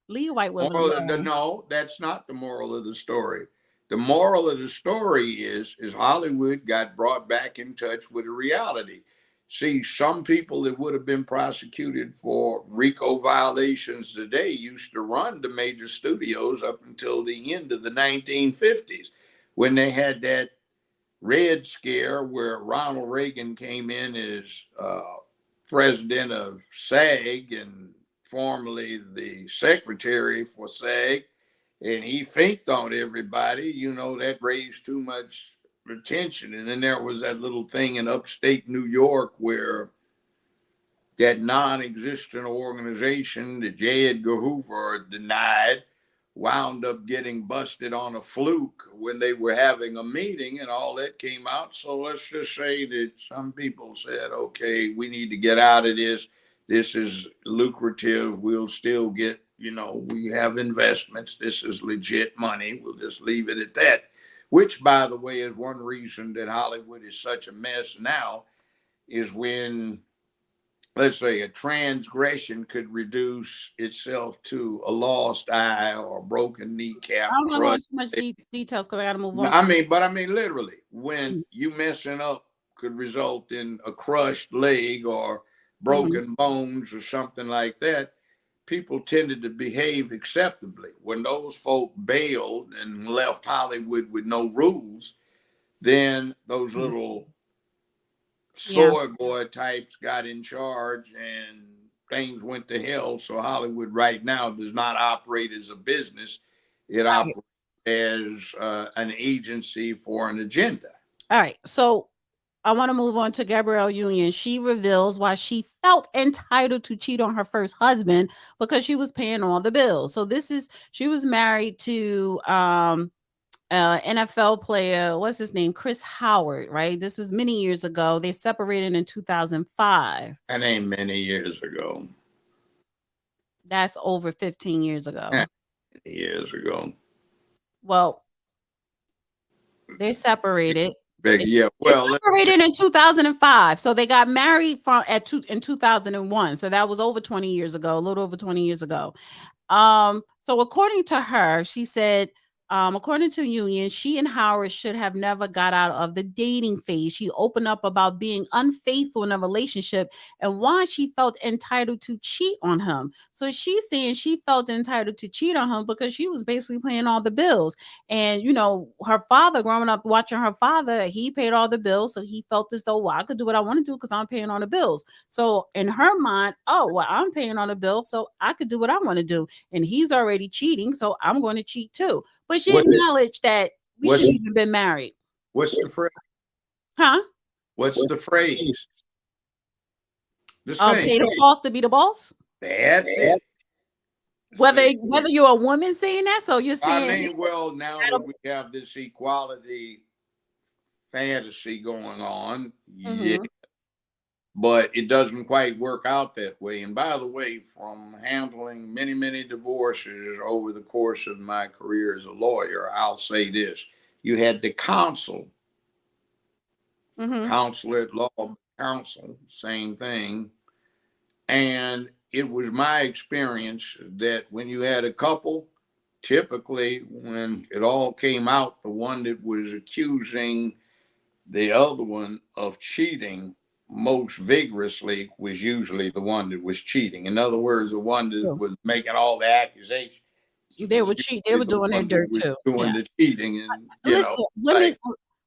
Leave white women alone. No, that's not the moral of the story. The moral of the story is Hollywood got brought back in touch with a reality. See, some people that would have been prosecuted for RICO violations today used to run the major studios up until the end of the 1950s when they had that Red Scare where Ronald Reagan came in as president of SAG and formerly the secretary for SAG. And he finked on everybody, that raised too much attention. And then there was that little thing in upstate New York where that non-existent organization that J. Edgar Hoover denied wound up getting busted on a fluke when they were having a meeting and all that came out. So let's just say that some people said, okay, we need to get out of this. This is lucrative. We'll still get, we have investments. This is legit money. We'll just leave it at that, which, by the way, is one reason that Hollywood is such a mess now is when, let's say, a transgression could reduce itself to a lost eye or a broken kneecap. I don't want to go into too much details because I got to move on. I mean, literally, when you messing up could result in a crushed leg or broken bones or something like that, people tended to behave acceptably. When those folk bailed and left Hollywood with no rules, then those little soy boy types got in charge and things went to hell. So Hollywood right now does not operate as a business. It operates as an agency for an agenda. All right. So I want to move on to Gabrielle Union. She reveals why she felt entitled to cheat on her first husband because she was paying all the bills. So she was married to NFL player, what's his name? Chris Howard, right? This was many years ago. They separated in 2005. That ain't many years ago. That's over 15 years ago. Years ago. Well, they separated. Yeah, well, they separated in 2005. So they got married in 2001. So that was over 20 years ago, a little over 20 years ago. So according to her, she said, according to Union, she and Howard should have never got out of the dating phase. She opened up about being unfaithful in a relationship and why she felt entitled to cheat on him. So she's saying she felt entitled to cheat on him because she was basically paying all the bills. And, her father, growing up watching her father, he paid all the bills. So he felt as though, well, I could do what I want to do because I'm paying all the bills. So in her mind, oh, well, I'm paying all the bills, so I could do what I want to do. And he's already cheating, so I'm going to cheat too. But she acknowledged that we shouldn't even been married. What's the phrase? Huh? What's the phrase? Pay the cost to be the boss? That's it. Whether you're a woman saying that, so you're saying. I mean, well, now that we have this equality fantasy going on, yeah, but it doesn't quite work out that way. And by the way, from handling many, many divorces over the course of my career as a lawyer, I'll say this. You had the counsel at law counsel, same thing. And it was my experience that when you had a couple, typically when it all came out, the one that was accusing the other one of cheating most vigorously was usually the one that was cheating. In other words, the one that was making all the accusations. They were cheating. They were doing their dirt too. Doing the cheating, and listen,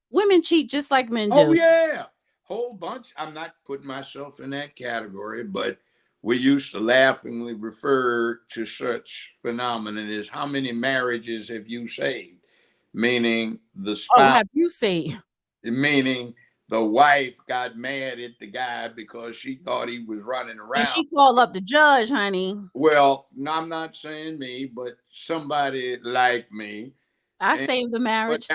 women cheat just like men do. Oh yeah, whole bunch. I'm not putting myself in that category, but we used to laughingly refer to such phenomenon as how many marriages have you saved? Meaning the spouse. Have you saved? Meaning the wife got mad at the guy because she thought he was running around. And she called up the judge, honey. Well, I'm not saying me, but somebody like me. I saved the marriage.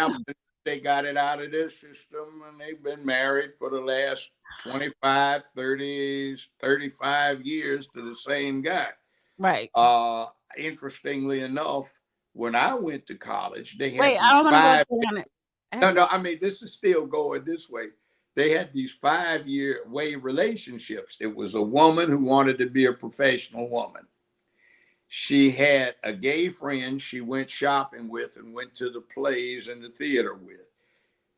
They got it out of their system, and they've been married for the last 25, 30, 35 years to the same guy. Right. Interestingly enough, when I went to college, they had I don't want to go on it. No, I mean, this is still going this way. They had these 5-year way relationships. It was a woman who wanted to be a professional woman. She had a gay friend she went shopping with and went to the plays and the theater with.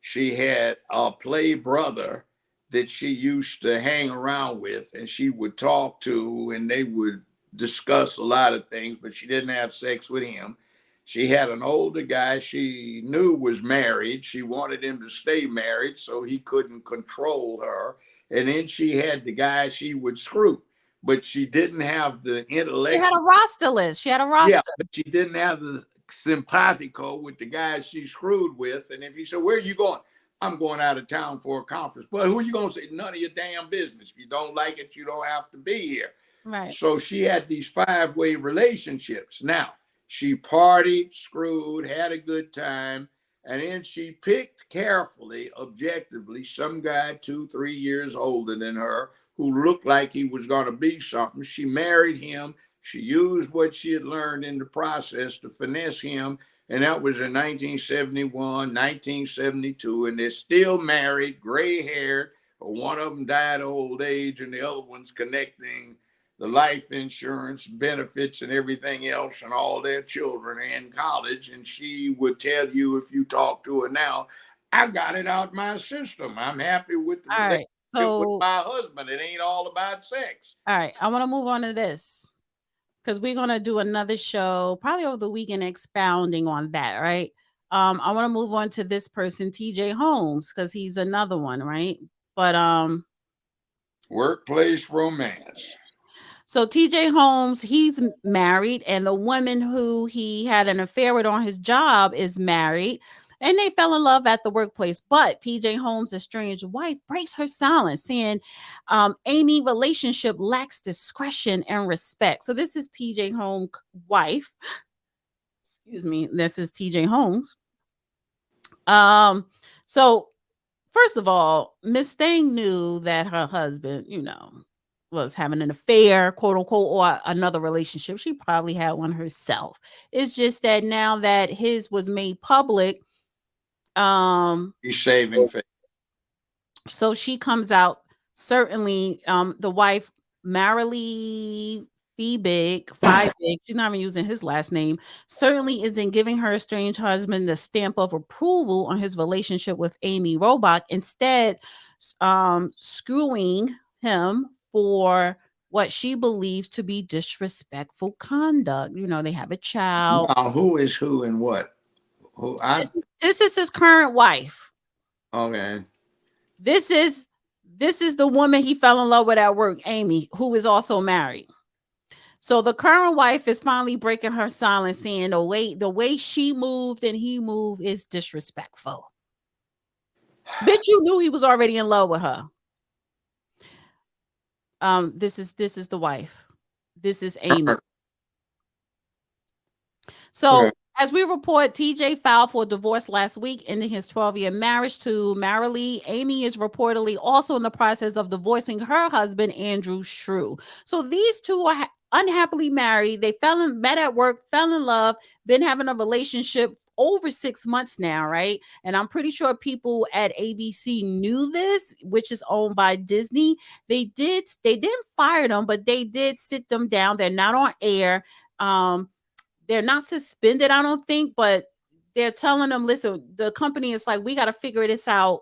She had a play brother that she used to hang around with and she would talk to, and they would discuss a lot of things, but she didn't have sex with him. She had an older guy she knew was married. She wanted him to stay married so he couldn't control her. And then she had the guy she would screw, but she didn't have the intellect. She had a roster list. She had a roster. Yeah, but she didn't have the simpatico with the guys she screwed with. And if he said, "Where are you going?" "I'm going out of town for a conference." "But who are you going to say?" "None of your damn business. If you don't like it, you don't have to be here." Right. So she had these 5-way relationships. Now, she partied, screwed, had a good time, and then she picked carefully, objectively, some guy 2-3 years older than her who looked like he was going to be something. She married him. She used what she had learned in the process to finesse him, and that was in 1971, 1972, and they're still married, gray-haired. One of them died of old age, and the other one's connecting the life insurance benefits and everything else, and all their children are in college. And she would tell you, if you talk to her now, "I got it out my system. I'm happy with the relationship with my husband. It ain't all about sex." All right. I want to move on to this because we're going to do another show probably over the weekend expounding on that. Right. I want to move on to this person, TJ Holmes, because he's another one. Right. But workplace romance. So TJ Holmes, he's married, and the woman who he had an affair with on his job is married, and they fell in love at the workplace. But TJ Holmes' estranged wife breaks her silence, saying Amy relationship lacks discretion and respect. So this is TJ Holmes' wife. Excuse me. This is TJ Holmes. So first of all, Miss Thing knew that her husband, was having an affair, quote unquote, or another relationship. She probably had one herself. It's just that now that his was made public, he's saving face. So she comes out, certainly, the wife, Marilee Fiebig, she's not even using his last name, certainly isn't giving her estranged husband the stamp of approval on his relationship with Amy Robach, instead screwing him for what she believes to be disrespectful conduct. They have a child. Now, who is who and what? This is his current wife. Okay. This is the woman he fell in love with at work, Amy, who is also married. So the current wife is finally breaking her silence, saying the way she moved and he moved is disrespectful. Bitch, you knew he was already in love with her. This is the wife. This is Amy. So okay. As we report, TJ filed for divorce last week, ending his 12-year marriage to Marilee. Amy is reportedly also in the process of divorcing her husband, Andrew Shrew. So these two are unhappily married. They met at work, fell in love, been having a relationship over 6 months now, right? And I'm pretty sure people at ABC knew this, which is owned by Disney. They didn't fire them, but they did sit them down. They're not on air. They're not suspended, I don't think, but they're telling them, listen, the company is like, we got to figure this out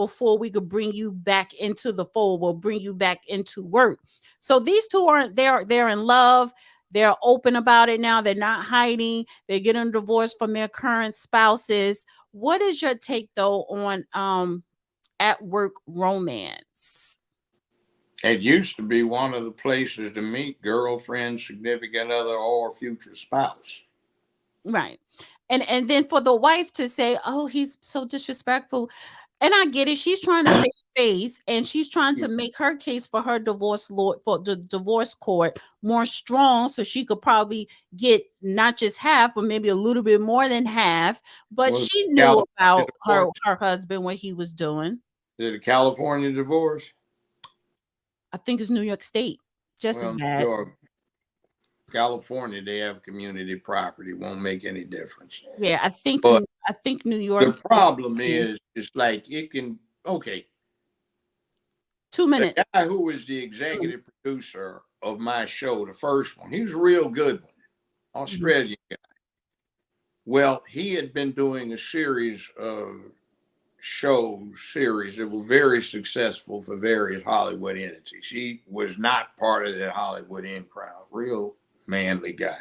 before we could bring you back into the fold. We'll bring you back into work. So these two they're in love. They're open about it now. They're not hiding. They're getting divorced from their current spouses. What is your take though on at work romance? It used to be one of the places to meet girlfriend, significant other, or future spouse. Right. And then for the wife to say, "Oh, he's so disrespectful." And I get it. She's trying to save face, and she's trying to make her case for her divorce law, for the divorce court, more strong, so she could probably get not just half, but maybe a little bit more than half. But Well, she knew about her divorce. husband, what he was doing. Is it a California divorce? I think it's New York State, just as Well, bad. New York, California, they have community property. Won't make any difference. Yeah, I think But New York. the problem is, it's like it can. Okay, 2 the minutes. guy who was the executive producer of my show, the first one, he was a real good one, Australian guy. Well, he had been doing a series of series that were very successful for various Hollywood entities. He was not part of that Hollywood in crowd, real manly guy.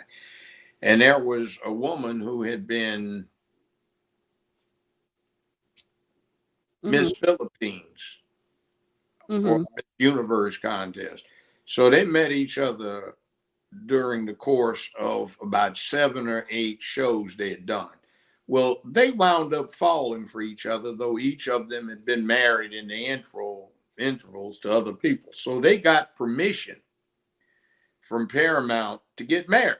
And there was a woman who had been Miss Philippines for Miss Universe contest. So they met each other during the course of about 7 or 8 shows they had done. Well, they wound up falling for each other, though each of them had been married in the intervals to other people. So they got permission from Paramount to get married.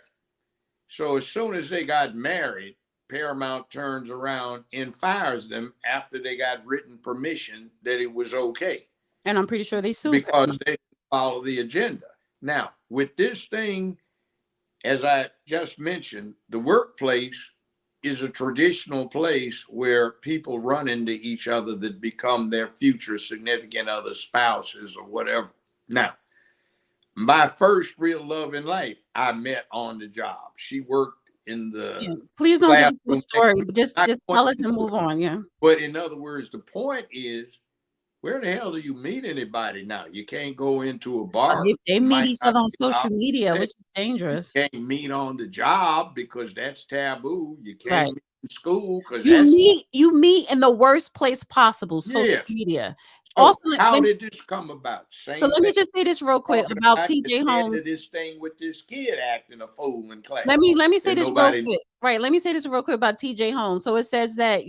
So as soon as they got married, Paramount turns around and fires them after they got written permission that it was okay. And I'm pretty sure they sued because they didn't follow the agenda. Now, with this thing, as I just mentioned, the workplace is a traditional place where people run into each other that become their future significant other, spouses or whatever. Now, my first real love in life, I met on the job. She worked in the Please don't give us the story, but just tell us and move on. Yeah. But in other words, the point is, where the hell do you meet anybody now? You can't go into a bar. They meet each other on social media, which is dangerous. You can't meet on the job because that's taboo. You can't meet in school because you meet in the worst place possible, social media. So Also, how did this come about? So let me just say this real quick about TJ Holmes. This thing with this kid acting a fool in class. Let me say this real quick. Right. Let me say this real quick about TJ Holmes. So it says that,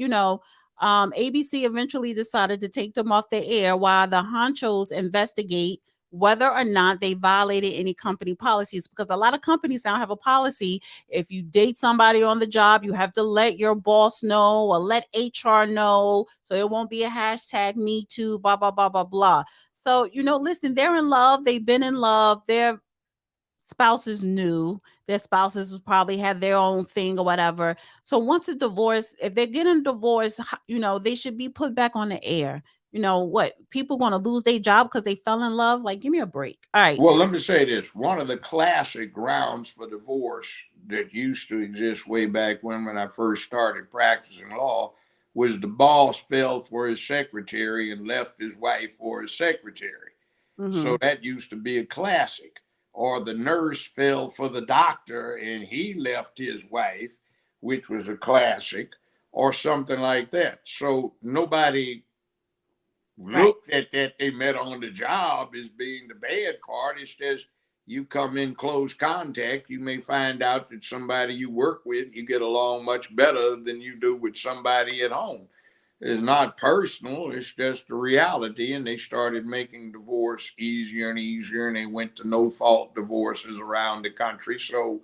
ABC eventually decided to take them off the air while the honchos investigate whether or not they violated any company policies, because a lot of companies now have a policy. If you date somebody on the job, you have to let your boss know or let HR know, so it won't be a hashtag me too, blah, blah, blah, blah, blah. So, listen, they're in love. They've been in love. Their spouses knew. Their spouses probably had their own thing or whatever. So once a divorce, if they're getting divorced, they should be put back on the air. What, people going to lose their job because they fell in love? Like, give me a break. All right. Well, let me say this. One of the classic grounds for divorce that used to exist way back when I first started practicing law was the boss fell for his secretary and left his wife for his secretary. So that used to be a classic. Or the nurse fell for the doctor and he left his wife, which was a classic, or something like that. So nobody looked at that they met on the job as being the bad part. It's just you come in close contact, you may find out that somebody you work with, you get along much better than you do with somebody at home. It's not personal, it's just a reality. And they started making divorce easier and easier, and they went to no-fault divorces around the country. So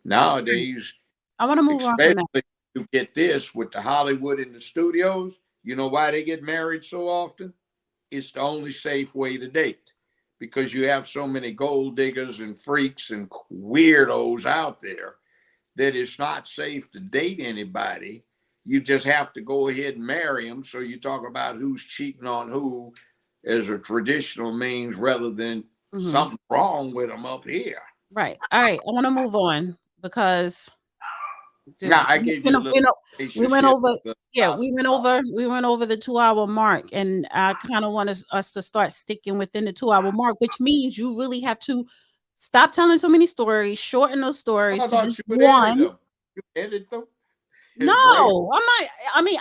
nowadays, I want to move on from that. You get this with the Hollywood and the studios. You know why they get married so often? It's the only safe way to date, because you have so many gold diggers and freaks and weirdos out there that it's not safe to date anybody. You just have to go ahead and marry them. So you talk about who's cheating on who as a traditional means rather than something wrong with them up here. Right. All right. I want to move on because Now I gave you a little we went over. the Yeah, we went over the 2-hour mark, and I kind of want us to start sticking within the 2-hour mark, which means you really have to stop telling so many stories, shorten those stories I to thought just you would edit one. them. You edit them? No, It's great. I'm not. I mean,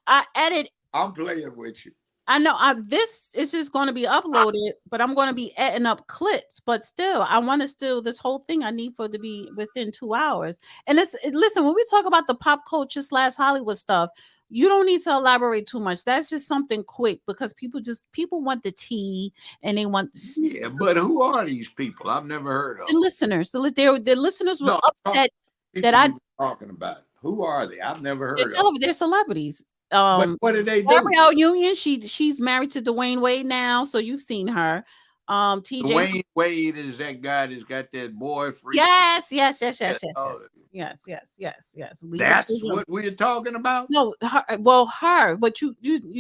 I edit. I'm playing with you. I know this is just going to be uploaded, but I'm going to be editing up clips. But still, I want to still this whole thing. I need for it to be within 2 hours. And listen, when we talk about the pop culture / Hollywood stuff, you don't need to elaborate too much. That's just something quick because people want the tea and they want. Yeah, but who are these people? I've never heard of The listeners. So the listeners were upset that I talking about. Who are they? I've never heard of. They're celebrities. But what do they do? Gabrielle Union, she's married to Dwayne Wade now, so you've seen her. TJ Dwayne Wade is that guy that's got that boyfriend. Yes. Yes. That's what we're talking about. No, her, but you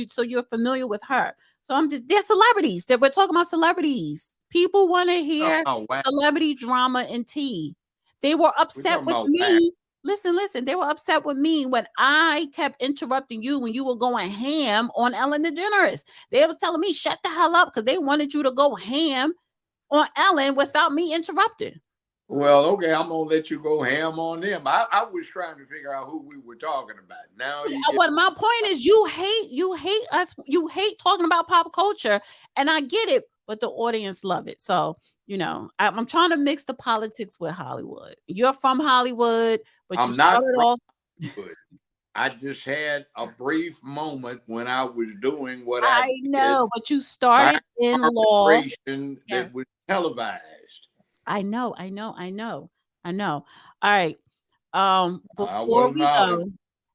so you're familiar with her. So they're celebrities. That we're talking about celebrities. People want to hear celebrity drama and tea. They were upset with me. Listen. They were upset with me when I kept interrupting you when you were going ham on Ellen DeGeneres. They was telling me shut the hell up because they wanted you to go ham on Ellen without me interrupting. Well, okay, I'm gonna let you go ham on them. I was trying to figure out who we were talking about. Now, what my point is, you hate us. You hate talking about pop culture, and I get it, but the audience love it. So I'm trying to mix the politics with Hollywood. You're from Hollywood, but I'm not from Hollywood. I just had a brief moment when I was doing what I know, but you started in law that was televised. I know. All right. Before we go,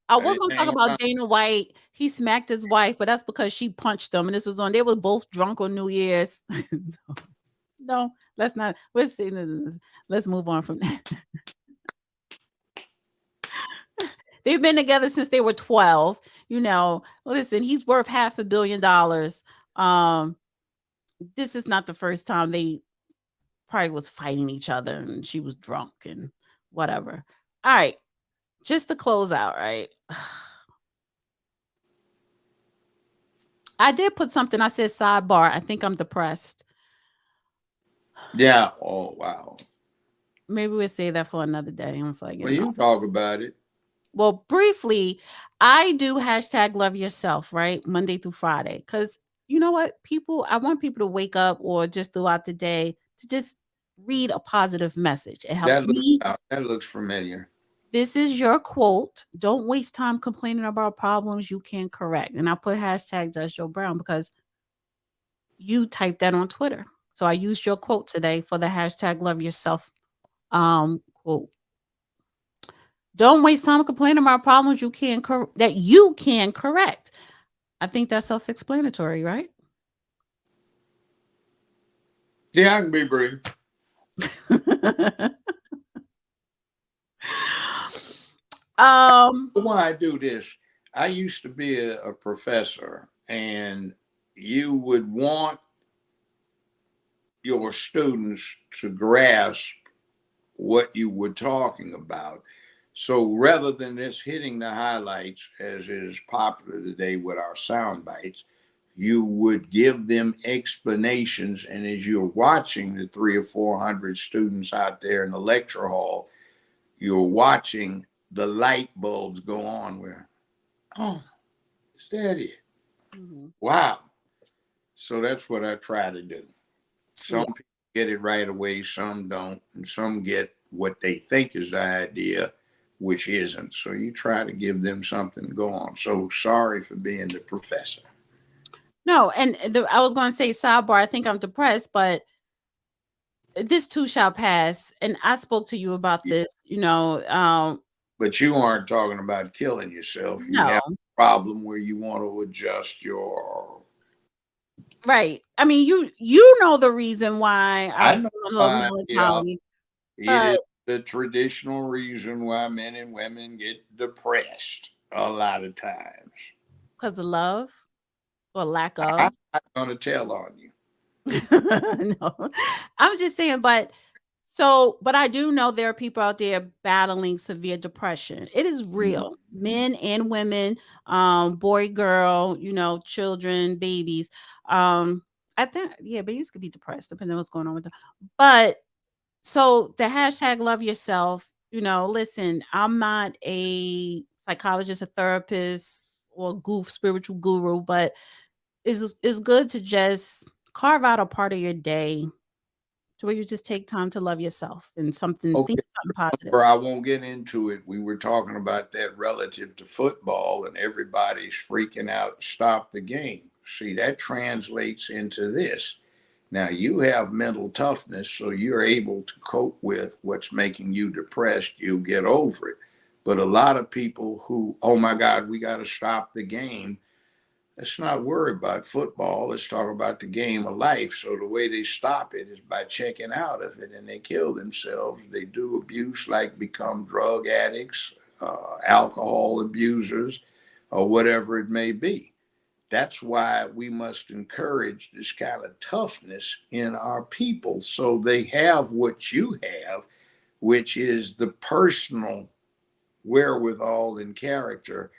I was going to talk about Dana White. He smacked his wife, but that's because she punched him, and this was on. They were both drunk on New Year's. No, let's not. Let's move on from that. They've been together since they were 12. Listen, he's worth $500 million. This is not the first time they probably was fighting each other and she was drunk and whatever. All right. Just to close out, right? I did put something. I said sidebar. I think I'm depressed. Yeah. Oh, wow. Maybe we'll say that for another day. I'm like, well, you talk about it. Well, briefly, I do #love yourself, right? Monday through Friday. Because you know what? I want people to wake up or just throughout the day to just read a positive message. It helps me. That looks familiar. This is your quote. Don't waste time complaining about problems you can't correct. And I put #JustJoeBrown because you typed that on Twitter. So I used your quote today for the #love yourself quote. Don't waste time complaining about problems that you can correct. I think that's self-explanatory, right? Yeah, I can be brief. Why I do this? I used to be a professor, and you would want your students to grasp what you were talking about. So rather than just hitting the highlights, as is popular today with our sound bites, you would give them explanations. And as you're watching the 300 or 400 students out there in the lecture hall, you're watching the light bulbs go on where, oh, is that it? Mm-hmm. Wow. So that's what I try to do. Some people get it right away, some don't, and some get what they think is the idea, which isn't. So you try to give them something to go on. So sorry for being the professor. No, and I was going to say sidebar, I think I'm depressed, but this too shall pass. And I spoke to you about this, but you aren't talking about killing yourself. You have a problem where you want to adjust your... Right. I mean, you know the reason why I melancholy. It is the traditional reason why men and women get depressed a lot of times. Because of love or lack of? I'm not going to tell on you. No, I'm just saying, but So, but I do know there are people out there battling severe depression. It is real. Men and women, boy, girl, children, babies. I think, yeah, babies could be depressed depending on what's going on with them. But so the hashtag love yourself, listen, I'm not a psychologist, a therapist, or spiritual guru, but it's good to just carve out a part of your day to where you just take time to love yourself and think Okay, something positive. I won't get into it. We were talking about that relative to football, and everybody's freaking out, stop the game. See, that translates into this. Now, you have mental toughness, so you're able to cope with what's making you depressed. You'll get over it. But a lot of people who, oh my God, we got to stop the game. Let's not worry about football. Let's talk about the game of life. So the way they stop it is by checking out of it, and they kill themselves. They do abuse, like become drug addicts, alcohol abusers, or whatever it may be. That's why we must encourage this kind of toughness in our people, so they have what you have, which is the personal wherewithal and character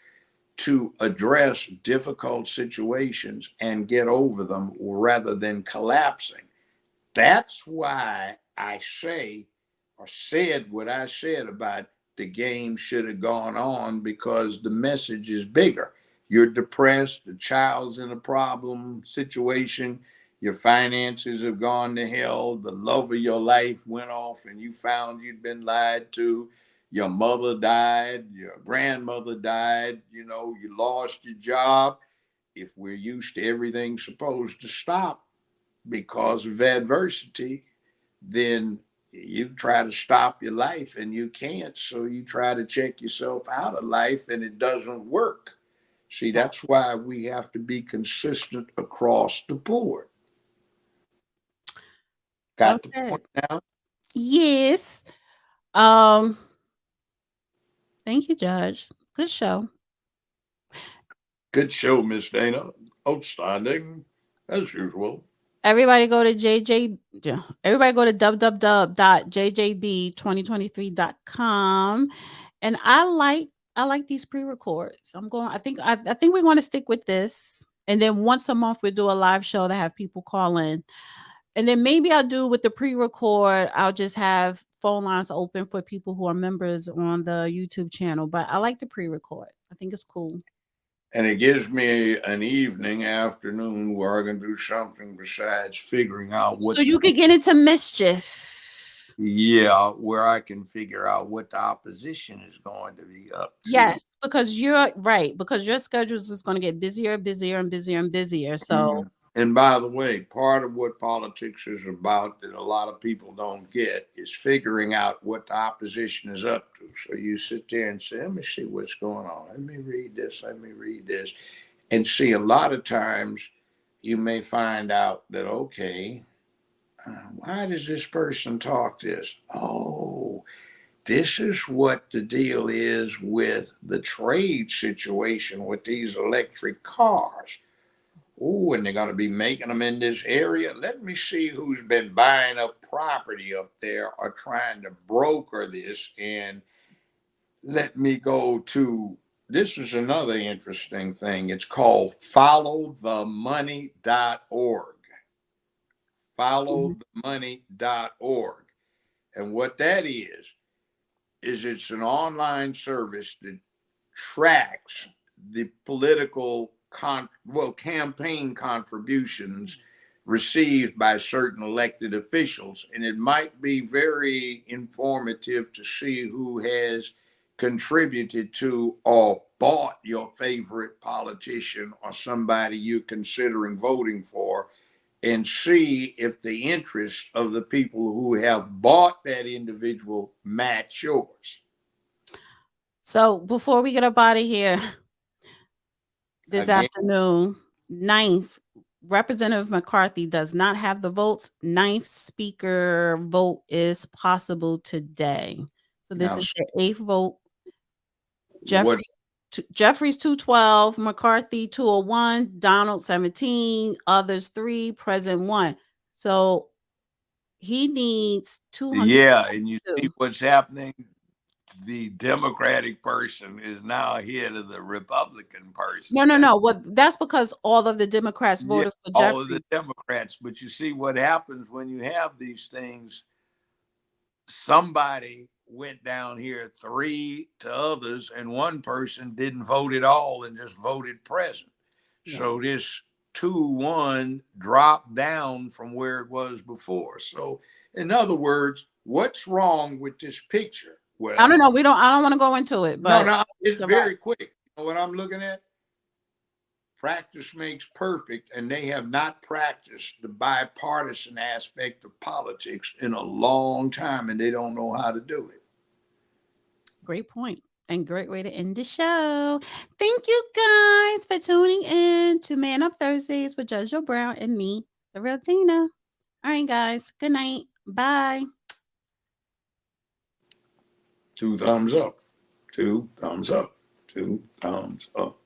to address difficult situations and get over them rather than collapsing. That's why I say, or said what I said about the game should have gone on, because the message is bigger. You're depressed, the child's in a problem situation, your finances have gone to hell, the love of your life went off and you found you'd been lied to, your mother died, your grandmother died, you lost your job. If we're used to everything supposed to stop because of adversity, then you try to stop your life and you can't. So you try to check yourself out of life and it doesn't work. See, that's why we have to be consistent across the board. Got the Okay. point now? Yes. Thank you, Judge. Good show. Good show, Miss Dana. Outstanding, as usual. Everybody go to everybody go to www.jjb2023.com. And I like these pre-records. I think we're going to stick with this. And then once a month we'll do a live show to have people call in. And then maybe I'll do with the pre-record, I'll just have phone lines open for people who are members on the YouTube channel. But I like the pre-record. I think it's cool. And it gives me an evening, afternoon where I can do something besides figuring out what. So you could get into mischief. Yeah, where I can figure out what the opposition is going to be up to. Yes, because you're right. Because your schedule is going to get busier, busier, and busier and busier. So. And by the way, part of what politics is about that a lot of people don't get is figuring out what the opposition is up to. So you sit there and say, let me see what's going on. Let me read this. And see, a lot of times you may find out that, okay, why does this person talk this? Oh, this is what the deal is with the trade situation with these electric cars. Oh, and they're going to be making them in this area. Let me see who's been buying up property up there or trying to broker this. And let me go to, this is another interesting thing. It's called followthemoney.org. Followthemoney.org. And what that is it's an online service that tracks the political campaign contributions received by certain elected officials. And it might be very informative to see who has contributed to or bought your favorite politician or somebody you're considering voting for, and see if the interests of the people who have bought that individual match yours. So before we get up out of here, this afternoon, 9th, Representative McCarthy does not have the votes. 9th speaker vote is possible today. So this is the 8th vote. Jeffries 212, McCarthy 201, Donald 17, others 3, present 1. So he needs 200. Yeah, and you see what's happening. The Democratic person is now ahead of the Republican person. No. Well, that's because all of the Democrats voted for Jeffries. All of the Democrats. But you see what happens when you have these things. Somebody went down here 3 to others, and one person didn't vote at all and just voted present. Yeah. So this 2-1 dropped down from where it was before. So in other words, what's wrong with this picture? Well, I don't know. I don't want to go into it, but no, it's very quick. You know what I'm looking at? Practice makes perfect, and they have not practiced the bipartisan aspect of politics in a long time, and they don't know how to do it. Great point, and great way to end the show. Thank you guys for tuning in to Man Up Thursdays with JoJo Brown and me, the real Tina. All right, guys. Good night. Bye. 2 thumbs up. 2 thumbs up. 2 thumbs up.